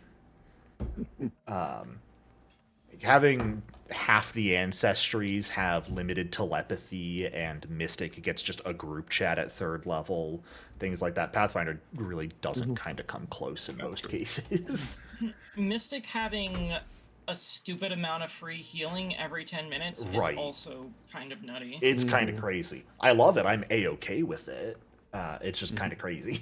Having half the ancestries have limited telepathy and Mystic gets just a group chat at 3rd level, things like that. Pathfinder really doesn't kind of come close in most cases. Mystic having a stupid amount of free healing every 10 minutes is also kind of nutty. It's kind of crazy. I love it. I'm A-okay with it. It's just kind of crazy.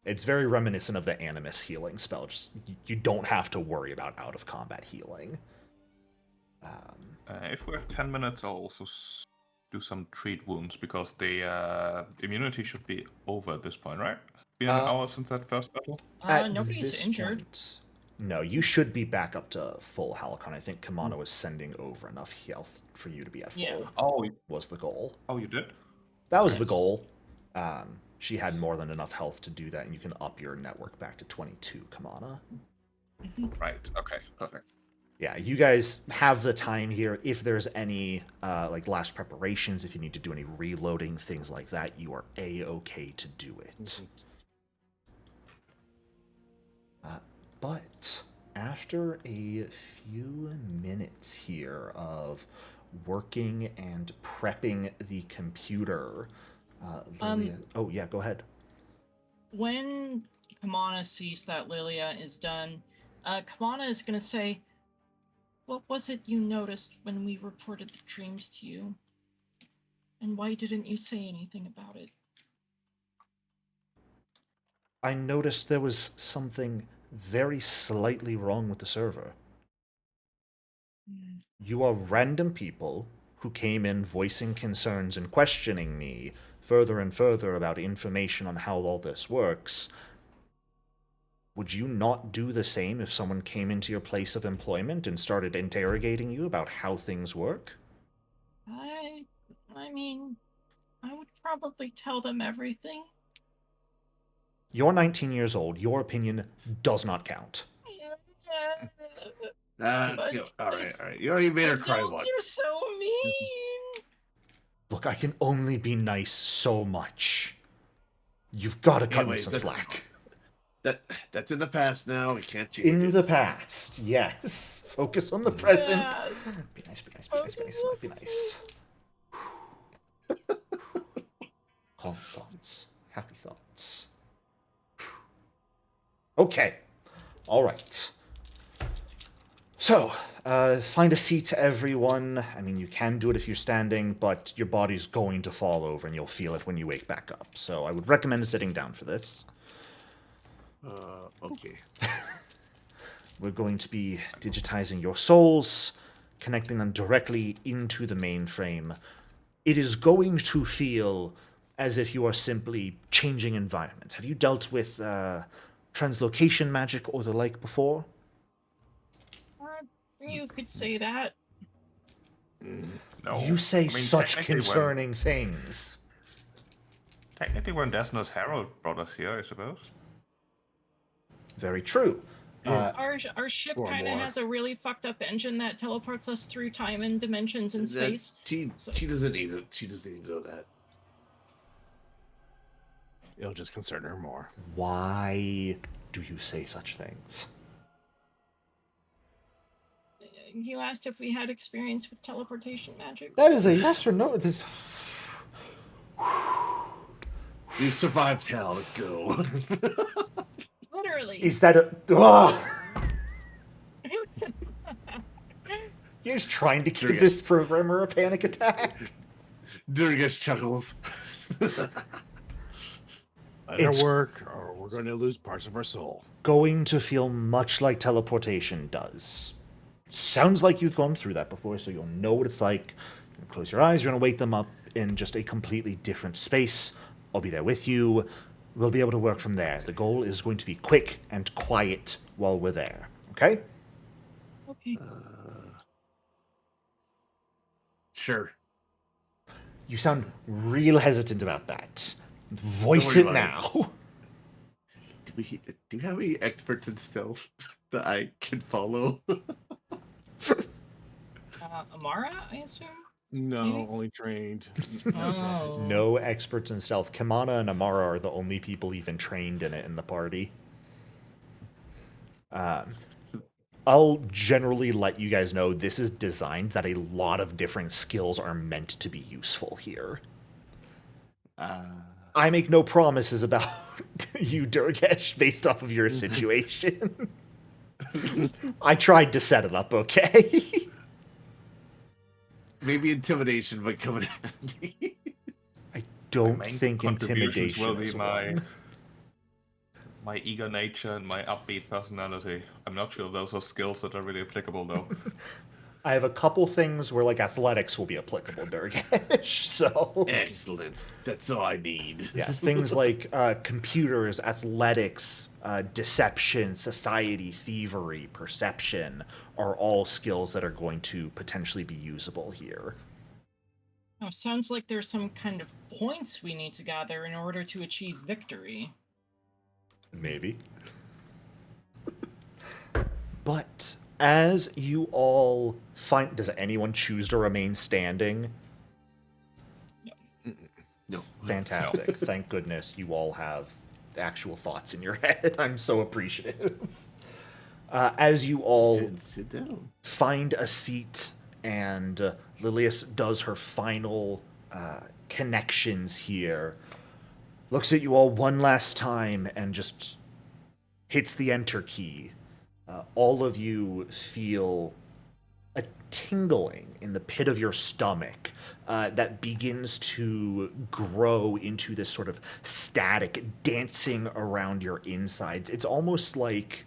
It's very reminiscent of the Animus healing spell. Just you don't have to worry about out-of-combat healing. If we have 10 minutes, I'll also do some treat wounds, because the immunity should be over at this point, right? Been an hour since that first battle? Nobody's injured. No, you should be back up to full Halicon. I think Kamana was sending over enough health for you to be at full. Yeah. Oh, was the goal. Oh, you did? That was the goal. She had more than enough health to do that, and you can up your network back to 22, Kamana. Right, okay, perfect. Yeah, you guys have the time here. If there's any like last preparations, if you need to do any reloading, things like that, you are A-okay to do it. But after a few minutes here of working and prepping the computer, Lilia... oh yeah, go ahead. When Kamana sees that Lilia is done, Kamana is going to say, "What was it you noticed when we reported the dreams to you? And why didn't you say anything about it?" I noticed there was something very slightly wrong with the server. You are random people who came in voicing concerns and questioning me further and further about information on how all this works. Would you not do the same if someone came into your place of employment and started interrogating you about how things work? I mean, I would probably tell them everything. You're 19 years old. Your opinion does not count. But- All right. You already made her cry Adults once. are so mean. Look, I can only be nice so much. You've got to cut me Anyways, some that's- slack. That's in the past now. We can't change In it. the past, yes. Focus on the present. Yeah. Be nice, be nice, be nice, be nice, be nice. Calm thoughts. Happy thoughts. Okay. All right. So, find a seat, everyone. I mean, you can do it if you're standing, but your body's going to fall over and you'll feel it when you wake back up. So I would recommend sitting down for this. Okay. We're going to be digitizing your souls, connecting them directly into the mainframe. It is going to feel as if you are simply changing environments. Have you dealt with translocation magic or the like before? You could say that. No. You say I mean, such technically concerning things. Technically, when Desna's Herald brought us here, I suppose. Very true. Our ship Or kind of more. has a really fucked up engine that teleports us through time and dimensions and space. She doesn't need it. She doesn't need to know that. It'll just concern her more. Why do you say such things? You asked if we had experience with teleportation magic. That is a yes or no. This. We survived hell. Let's go. Literally. Is that a. Ugh. You're just trying to give this programmer a panic attack? Durgas chuckles. It's- work, or we're going to lose parts of our soul. Going to feel much like teleportation does. Sounds like you've gone through that before, so you'll know what it's like. You're gonna close your eyes, you're going to wake them up in just a completely different space. I'll be there with you. We'll be able to work from there. The goal is going to be quick and quiet while we're there. Okay? Okay. Sure. You sound real hesitant about that. Voice Don't it worry about now. Do you have any experts in stealth that I can follow? Amara, I assume? No, Maybe? only trained. Oh. No experts in stealth. Kamana and Amara are the only people even trained in it in the party. I'll generally let you guys know this is designed that a lot of different skills are meant to be useful here. I make no promises about you, Durgesh, based off of your situation. I tried to set it up, okay? Maybe intimidation might come in handy. I don't My main think contributions intimidation will be is my one. my eager nature and my upbeat personality. I'm not sure those are skills that are really applicable though. I have a couple things where like athletics will be applicable, Durgesh. So Excellent. That's all I need. yeah, things like computers, athletics, deception, society, thievery, perception are all skills that are going to potentially be usable here. Oh, sounds like there's some kind of points we need to gather in order to achieve victory. Maybe. But as you all find, does anyone choose to remain standing? No. Fantastic. Thank goodness you all have actual thoughts in your head. I'm so appreciative. As you all Sit down. find a seat and Lilius does her final connections here, looks at you all one last time and just hits the enter key. All of you feel a tingling in the pit of your stomach that begins to grow into this sort of static dancing around your insides. It's almost like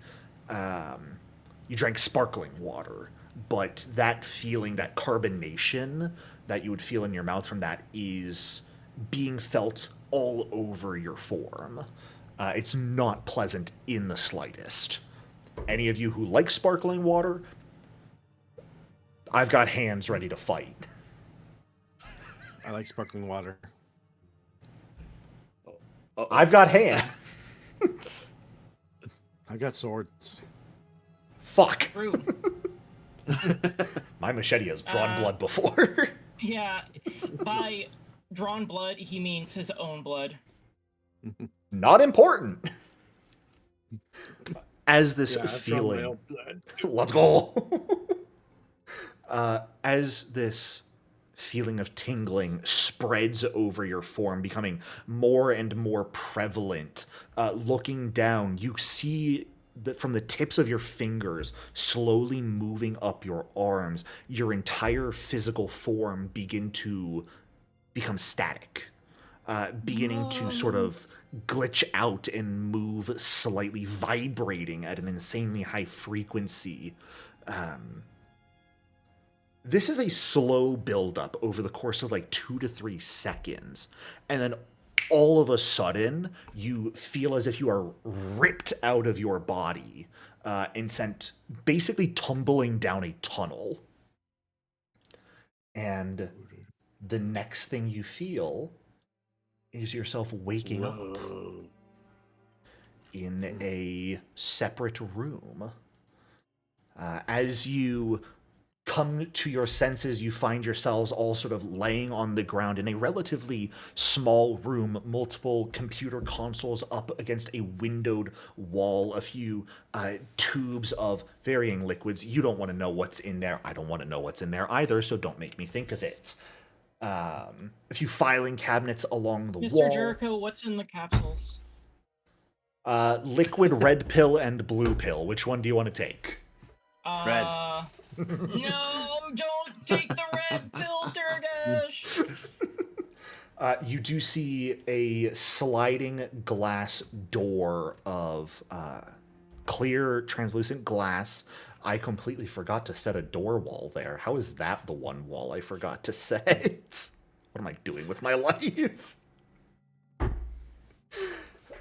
you drank sparkling water, but that feeling, that carbonation that you would feel in your mouth from that is being felt all over your form. It's not pleasant in the slightest. Any of you who like sparkling water, I've got hands ready to fight. I like sparkling water. I've got hands. I've got swords. Fuck. True. My machete has drawn blood before. Yeah, by drawn blood, he means his own blood. Not important. As this I've drawn my feeling... own blood. Let's go. As this feeling of tingling spreads over your form, becoming more and more prevalent, looking down, you see that from the tips of your fingers, slowly moving up your arms, your entire physical form begin to become static, beginning to sort of glitch out and move slightly, vibrating at an insanely high frequency. This is a slow buildup over the course of like 2 to 3 seconds. And then all of a sudden, you feel as if you are ripped out of your body and sent basically tumbling down a tunnel. And the next thing you feel is yourself waking up in a separate room. As you come to your senses, you find yourselves all sort of laying on the ground in a relatively small room, multiple computer consoles up against a windowed wall, a few tubes of varying liquids. You don't want to know what's in there. I don't want to know what's in there either, so don't make me think of it. A few filing cabinets along the wall. Mr. Jericho, what's in the capsules? Liquid red pill and blue pill. Which one do you want to take? Red. No, don't take the red filter, Dash. You do see a sliding glass door of clear, translucent glass. I completely forgot to set a door wall there. How is that the one wall I forgot to set? What am I doing with my life?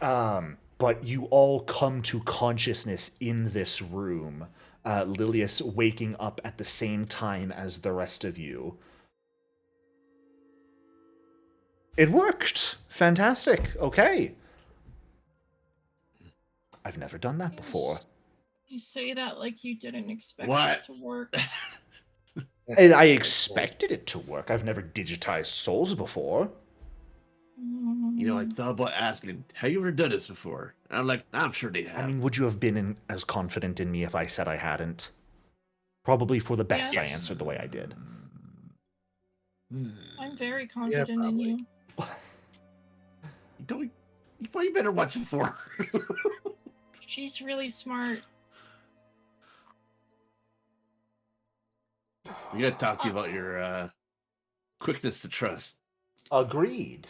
But you all come to consciousness in this room. Lilius waking up at the same time as the rest of you. It worked! Fantastic. Okay. I've never done that before. You say that like you didn't expect What? it to work. And I expected it to work. I've never digitized souls before. You know, I thought about asking, have you ever done this before? And I'm like, I'm sure they have. I mean, would you have been as confident in me if I said I hadn't? Probably for the best I Yes. answered the way I did. I'm very confident in you. You better watch it for. She's really smart. We gotta talk to you about your quickness to trust. Agreed.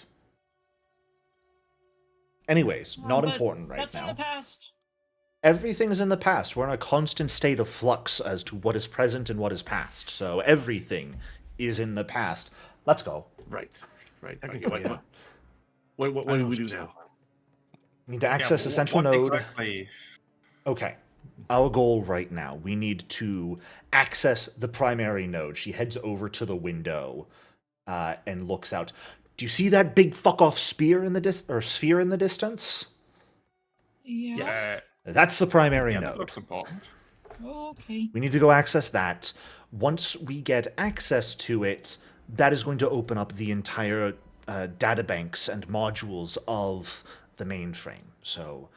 Anyways, not But important right that's now. in the past. Everything's in the past. We're in a constant state of flux as to what is present and what is past. So everything is in the past. Let's go. Right. Okay, Yeah. what do we do now? We need to access the central what node. Exactly. Okay. Our goal right now, we need to access the primary node. She heads over to the window and looks out. Do you see that big fuck off sphere in the distance? Yes. That's the primary Yeah, that node. looks important. Okay. We need to go access that. Once we get access to it, that is going to open up the entire databanks and modules of the mainframe. So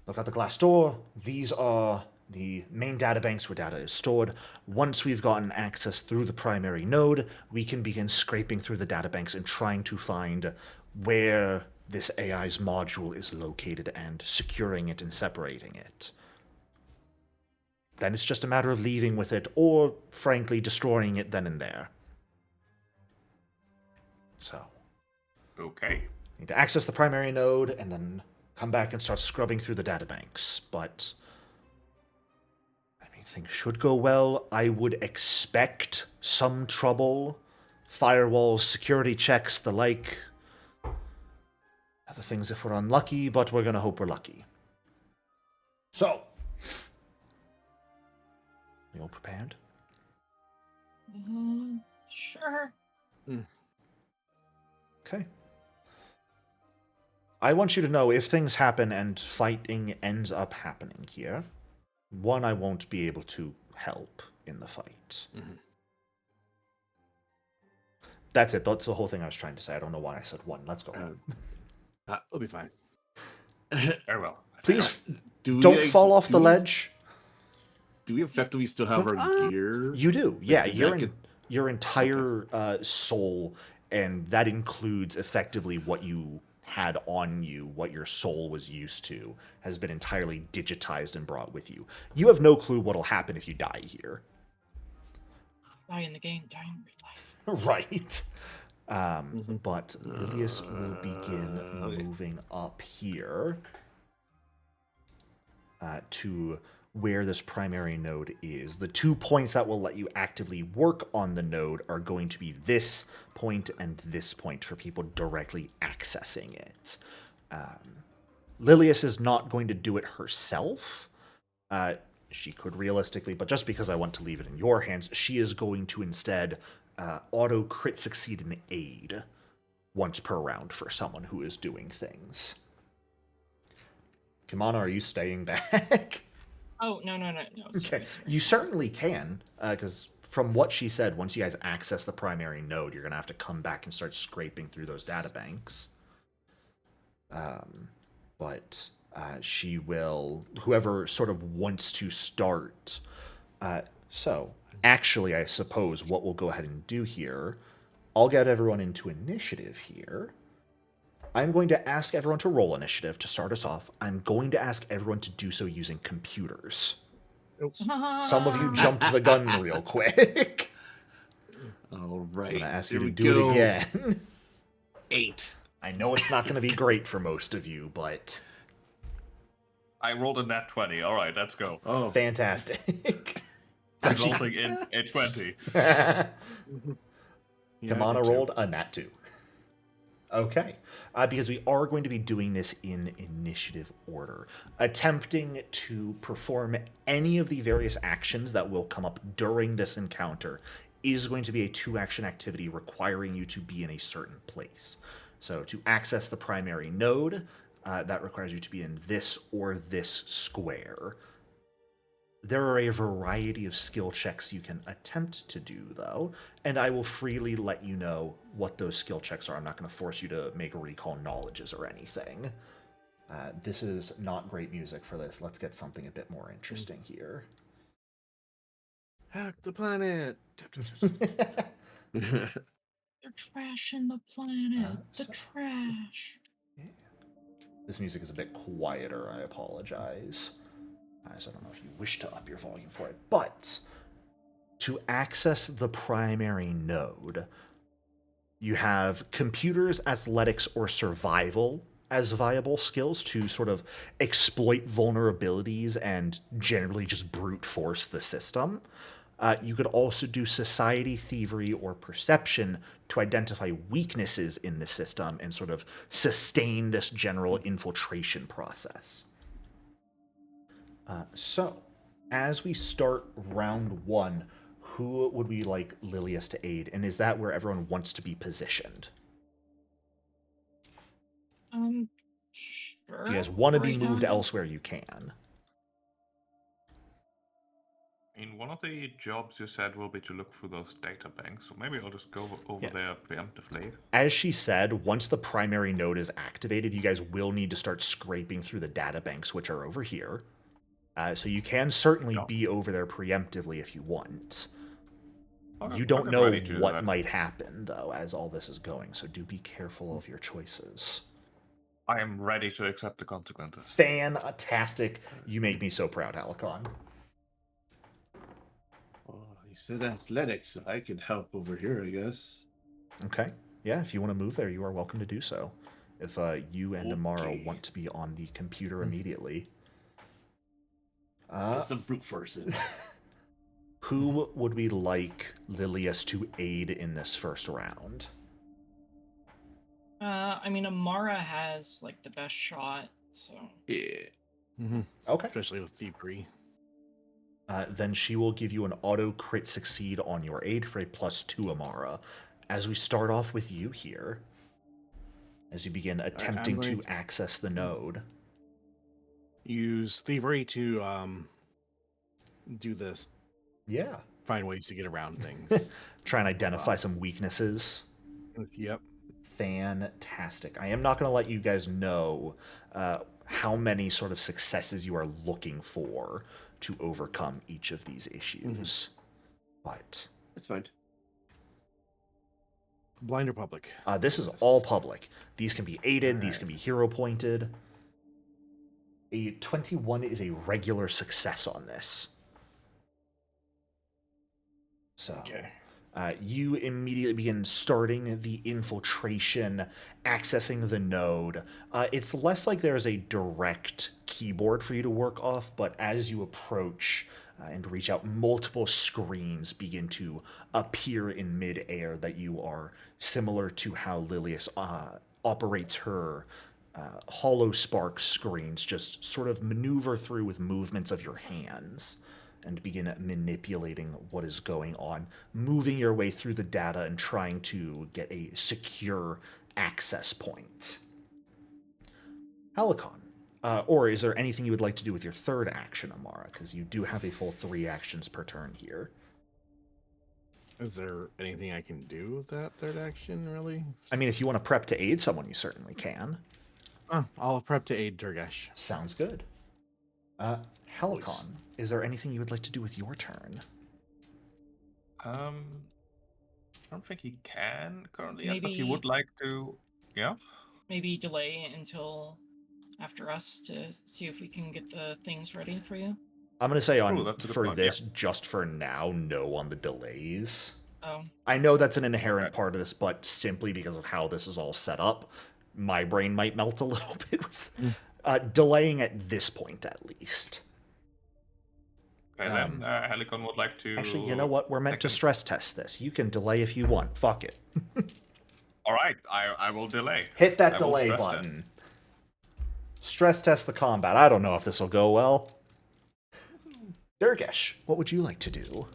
look out the glass door. These are the main databanks where data is stored. Once we've gotten access through the primary node, we can begin scraping through the databanks and trying to find where this AI's module is located and securing it and separating it. Then it's just a matter of leaving with it or, frankly, destroying it then and there. So, Okay. need to access the primary node and then come back and start scrubbing through the databanks. But, I mean, things should go well. I would expect some trouble. Firewalls, security checks, the like. other things if we're unlucky, but we're going to hope we're lucky. So, you all prepared? Sure. Okay. I want you to know if things happen and fighting ends up happening here, one, I won't be able to help in the fight. That's it. That's the whole thing I was trying to say. I don't know why I said one. Let's go. We'll be fine. Very well. Please Do don't fall off the ledge. Do we effectively still have our gear? You do. Yeah, Like, your entire soul, and that includes effectively what you had on you, what your soul was used to, has been entirely digitized and brought with you. You have no clue what'll happen if you die here. Die in the game, die in real life. Right. But Lilius will begin moving up here to where this primary node is. The 2 points that will let you actively work on the node are going to be this point and this point for people directly accessing it. Lilius is not going to do it herself. She could realistically, but just because I want to leave it in your hands, she is going to instead auto crit succeed an aid once per round for someone who is doing things. Kimana, are you staying back? Oh, no. Okay, you certainly can, because from what she said, once you guys access the primary node, you're going to have to come back and start scraping through those databanks. But she will, whoever sort of wants to start. So, actually, I suppose what we'll go ahead and do here, I'll get everyone into initiative here. I'm going to ask everyone to roll initiative to start us off. I'm going to ask everyone to do so using computers. Some of you jumped the gun real quick. All right. I'm going to ask Here you to we do go. it again. 8. I know it's not going to be great for most of you, but I rolled a nat 20. All right, let's go. Oh, fantastic. Resulting in a 20. Kamana rolled a nat 2. Okay, because we are going to be doing this in initiative order, attempting to perform any of the various actions that will come up during this encounter is going to be a 2-action activity requiring you to be in a certain place. So to access the primary node, that requires you to be in this or this square. There are a variety of skill checks you can attempt to do, though, and I will freely let you know what those skill checks are. I'm not going to force you to make recall knowledges or anything. This is not great music for this. Let's get something a bit more interesting here. hack the planet. They're trashing the planet. The So- trash. This music is a bit quieter, I apologize. So I don't know if you wish to up your volume for it, but to access the primary node, you have computers, athletics, or survival as viable skills to sort of exploit vulnerabilities and generally just brute force the system. You could also do society, thievery, or perception to identify weaknesses in the system and sort of sustain this general infiltration process. So, as we start round 1, who would we like Lilius to aid? And is that where everyone wants to be positioned? Sure. If you guys want to be Right moved now. elsewhere, you can. In one of the jobs you said will be to look through those data banks, so maybe I'll just go over there preemptively. As she said, once the primary node is activated, you guys will need to start scraping through the data banks, which are over here. So you can certainly be over there preemptively if you want. You don't know what might happen, though, as all this is going, so do be careful of your choices. I am ready to accept the consequences. Fantastic. You make me so proud, Halicon. Oh, you said athletics. I could help over here, I guess. Okay. Yeah, if you want to move there, you are welcome to do so. If you and Amara want to be on the computer immediately. Some brute force it. Who would we like Lilius to aid in this first round? I mean, Amara has like the best shot, so. Yeah. Okay. Especially with thievery. Then she will give you an auto crit succeed on your aid for a +2 Amara. As we start off with you here, as you begin attempting to access the node. Use thievery to do this. Yeah. Find ways to get around things. Try and identify some weaknesses. Yep. Fantastic. I am not going to let you guys know how many sort of successes you are looking for to overcome each of these issues. But That's fine. Blind or public? This is all public. These can be aided, these can be hero pointed. A 21 is a regular success on this. So, Okay. you immediately begin starting the infiltration, accessing the node. It's less like there's a direct keyboard for you to work off, but as you approach and reach out, multiple screens begin to appear in midair that you are similar to how Lilius operates her hollow spark screens, just sort of maneuver through with movements of your hands and begin manipulating what is going on, moving your way through the data and trying to get a secure access point. Helicon, or is there anything you would like to do with your third action, Amara? Because you do have a full 3 actions per turn here. Is there anything I can do with that third action, really? I mean, if you want to prep to aid someone, you certainly can. I'll prep to aid Durgesh. Sounds good. Helicon, is there anything you would like to do with your turn? I don't think he can currently yet, but Maybe- he would like to. Yeah. Maybe delay until after us to see if we can get the things ready for you. I'm going to say Ooh, that's a good for point, this, just for now, no on the delays. Oh, I know that's an inherent part of this, but simply because of how this is all set up, my brain might melt a little bit with delaying at this point, at least. Okay, then Helicon would like to. Actually, you know what? We're meant to stress test this. You can delay if you want. Fuck it. All right, I will delay. Hit that I will delay stress button. Stress test the combat. I don't know if this will go well. Durgesh, what would you like to do?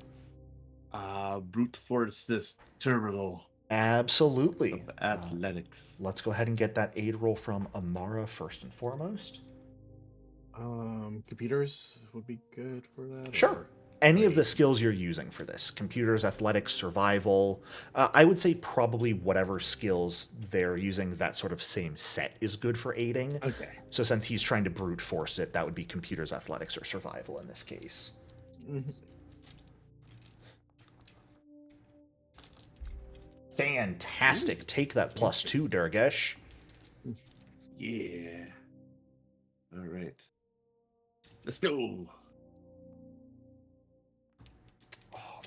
Brute force this terminal Absolutely. of athletics. Let's go ahead and get that aid roll from Amara first and foremost. Computers would be good for that. Sure. or- Any of the skills you're using for this, computers, athletics, survival, I would say probably whatever skills they're using, that sort of same set is good for aiding. Okay. So since he's trying to brute force it, that would be computers, athletics, or survival in this case. Fantastic. Take that +2, Durgesh. Yeah. All right. Let's go.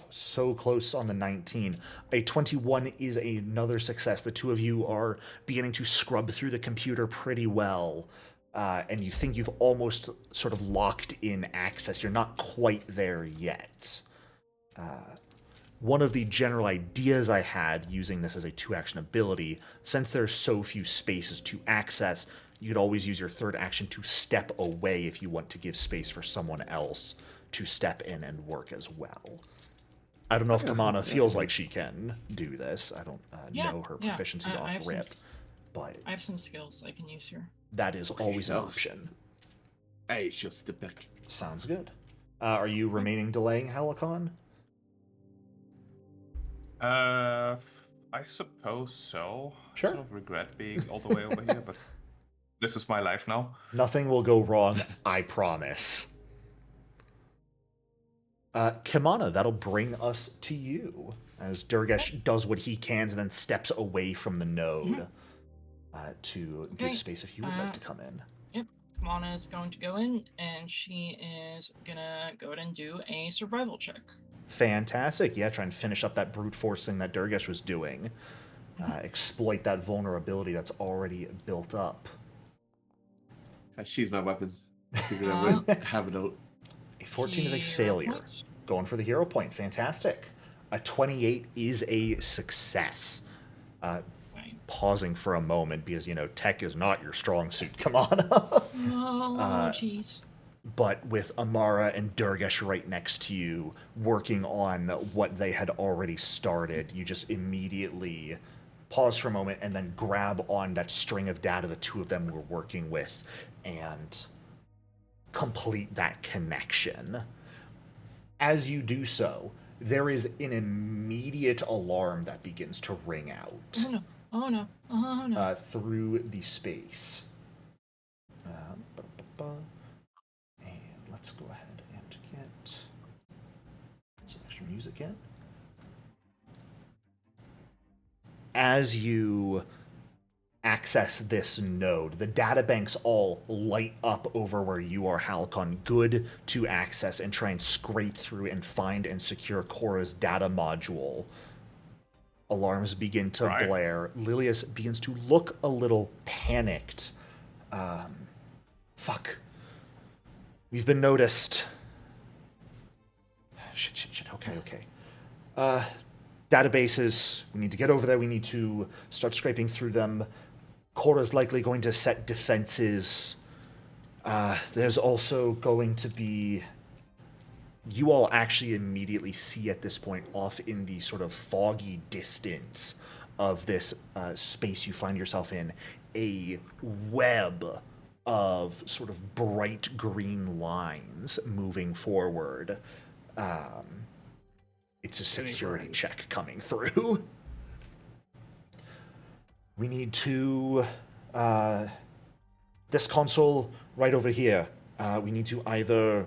So close on the 19. A 21 is another success. The two of you are beginning to scrub through the computer pretty well. And you think you've almost sort of locked in access. You're not quite there yet. One of the general ideas I had using this as a 2-action ability, since there's so few spaces to access, you could always use your third action to step away if you want to give space for someone else to step in and work as well. I don't know if Kamana feels like she can do this. I don't know her proficiency's I off have rip, some, but I have some skills I can use here. that is always an that was- option. Hey, she'll step back. Sounds good. Are you remaining delaying Helicon? I suppose so. Sure. I sort of regret being all the way over here, but this is my life now. Nothing will go wrong, I promise. Kamana, that'll bring us to you. As Durgesh does what he can and then steps away from the node to Okay, give space if you would like to come in. Yep, Kamana is going to go in, and she is gonna go ahead and do a survival check. Fantastic. Yeah, try and finish up that brute forcing that Durgesh was doing. Exploit that vulnerability that's already built up. I choose my weapons. Figured I would have it out. A 14 is a Hero failure. points. Going for the hero point. Fantastic. A 28 is a success. Right. pausing for a moment because, tech is not your strong suit. Come on. Oh, jeez. But with Amara and Durgesh right next to you, working on what they had already started, you just immediately pause for a moment and then grab on that string of data the two of them were working with and complete that connection. As you do so, there is an immediate alarm that begins to ring out. Oh no, oh no, oh no. Through the space. And let's go ahead and get some extra music in. As you access this node, the databanks all light up over where you are, Halcon, good to access and try and scrape through and find and secure Cora's data module. Alarms begin to blare. Lilius begins to look a little panicked. Fuck. We've been noticed. Shit. Okay. Databases. We need to get over there. We need to start scraping through them. Cora's likely going to set defenses. There's also going to be... You all actually immediately see at this point, off in the sort of foggy distance of this space you find yourself in, a web of sort of bright green lines moving forward. It's a security check coming through. We need to... this console right over here. We need to either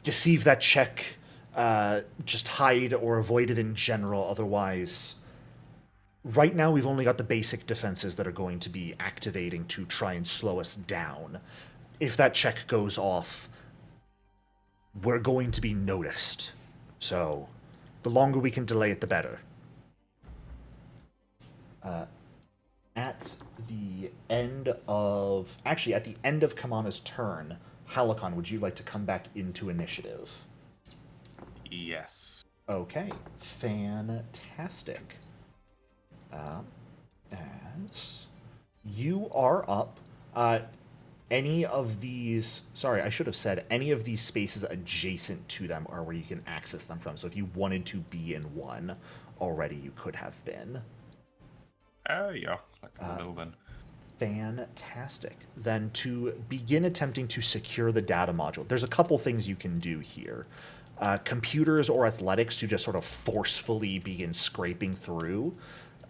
deceive that check, just hide or avoid it in general, otherwise... Right now, we've only got the basic defenses that are going to be activating to try and slow us down. If that check goes off, we're going to be noticed. So, the longer we can delay it, the better. At the end of... Actually, at the end of Kamana's turn, Halakon, would you like to come back into initiative? Yes. Okay, fantastic. As you are up, any of these... Sorry, I should have said any of these spaces adjacent to them are where you can access them from. So if you wanted to be in one already, you could have been. Yeah, like in the middle then. Fantastic. Then to begin attempting to secure the data module, there's a couple things you can do here. Computers or athletics to just sort of forcefully begin scraping through.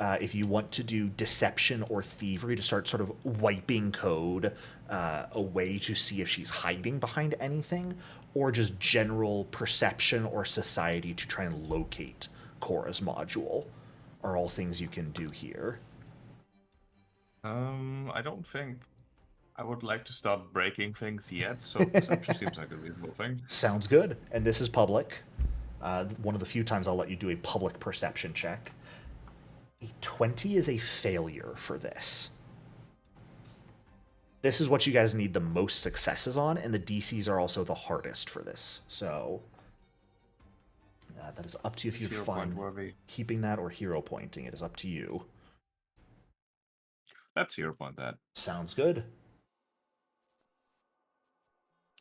If you want to do deception or thievery to start sort of wiping code away to see if she's hiding behind anything, or just general perception or society to try and locate Cora's module, are all things you can do here. I don't think I would like to start breaking things yet, so perception seems like a reasonable thing. Sounds good. And this is public. One of the few times I'll let you do a public perception check. A 20 is a failure for this. This is what you guys need the most successes on, and the DCs are also the hardest for this. So that is up to you if you're fine keeping that or hero pointing. It is up to you. Let's hero point that. Sounds good.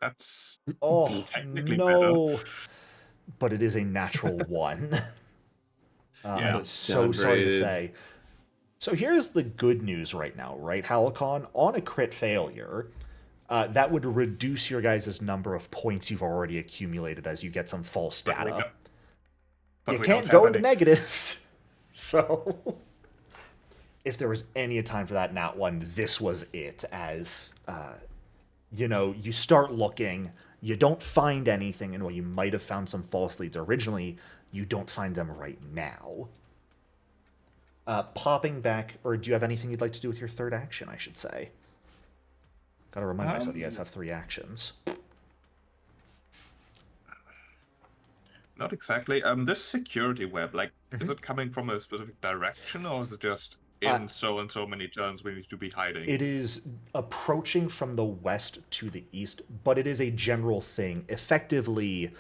That's technically better. But it is a natural 1. Yeah, so sorry to say. So here's the good news right now, right, Halakon? On a crit failure, that would reduce your guys' number of points you've already accumulated as you get some false data. You can't go into negatives. So if there was any time for that nat 1, this was it. As, you start looking, you don't find anything, and while you might have found some false leads originally, you don't find them right now. Popping back, or do you have anything you'd like to do with your third action, I should say? Gotta remind myself you guys have 3 actions. Not exactly. This security web, is it coming from a specific direction, or is it just in so and so many turns we need to be hiding? It is approaching from the west to the east, but it is a general thing. Effectively,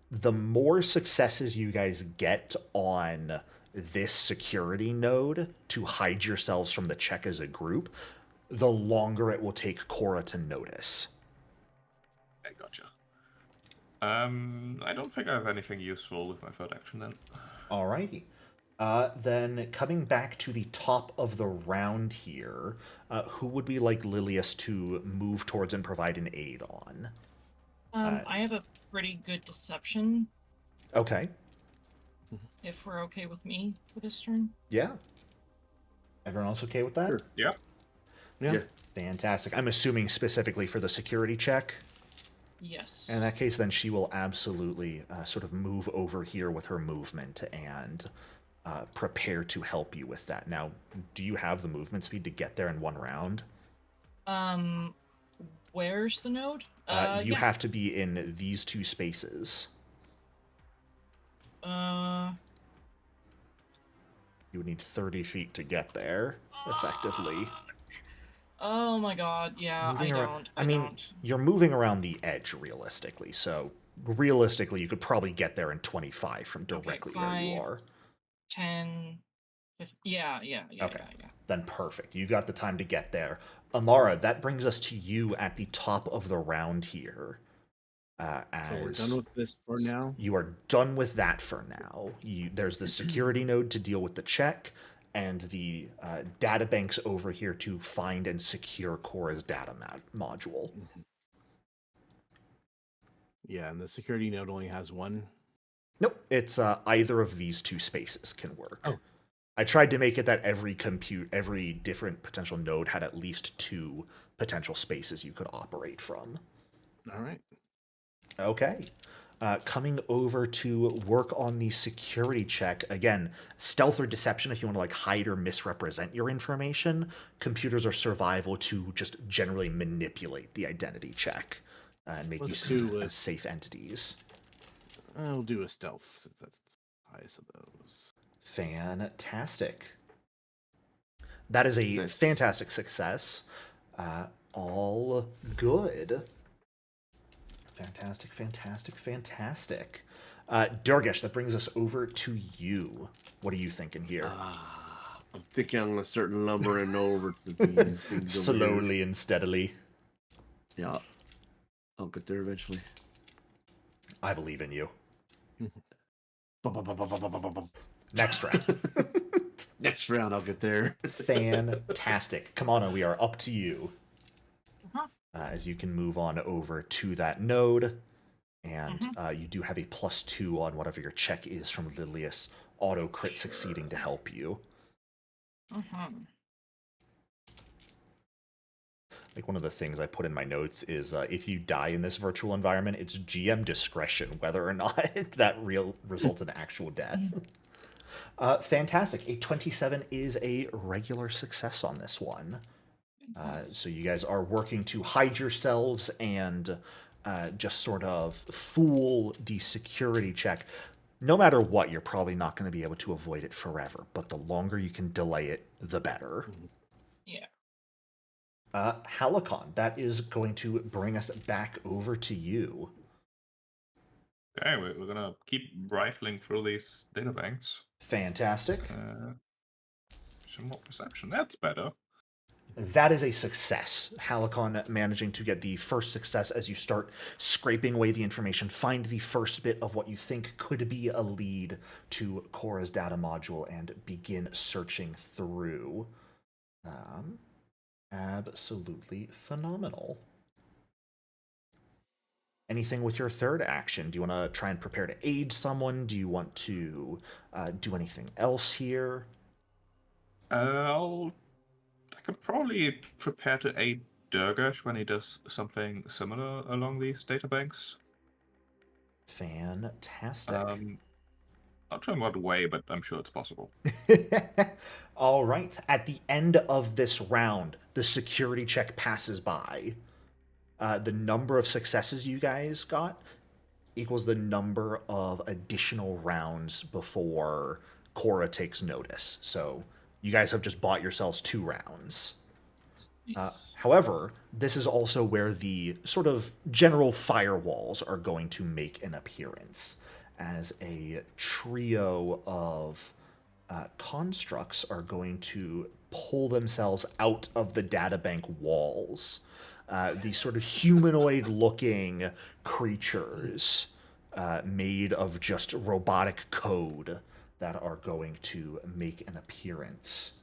the more successes you guys get on this security node to hide yourselves from the check as a group, the longer it will take Cora to notice. I gotcha. I don't think I have anything useful with my third action then. Alrighty. Then coming back to the top of the round here, who would we like Lilius to move towards and provide an aid on? I have a pretty good deception, Okay. if we're okay with me for this turn. Yeah. Everyone else okay with that? Sure. Yep. Yeah. Fantastic. I'm assuming specifically for the security check. Yes. In that case, then she will absolutely sort of move over here with her movement and prepare to help you with that. Now, do you have the movement speed to get there in one round? Where's the node? You yeah. have to be in these two spaces. Uh, You would need 30 feet to get there, effectively. oh my god, yeah, Moving I around- don't. I mean, don't. you're moving around the edge, realistically, so realistically, you could probably get there in 25 from directly where you 5, are. 10, 15, yeah. Okay. Yeah. Then perfect. You've got the time to get there. Amara, that brings us to you at the top of the round here. So we're As done with this for now. you are done with that for now. There's the security node to deal with the check, and the data banks over here to find and secure Cora's data module. Yeah, and the security node only has one. Nope, it's either of these two spaces can work. Oh. I tried to make it that every different potential node had at least 2 potential spaces you could operate from. All right. Okay. Coming over to work on the security check. Again, stealth or deception if you want to like hide or misrepresent your information. Computers are survival to just generally manipulate the identity check and make Let's you do as safe entities. I'll do a stealth. That's the highest of those. Fantastic. That is a Nice. fantastic success. All good. Fantastic. Durgesh, that brings us over to you. What are you thinking here? I'm thinking I'm gonna start lumbering over to these things over here. Slowly and steadily. Yeah, I'll get there eventually. I believe in you. Bum, bum, bum, bum, bum, bum, bum, bum. Next round. Next round, I'll get there. Fantastic. Kamana, we are up to you. Uh-huh. As you can move on over to that node. And you do have a +2 on whatever your check is from Lilius. Auto crit succeeding to help you. Like one of the things I put in my notes is if you die in this virtual environment, it's GM discretion whether or not that results in actual death. Fantastic. A 27 is a regular success on this one. So you guys are working to hide yourselves and just sort of fool the security check. No matter what, you're probably not going to be able to avoid it forever, but the longer you can delay it, the better. Yeah. Halicon, that is going to bring us back over to you. Okay, we're gonna keep rifling through these data banks. Fantastic. Some more perception. That's better. That is a success. Halicon managing to get the first success as you start scraping away the information, find the first bit of what you think could be a lead to Cora's data module, and begin searching through. Absolutely phenomenal. Anything with your third action? Do you want to try and prepare to aid someone? Do you want to do anything else here? I could probably prepare to aid Durgesh when he does something similar along these databanks. Fantastic. Not sure in what way, but I'm sure it's possible. All right. At the end of this round, the security check passes by. The number of successes you guys got equals the number of additional rounds before Cora takes notice. So you guys have just bought yourselves 2 rounds. Nice. However, this is also where the sort of general firewalls are going to make an appearance as a trio of constructs are going to pull themselves out of the databank walls. These sort of humanoid-looking creatures made of just robotic code that are going to make an appearance.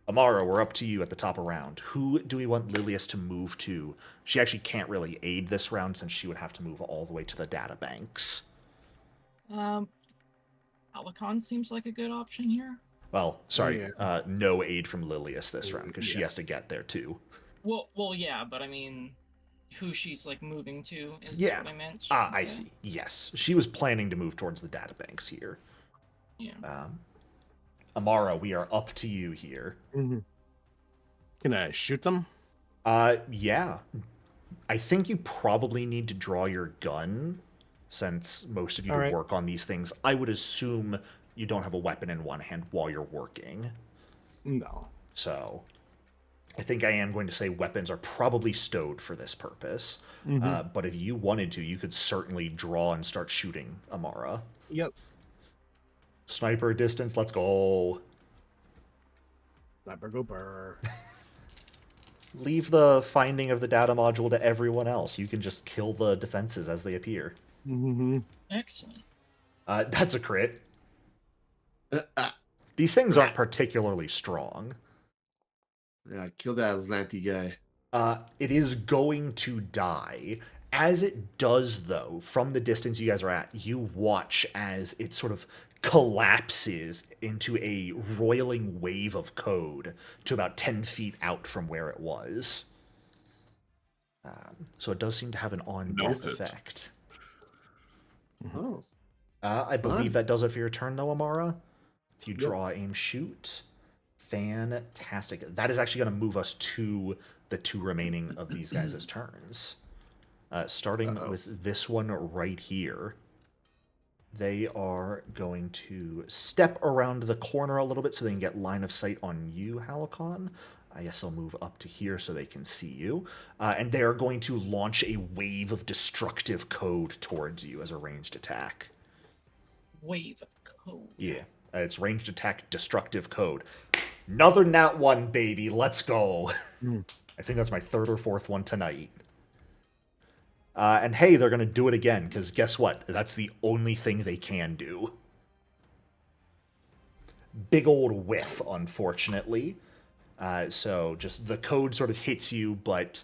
Amara, we're up to you at the top of round. Who do we want Lilius to move to? She actually can't really aid this round since she would have to move all the way to the databanks. Alicon seems like a good option here. Well, sorry, Yeah. no aid from Lilius this round because she has to get there too. Well, yeah, but I mean, who she's like moving to is what I meant. I see. Yes, she was planning to move towards the databanks here. Yeah. Amara, we are up to you here. Mm-hmm. Can I shoot them? Yeah. I think you probably need to draw your gun since most of you work on these things. I would assume you don't have a weapon in one hand while you're working. No. So I think I am going to say weapons are probably stowed for this purpose. But if you wanted to, you could certainly draw and start shooting Amara. Yep. Sniper distance, let's go. Sniper go burr. Leave the finding of the data module to everyone else. You can just kill the defenses as they appear. Mm-hmm. Excellent. That's a crit. These things aren't particularly strong. Yeah, kill that Aslanti guy. It is going to die. As it does, though, from the distance you guys are at, you watch as it sort of collapses into a roiling wave of code to about 10 feet out from where it was. So it does seem to have an on-death effect. Oh. I believe that does it for your turn, though, Amara. If you draw, aim, shoot. Fantastic. That is actually going to move us to the two remaining of these guys' turns. Starting with this one right here. They are going to step around the corner a little bit so they can get line of sight on you, Halicon. I guess I'll move up to here so they can see you. And they are going to launch a wave of destructive code towards you as a ranged attack. Wave of code. Yeah, it's ranged attack, destructive code. Another nat one, baby. Let's go. I think that's my third or fourth one tonight. And hey, they're going to do it again, because guess what? That's the only thing they can do. Big old whiff, unfortunately. So just the code sort of hits you, but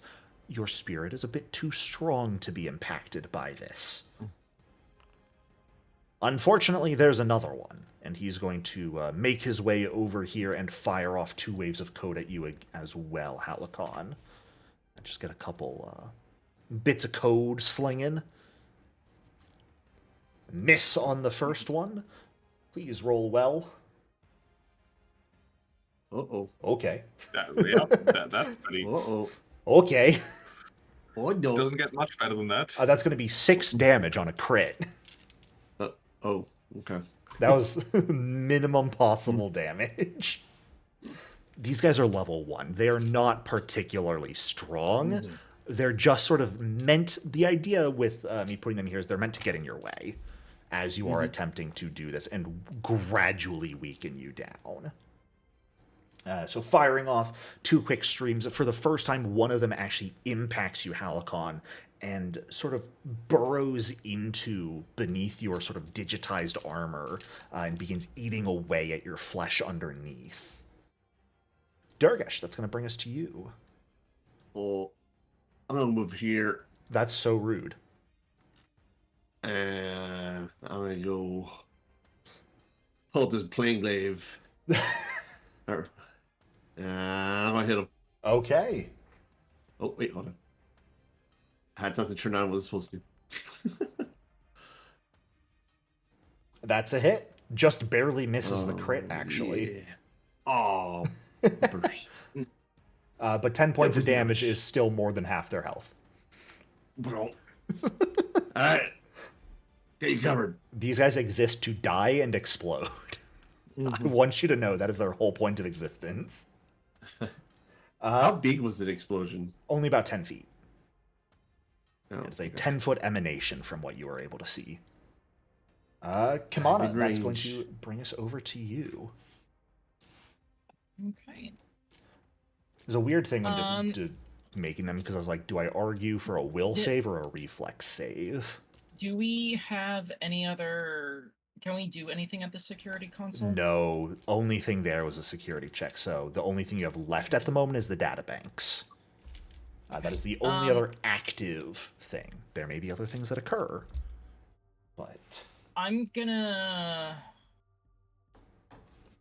your spirit is a bit too strong to be impacted by this. Unfortunately, there's another one, and he's going to make his way over here and fire off 2 waves of code at you as well, Halicon. I just get a couple bits of code slinging. Miss on the first one. Please roll well. Uh-oh. Okay. That's pretty. Uh-oh. Okay. Oh, no. Doesn't get much better than that. That's going to be 6 damage on a crit. Oh, okay. That was minimum possible damage. These guys are level 1. They are not particularly strong. They're just sort of meant... The idea with me putting them here is they're meant to get in your way as you are attempting to do this and gradually weaken you down. So firing off 2 quick streams. For the first time, one of them actually impacts you, Halicon, and sort of burrows into beneath your sort of digitized armor and begins eating away at your flesh underneath. Durgesh, that's going to bring us to you. Well, I'm going to move here. That's so rude. And I'm going to go pull this plane glaive. I'm going to hit him. Okay. Oh, wait, hold on. I had something turned on what I was supposed to. That's a hit. Just barely misses the crit, actually. Yeah. Oh, but 10 points of was damage is still more than half their health. bro. All right. Get you covered. These guys exist to die and explode. I want you to know that is their whole point of existence. How big was the explosion? Only about 10 feet. Oh, It's a okay. 10-foot emanation from what you were able to see. Kamana, that's going to bring us over to you. Okay. There's a weird thing when just making them, because I was like, do I argue for a will save or a reflex save? Do we have any other... Can we do anything at the security console? No, only thing there was a security check, so the only thing you have left at the moment is the databanks. That Okay. is the only other active thing. There may be other things that occur, but... I'm gonna...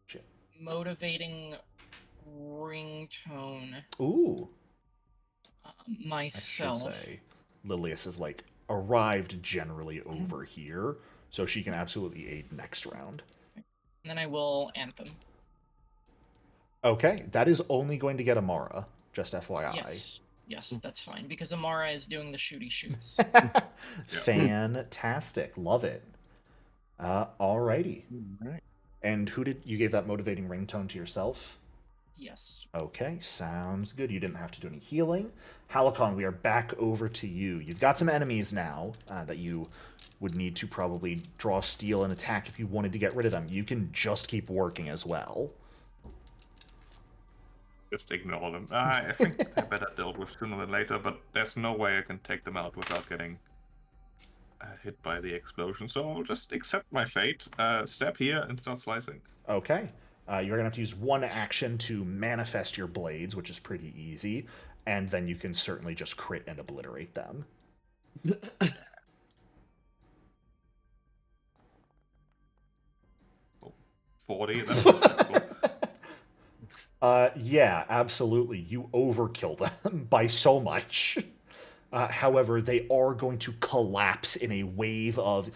Shit. Motivating ringtone Ooh. myself. I should say Lilius is like arrived generally over here, so she can absolutely aid next round. And then I will anthem. Okay, that is only going to get Amara, just FYI. Yes, that's fine, because Amara is doing the shooty shoots. Fantastic. Love it. Alrighty. Right. And who did you gave that motivating ringtone to yourself? Yes. Okay, sounds good. You didn't have to do any healing. Halakon, we are back over to you. You've got some enemies now that you would need to probably draw steel and attack if you wanted to get rid of them. You can just keep working as well. Just ignore them. I think they're better dealt with sooner than later, but there's no way I can take them out without getting hit by the explosion. So I'll just accept my fate, step here, and start slicing. Okay. You're going to have to use one action to manifest your blades, which is pretty easy, and then you can certainly just crit and obliterate them. 40, that's acceptable. Yeah, absolutely. You overkill them by so much. However, they are going to collapse in a wave of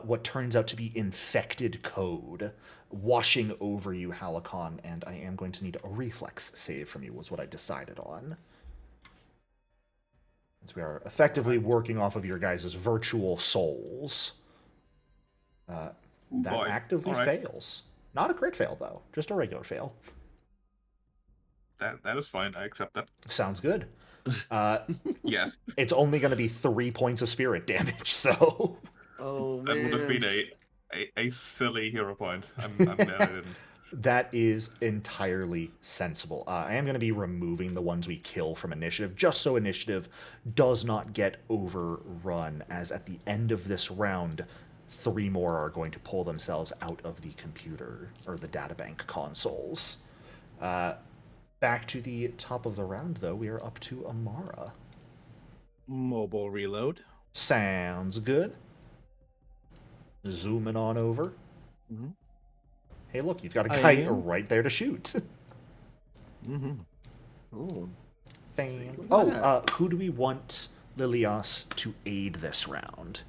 what turns out to be infected code, washing over you, Halakon, and I am going to need a reflex save from you, was what I decided on. Since we are effectively working off of your guys' virtual souls. That actively fails. Not a crit fail, though. Just a regular fail. That is fine. I accept that. Sounds good. Yes. It's only going to be 3 points of spirit damage, so... Oh, That man. would have been a silly hero point. I'm glad I didn't. That is entirely sensible. I am going to be removing the ones we kill from initiative, just so initiative does not get overrun, as at the end of this round, 3 more are going to pull themselves out of the computer, or the databank consoles. Back to the top of the round, though, we are up to Amara. Mobile reload. Sounds good. Zooming on over. Mm-hmm. Hey, look, you've got a guy right there to shoot. Mm-hmm. Oh. Who do we want Lilias to aid this round?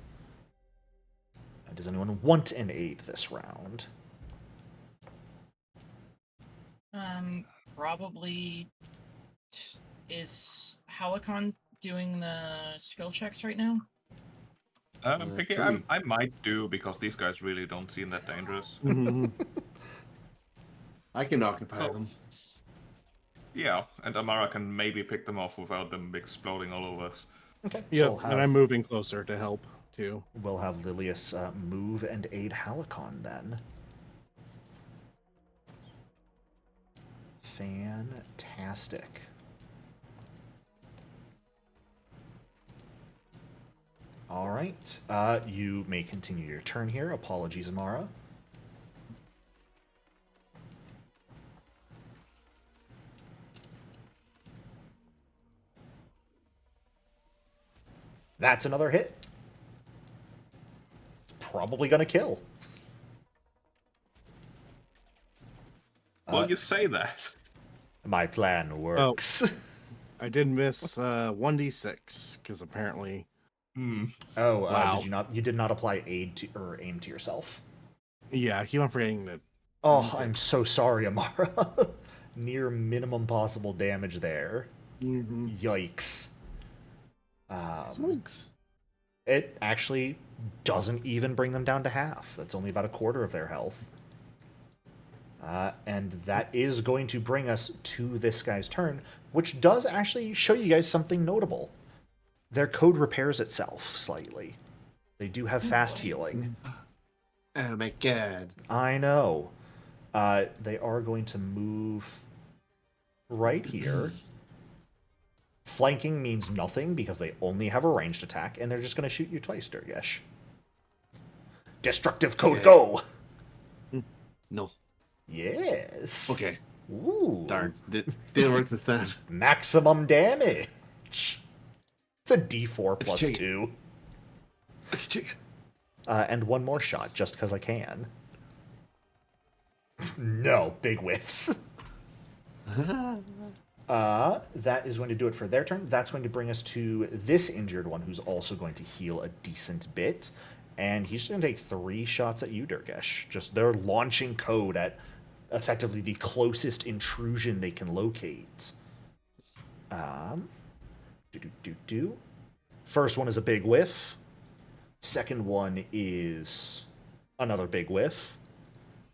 Does anyone want an aid this round? Probably... Is Halakon doing the skill checks right now? I'm thinking I might do, because these guys really don't seem that dangerous. Mm-hmm. I can occupy them. Yeah, and Amara can maybe pick them off without them exploding all over us. Okay. Yep, and I'm moving closer to help, too. We'll have Lilius move and aid Halakon, then. Fantastic. All right. You may continue your turn here. Apologies, Amara. That's another hit. It's probably going to kill. Well, you say that. My plan works. I did miss 1d6, because apparently... Wow. You did not apply aid to, or aim to yourself? Yeah, I keep on forgetting that. Oh, I'm so sorry, Amara. Near minimum possible damage there. Mm-hmm. Yikes. Smokes. It actually doesn't even bring them down to half. That's only about a quarter of their health. And that is going to bring us to this guy's turn, which does actually show you guys something notable. Their code repairs itself slightly. They do have fast healing. Oh my god. I know. They are going to move right here. Flanking means nothing because they only have a ranged attack, and they're just going to shoot you twice, Durgesh. Destructive code, Okay. go! No. Yes. Okay. Ooh. Darn. Didn't work this time. Maximum damage. It's a D4 plus Chicken. 2. Chicken. And one more shot, just because I can. No, big whiffs. That is going to do it for their turn. That's going to bring us to this injured one, who's also going to heal a decent bit. And he's going to take 3 shots at you, Durgesh. Just they're launching code at effectively the closest intrusion they can locate. First one is a big whiff. Second one is another big whiff.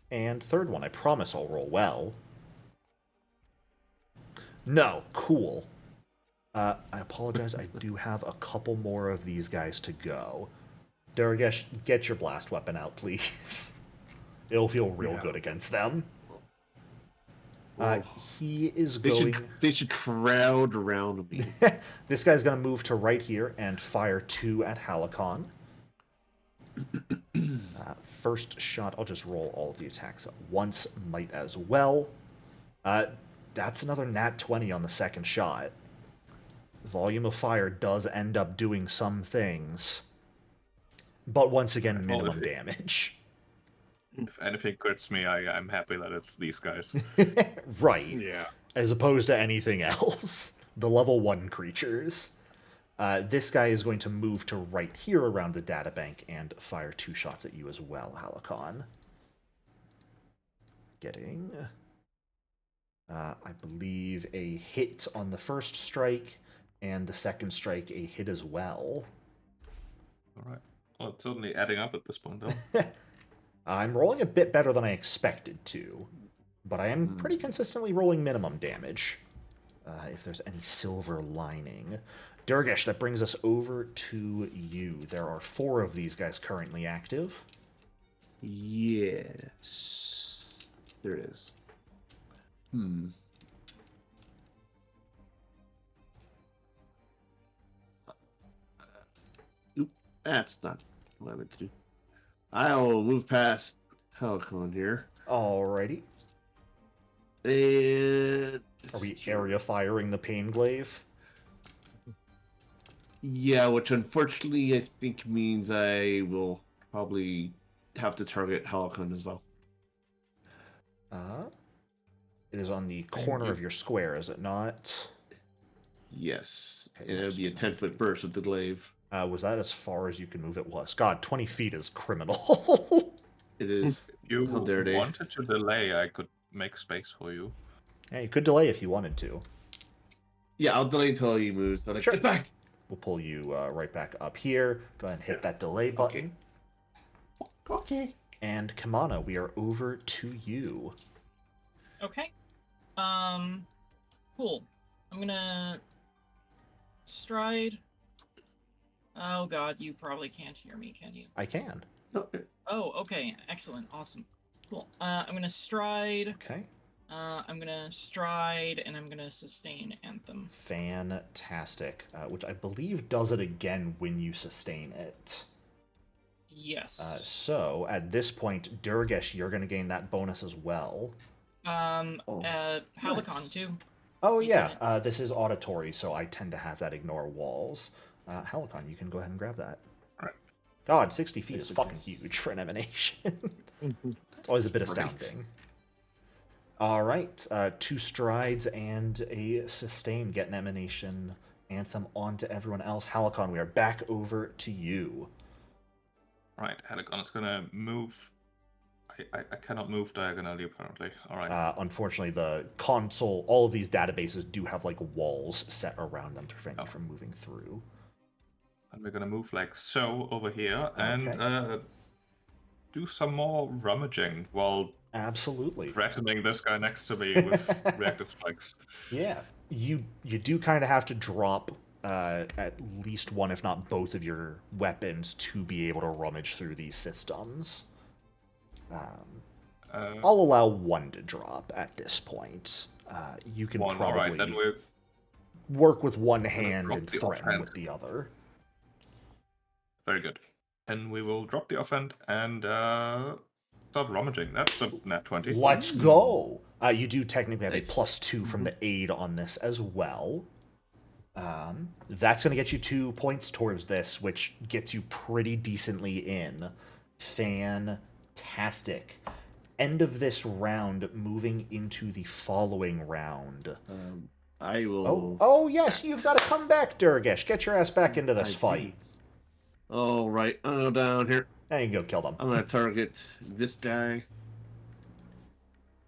And third one, I promise I'll roll well. No, cool. I apologize, I do have a couple more of these guys to go. Durgesh, get your blast weapon out, please. It'll feel real good against them. He is going... They should crowd around me. This guy's going to move to right here and fire 2 at Halicon. First shot, I'll just roll all of the attacks at once, might as well. That's another nat 20 on the second shot. Volume of Fire does end up doing some things. But once again, minimum damage. If anything crits me, I'm happy that it's these guys. Right. Yeah. As opposed to anything else. The level 1 creatures. This guy is going to move to right here around the databank and fire 2 shots at you as well, Halicon. Getting... I believe a hit on the first strike, and the second strike a hit as well. Alright. Well, it's certainly adding up at this point, though. I'm rolling a bit better than I expected to, but I am pretty consistently rolling minimum damage. If there's any silver lining. Durgesh, that brings us over to you. There are 4 of these guys currently active. Yes. There it is. Oop, that's not what I meant to do. I'll move past Halicon here. Alrighty. And... Are we area firing the Pain Glaive? Yeah, which unfortunately I think means I will probably have to target Halicon as well. It is on the corner of your square, is it not? Yes, Okay, and it'll be a 10-foot burst with the glaive. Was that as far as you can move it was? God, 20 feet is criminal. It is. If you How dare they. wanted to delay, I could make space for you. Yeah, you could delay if you wanted to. Yeah, I'll delay until he moves. But Sure. Get back! We'll pull you right back up here. Go ahead and hit that delay button. Okay. And Kamana, we are over to you. Okay. Cool. I'm gonna stride. Oh god, you probably can't hear me, can you? I can. Okay. Oh, okay. Excellent. Awesome. Cool. I'm gonna stride. Okay. I'm gonna stride, and I'm gonna sustain Anthem. Fantastic. Which I believe does it again when you sustain it. Yes. So, at this point, Durgesh, you're going to gain that bonus as well. Halicon nice. too. Oh, He's yeah. This is auditory, so I tend to have that ignore walls. Halicon, you can go ahead and grab that. Alright. God, 60 feet is Yes, fucking yes. huge for an emanation. It's always a bit Right. astounding. All right, 2 strides and a sustain. Get an emanation anthem onto everyone else. Halicon, we are back over to you. Right, Halicon is gonna move. I cannot move diagonally, apparently. Alright. Unfortunately, the console, all of these databases do have like walls set around them to prevent you from moving through. And we're gonna move like so over here Okay. and do some more rummaging while Absolutely. threatening this guy next to me with reactive strikes. Yeah, you do kind of have to drop at least one, if not both, of your weapons to be able to rummage through these systems. I'll allow one to drop at this point. You can All probably right, then we work with one hand drop and the threaten offhand. with the other. Very good. Then we will drop the offhand and start rummaging. That's a nat 20. Let's go! You do technically have Nice. a +2 from the aid on this as well. That's going to get you 2 points towards this, which gets you pretty decently in. Fantastic. End of this round, moving into the following round. I will. Oh yes, you've got to come back, Durgesh. Get your ass back into this I fight. All right, I'll go down here. There you go, kill them. I'm gonna target this guy.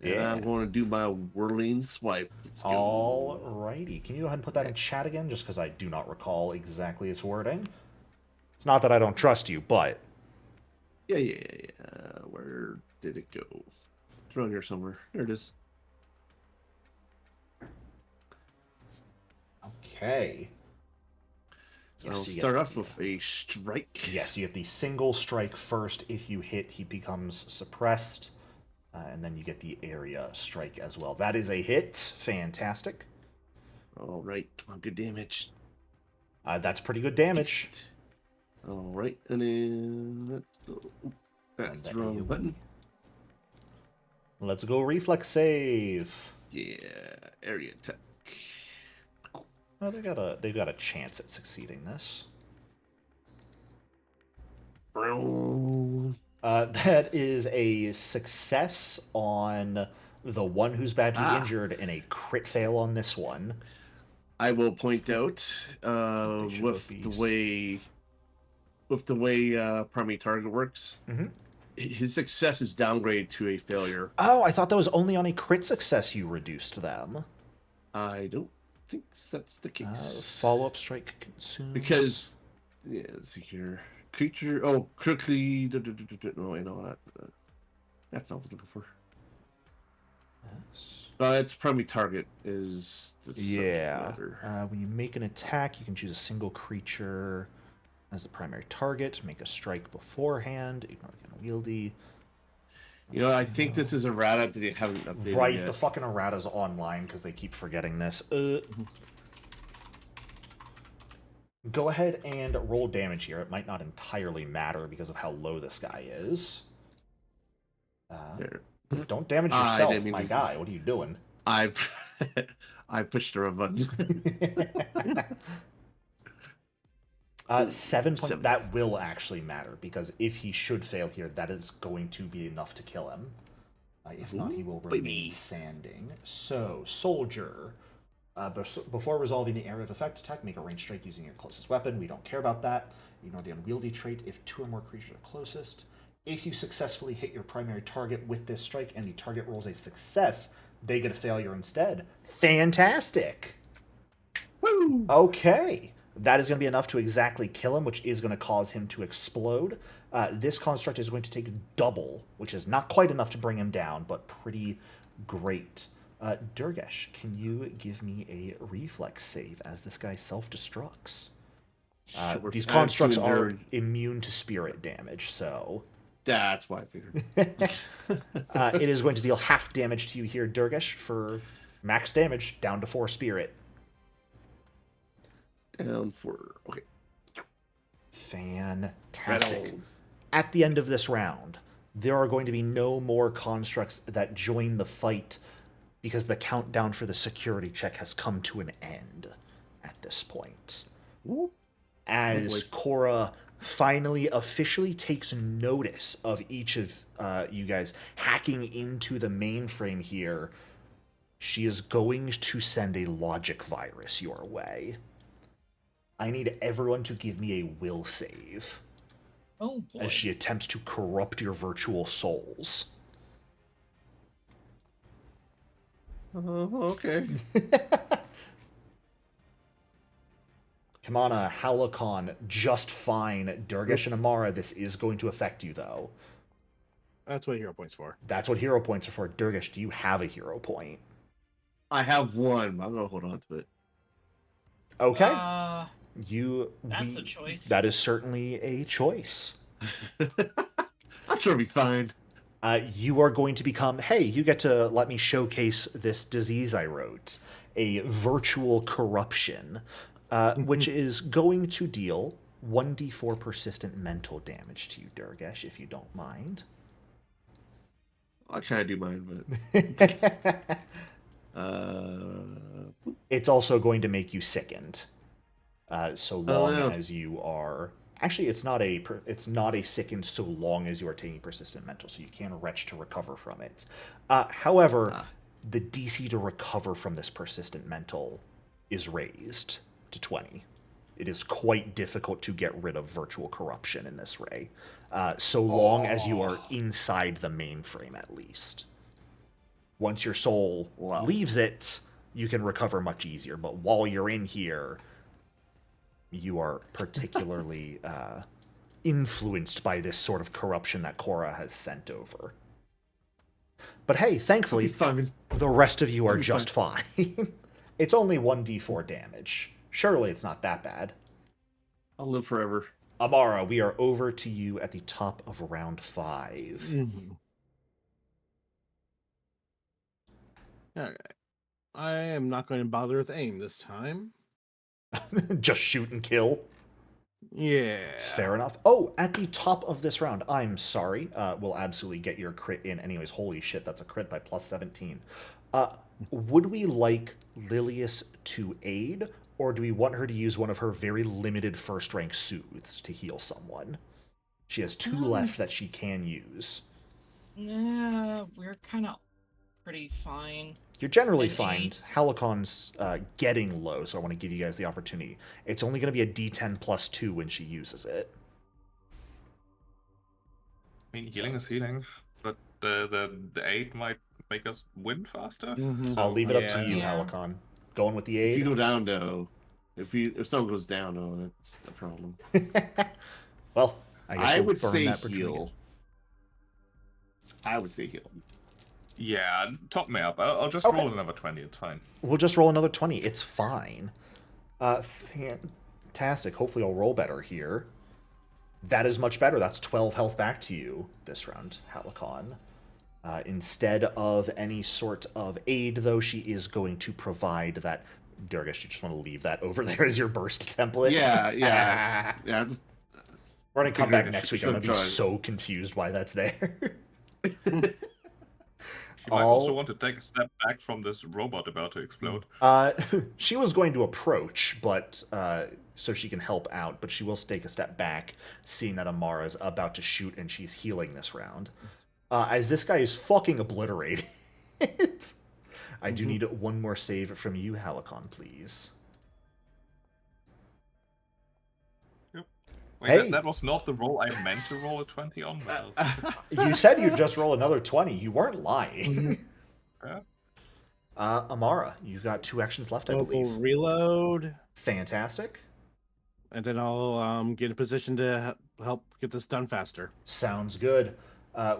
And Yeah. I'm going to do my whirling swipe. Let's go. Alrighty. Can you go ahead and put that in chat again, just because I do not recall exactly its wording? It's not that I don't trust you, but... Yeah. Where did it go? It's around here somewhere. There it is. Okay. I'll Yes, you start get- off with a strike. Yes, you get the single strike first. If you hit, he becomes suppressed. And then you get the area strike as well. That is a hit. Fantastic. All right, good damage. That's pretty good damage. All right, and then let's go. Oop, that's the wrong button. Let's go reflex save. Yeah, area attack. Oh, they've got a chance at succeeding this. That is a success on the one who's badly injured and a crit fail on this one. I will point out with the way primary target works. Mm-hmm. His success is downgraded to a failure. Oh, I thought that was only on a crit success you reduced them. I don't think that's the case. Follow-up strike consumes... Because, yeah, let's see here. Creature, quickly... No, I know that. That's not what I was looking for. Yes. Its primary target is the subject matter. When you make an attack, you can choose a single creature as the primary target. Make a strike beforehand. Ignore the unwieldy. You know, I think this is errata that they haven't updated Right, yet. the fucking errata's online because they keep forgetting this. Go ahead and roll damage here. It might not entirely matter because of how low this guy is. There. Don't damage I yourself, didn't mean my to- guy. What are you doing? I pushed the wrong button. 7 points. 7. That will actually matter because if he should fail here, that is going to be enough to kill him. If not, he will remain baby. standing. So, soldier. Before resolving the area of effect attack, make a ranged strike using your closest weapon. We don't care about that. Ignore the unwieldy trait if 2 or more creatures are closest. If you successfully hit your primary target with this strike and the target rolls a success, they get a failure instead. Fantastic! Woo! Okay. That is going to be enough to exactly kill him, which is going to cause him to explode. This construct is going to take double, which is not quite enough to bring him down, but pretty great. Durgesh, can you give me a reflex save as this guy self-destructs? Sure. These I'm constructs too are nerd. immune to spirit damage, so... That's why I figured. it is going to deal half damage to you here, Durgesh, for max damage, down to 4 spirit. Down for... Okay. Fantastic. Meddle. At the end of this round, there are going to be no more constructs that join the fight because the countdown for the security check has come to an end at this point. Whoop. As Cora finally officially takes notice of each of you guys hacking into the mainframe here, she is going to send a logic virus your way. I need everyone to give me a will save Oh boy. as she attempts to corrupt your virtual souls. Okay. Come on, Halakon, just fine. Durgesh and Amara, this is going to affect you, though. That's what hero points for. That's what hero points are for. Durgesh, do you have a hero point? I have one. I'm gonna hold on to it. Okay. That's a choice. That is certainly a choice. I'm sure it'll be fine. You are going to become, hey, you get to let me showcase this disease I wrote, a virtual corruption, which is going to deal 1d4 persistent mental damage to you, Durgesh, if you don't mind. I'll try to do mine, but It's also going to make you sickened, so long no. as you are. Actually, it's not a sickened so long as you are taking persistent mental, so you can retch to recover from it. However, the DC to recover from this persistent mental is raised to 20. It is quite difficult to get rid of virtual corruption in this ray, so long as you are inside the mainframe at least. Once your soul leaves it, you can recover much easier, but while you're in here, you are particularly influenced by this sort of corruption that Cora has sent over. But hey, thankfully, the rest of you are just fine. It's only 1d4 damage. Surely it's not that bad. I'll live forever. Amara, we are over to you at the top of round 5. Mm-hmm. Okay. I am not going to bother with aim this time. Just shoot and kill. Yeah. Fair enough. Oh, at the top of this round, I'm sorry. We'll absolutely get your crit in anyways. Holy shit, that's a crit by plus 17. Would we like Lilius to aid, or do we want her to use one of her very limited first rank soothes to heal someone? She has 2 left that she can use. Yeah, we're kind of pretty fine. You're generally And fine. aids. Halicon's getting low, so I want to give you guys the opportunity. It's only going to be a d10 plus 2 when she uses it. I mean, healing is healing, but the aid might make us win faster. Mhm. I'll leave it up to you, Yeah. Halicon. Going with the If you aid? go down, though, if someone goes down, though, that's the problem. Well, I guess I we'll would burn say that bridge when we heal. I would say heal. Yeah, top me up. I'll just Okay. roll another 20. It's fine. We'll just roll another 20. It's fine. Fantastic. Hopefully I'll roll better here. That is much better. That's 12 health back to you this round, Halicon. Instead of any sort of aid, though, she is going to provide that... Durgesh, you just want to leave that over there as your burst template? Yeah. Yeah. We're going to come back Figured next week. some I'm going to be try. so confused why that's there. She might also want to take a step back from this robot about to explode. She was going to approach, but so she can help out, but she will take a step back, seeing that Amara's about to shoot and she's healing this round. As this guy is fucking obliterated. I do need one more save from you, Halicon, please. Wait, Hey. that was not the roll I meant to roll a 20 on. Well, You said you'd just roll another 20. You weren't lying. yeah. Amara, you've got 2 actions left, I believe. Local reload, Fantastic. and then I'll get a position to help get this done faster. Sounds good.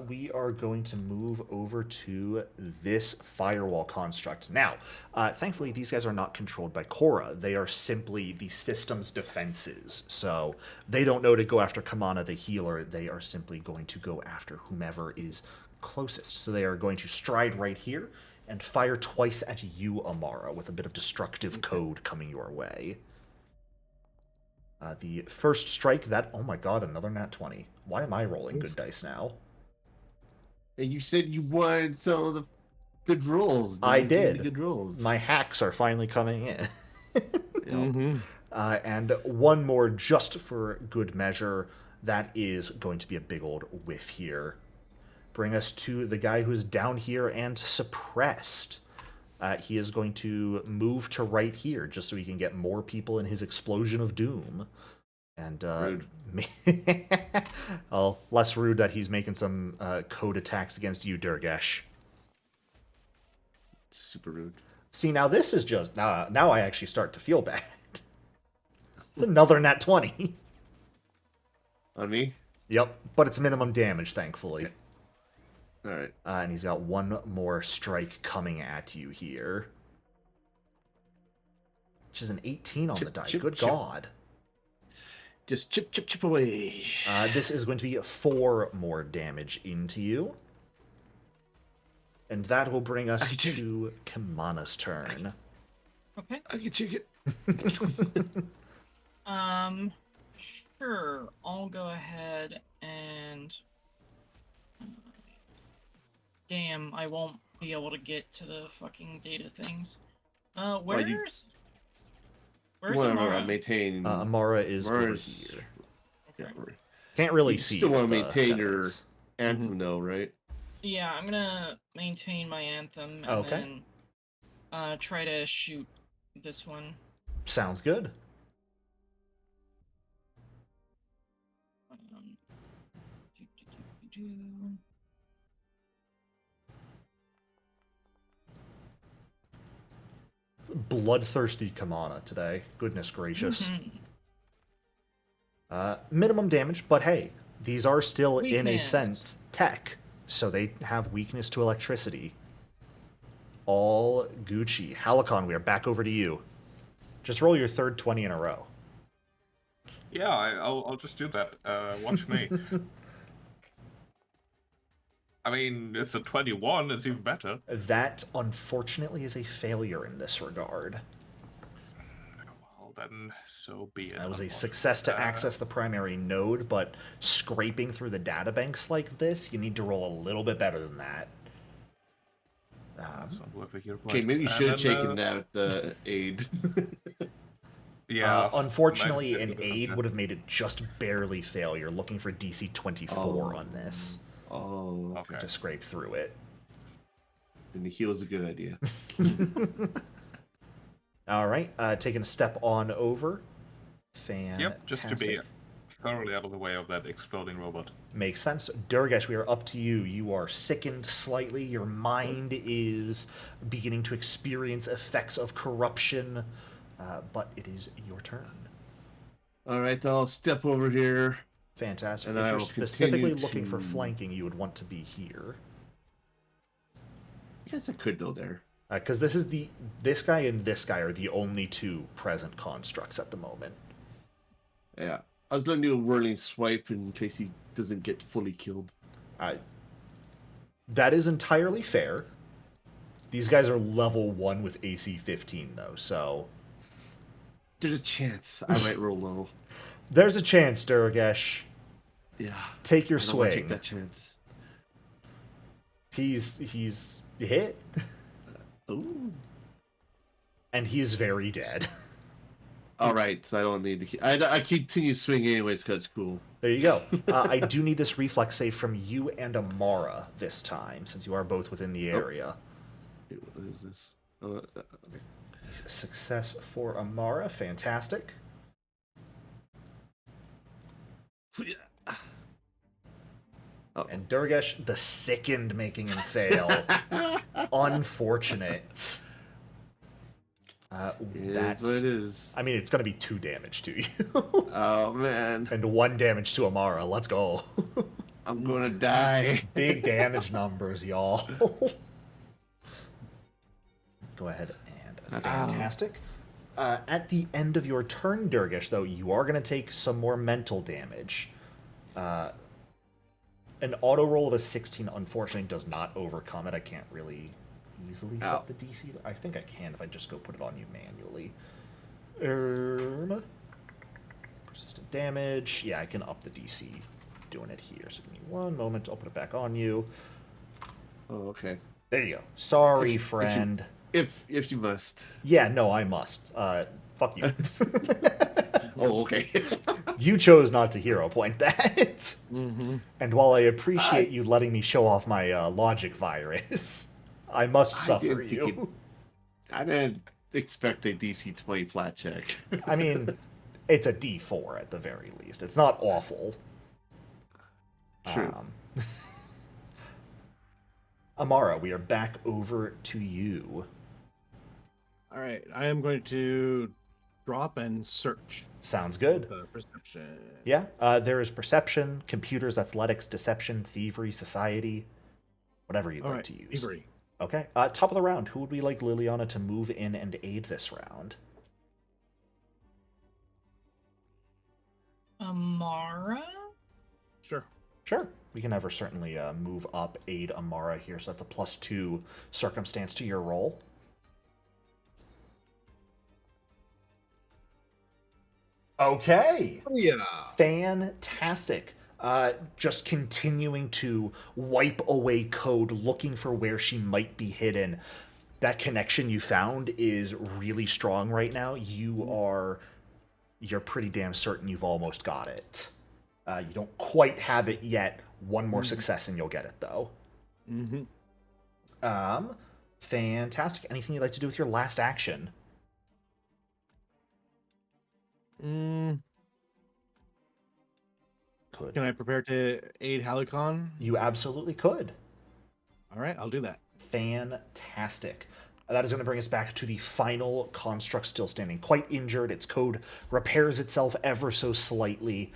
We are going to move over to this firewall construct. Now, thankfully, these guys are not controlled by Cora. They are simply the system's defenses. So they don't know to go after Kamana the healer. They are simply going to go after whomever is closest. So they are going to stride right here and fire twice at you, Amara, with a bit of destructive code coming your way. The first strike, that... Oh my god, another nat 20. Why am I rolling good dice now? And you said you wanted some of the good rolls. I Give me the did. good rolls. My hacks are finally coming in. Mm-hmm. And one more just for good measure. That is going to be a big old whiff here. Bring us to the guy who's down here and suppressed. He is going to move to right here just so he can get more people in his explosion of doom. And Rude. well, less rude that he's making some code attacks against you, Durgesh. Super rude. See, now this is just... now I actually start to feel bad. It's another nat 20. On me? Yep, but it's minimum damage, thankfully. All right. And he's got one more strike coming at you here. Which is an 18 on the die. Good God. Just chip away. This is going to be 4 more damage into you. And that will bring us I can take to Kimana's turn. Okay. I can take it. Sure. I'll go ahead and. Damn, I won't be able to get to the fucking data things. Where's Whatever, Amara? maintain. Amara is over Amara's- here. Yeah, Okay. right. Can't really You see. still want to with the maintain your headlights. anthem, though, right? Yeah, I'm gonna maintain my anthem and Okay. then try to shoot this one. Sounds good. Um, do, do, do, do. Bloodthirsty Kimana today. Goodness gracious. Mhm. Minimum damage, but hey, these are still, in a Weakness. sense, tech. So they have weakness to electricity. All Gucci. Halicon, we are back over to you. Just roll your third 20 in a row. Yeah, I'll just do that. Watch me. I mean, it's a 21. It's even better. That, unfortunately, is a failure in this regard. Well, then, so be it. That was a unfortunately. success to access the primary node, but scraping through the databanks like this, you need to roll a little bit better than that. So whoever here Okay, writes- maybe you and should have then, taken that aid. Yeah. Unfortunately, might an have to do aid that. would have made it just barely fail. You're looking for DC 24 on this Oh, Okay. to scrape through it. and the heal is a good idea. All right, taking a step on over. Fantastic. Yep, just to be thoroughly out of the way of that exploding robot. Makes sense. Durgesh, we are up to you. You are sickened slightly. Your mind is beginning to experience effects of corruption, but it is your turn. All right, I'll step over here. Fantastic. And If I you're will specifically continue looking for to- flanking, you would want to be here. Yes, I could go there. Because this guy and this guy are the only two present constructs at the moment. Yeah. I was going to do a whirling swipe in case he doesn't get fully killed. That is entirely fair. These guys are level 1 with AC 15, though, so... There's a chance I might roll low. There's a chance, Durgesh. Yeah. Take your I don't wanna take swing. that chance. He's hit, Ooh. and he is very dead. All right, so I don't need to. I continue swinging anyways because it's cool. There you go. I do need this reflex save from you and Amara this time, since you are both within the area. Wait, what is this? Okay. Success for Amara. Fantastic. Oh. And Durgesh, the sickened, making him fail. Unfortunate. It is That's what it is. I mean, it's going to be 2 damage to you. Oh man, and 1 damage to Amara. Let's go. I'm gonna die. Big damage numbers, y'all. Go ahead and fantastic. At the end of your turn, Durgesh, though, you are going to take some more mental damage. An auto roll of a 16, unfortunately, does not overcome it. I can't really easily set the DC. I think I can if I just go put it on you manually. Persistent damage. Yeah, I can up the DC doing it here. So give me 1 moment. I'll put it back on you. Oh, okay. There you go. Sorry, friend. If you must. Yeah, no, I must. Fuck you. Oh, okay. You chose not to hero point that. Mm-hmm. And while I appreciate you letting me show off my logic virus, I must suffer didn't think you. I didn't expect a DC 20 flat check. I mean, it's a D4 at the very least. It's not awful. True. Amara, we are back over to you. All right, I am going to drop and search Sounds good. the perception. Yeah, there is perception, computers, athletics, deception, thievery, society, whatever you'd All like right, to use. thievery. Okay, top of the round. Who would we like Liliana to move in and aid this round? Amara? Sure. Sure. We can never certainly move up, aid Amara here, so that's a +2 circumstance to your roll. Okay. Yeah. Fantastic. Just continuing to wipe away code, looking for where she might be hidden. That connection you found is really strong right now. You're pretty damn certain you've almost got it. You don't quite have it yet. One more success and you'll get it, though. Fantastic. Anything you'd like to do with your last action? Can Could. I prepare to aid Halicon? You absolutely could. All right, I'll do that. Fantastic. That is going to bring us back to the final construct still standing. Quite injured. Its code repairs itself ever so slightly.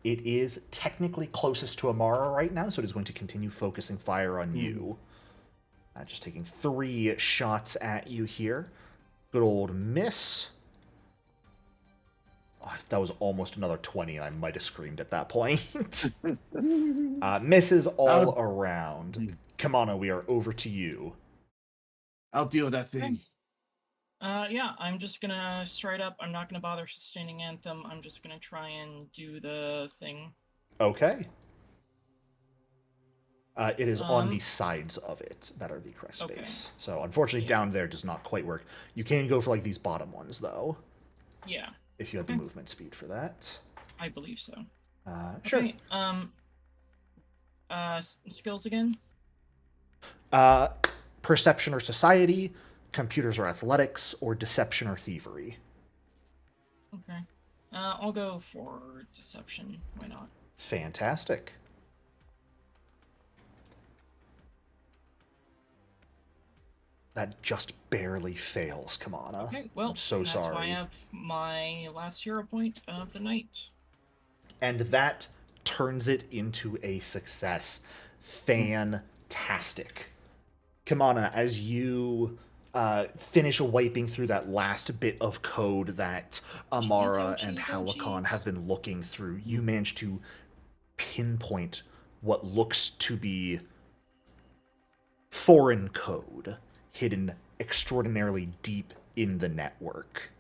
It is technically closest to Amara right now, so it is going to continue focusing fire on you. Just taking 3 shots at you here. Good old miss. Oh, that was almost another 20, and I might have screamed at that point. Misses all around. Kamana, we are over to you. I'll deal with that thing. Yeah, I'm just gonna straight up. I'm not gonna bother sustaining anthem. I'm just gonna try and do the thing. Okay. It is on the sides of it that are the correct Okay. space. So unfortunately, down there does not quite work. You can go for like these bottom ones though, Yeah, if you had the movement speed for that. I believe so. Sure. Okay, skills again. Perception or society, computers or athletics, or deception or thievery. Okay. I'll go for deception. Why not? Fantastic. That just barely fails, Kamana. Okay, well, I'm so that's sorry. why I have my last hero point of the night. And that turns it into a success. Fantastic. Kamana, as you finish wiping through that last bit of code that Amara and Halicon have been looking through, you manage to pinpoint what looks to be foreign code hidden extraordinarily deep in the network.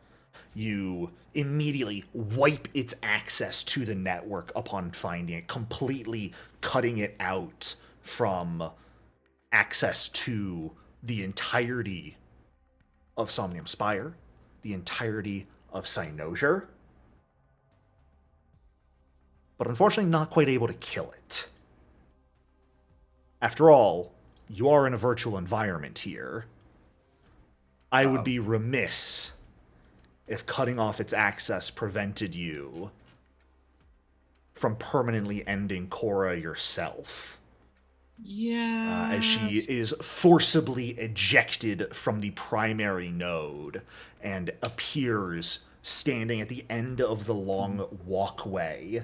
You immediately wipe its access to the network upon finding it, completely cutting it out from access to the entirety of Somnium Spire, the entirety of Cynosure, but unfortunately not quite able to kill it. After all, you are in a virtual environment here. I would be remiss if cutting off its access prevented you from permanently ending Cora yourself. Yeah. As she is forcibly ejected from the primary node and appears standing at the end of the long walkway,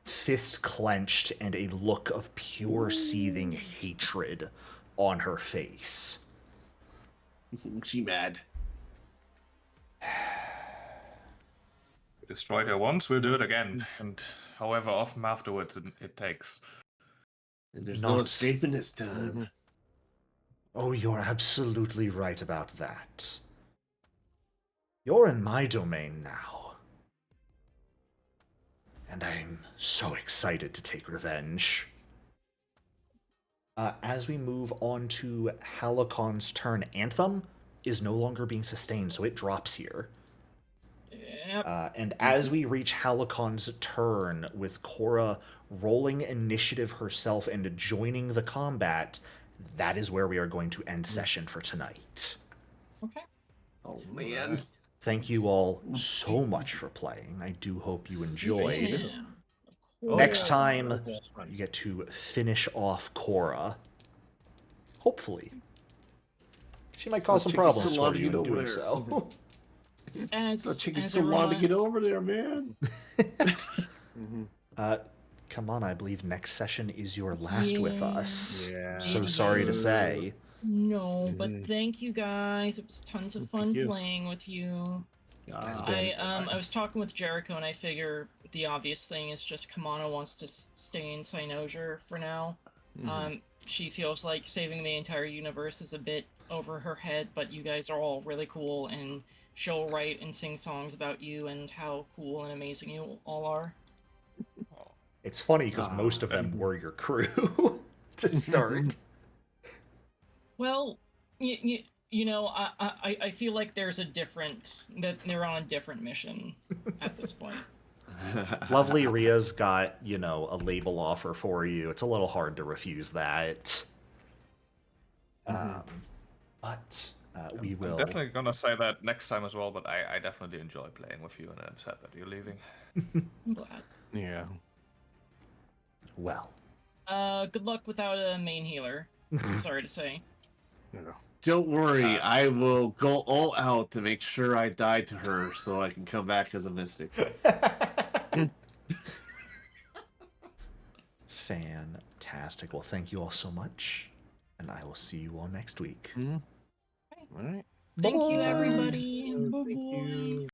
fist clenched and a look of pure seething hatred on her face. She mad. We destroyed her once, we'll do it again, and however often afterwards it takes. And there's Not- no escaping this time. Oh, you're absolutely right about that. You're in my domain now. And I'm so excited to take revenge. As we move on to Halicon's turn, Anthem is no longer being sustained, so it drops here. Yep. And as we reach Halicon's turn, with Cora rolling initiative herself and joining the combat, that is where we are going to end session for tonight. Okay. Oh man. Thank you all so much for playing. I do hope you enjoyed. Yeah. Of course. Next time, you get to finish off Cora. Hopefully. She might cause some Taking so problems long for to you get in over doing there. so. It's taking as so long to everyone- get over there, man. Come on, I believe next session is your last with us. Yeah. So sorry to say. No, but thank you guys. It was tons of fun you. playing with you. It's been- I was talking with Jericho, and I figure the obvious thing is just Kamana wants to stay in Cynosure for now. She feels like saving the entire universe is a bit over her head, but you guys are all really cool, and she'll write and sing songs about you and how cool and amazing you all are. It's funny because most of them were your crew to start. Well, you know, I feel like there's a difference, that they're on a different mission at this point. Lovely Ria's got, you know, a label offer for you. It's a little hard to refuse that. But we will. I'm definitely gonna say that next time as well, but I definitely enjoy playing with you, and I'm sad that you're leaving. I'm glad. Yeah. Well. Good luck without a main healer. I'm sorry to say. Yeah. Don't worry, I will go all out to make sure I die to her so I can come back as a mystic. Fantastic. Well, thank you all so much, and I will see you all next week. All right. Thank you, Bye. everybody.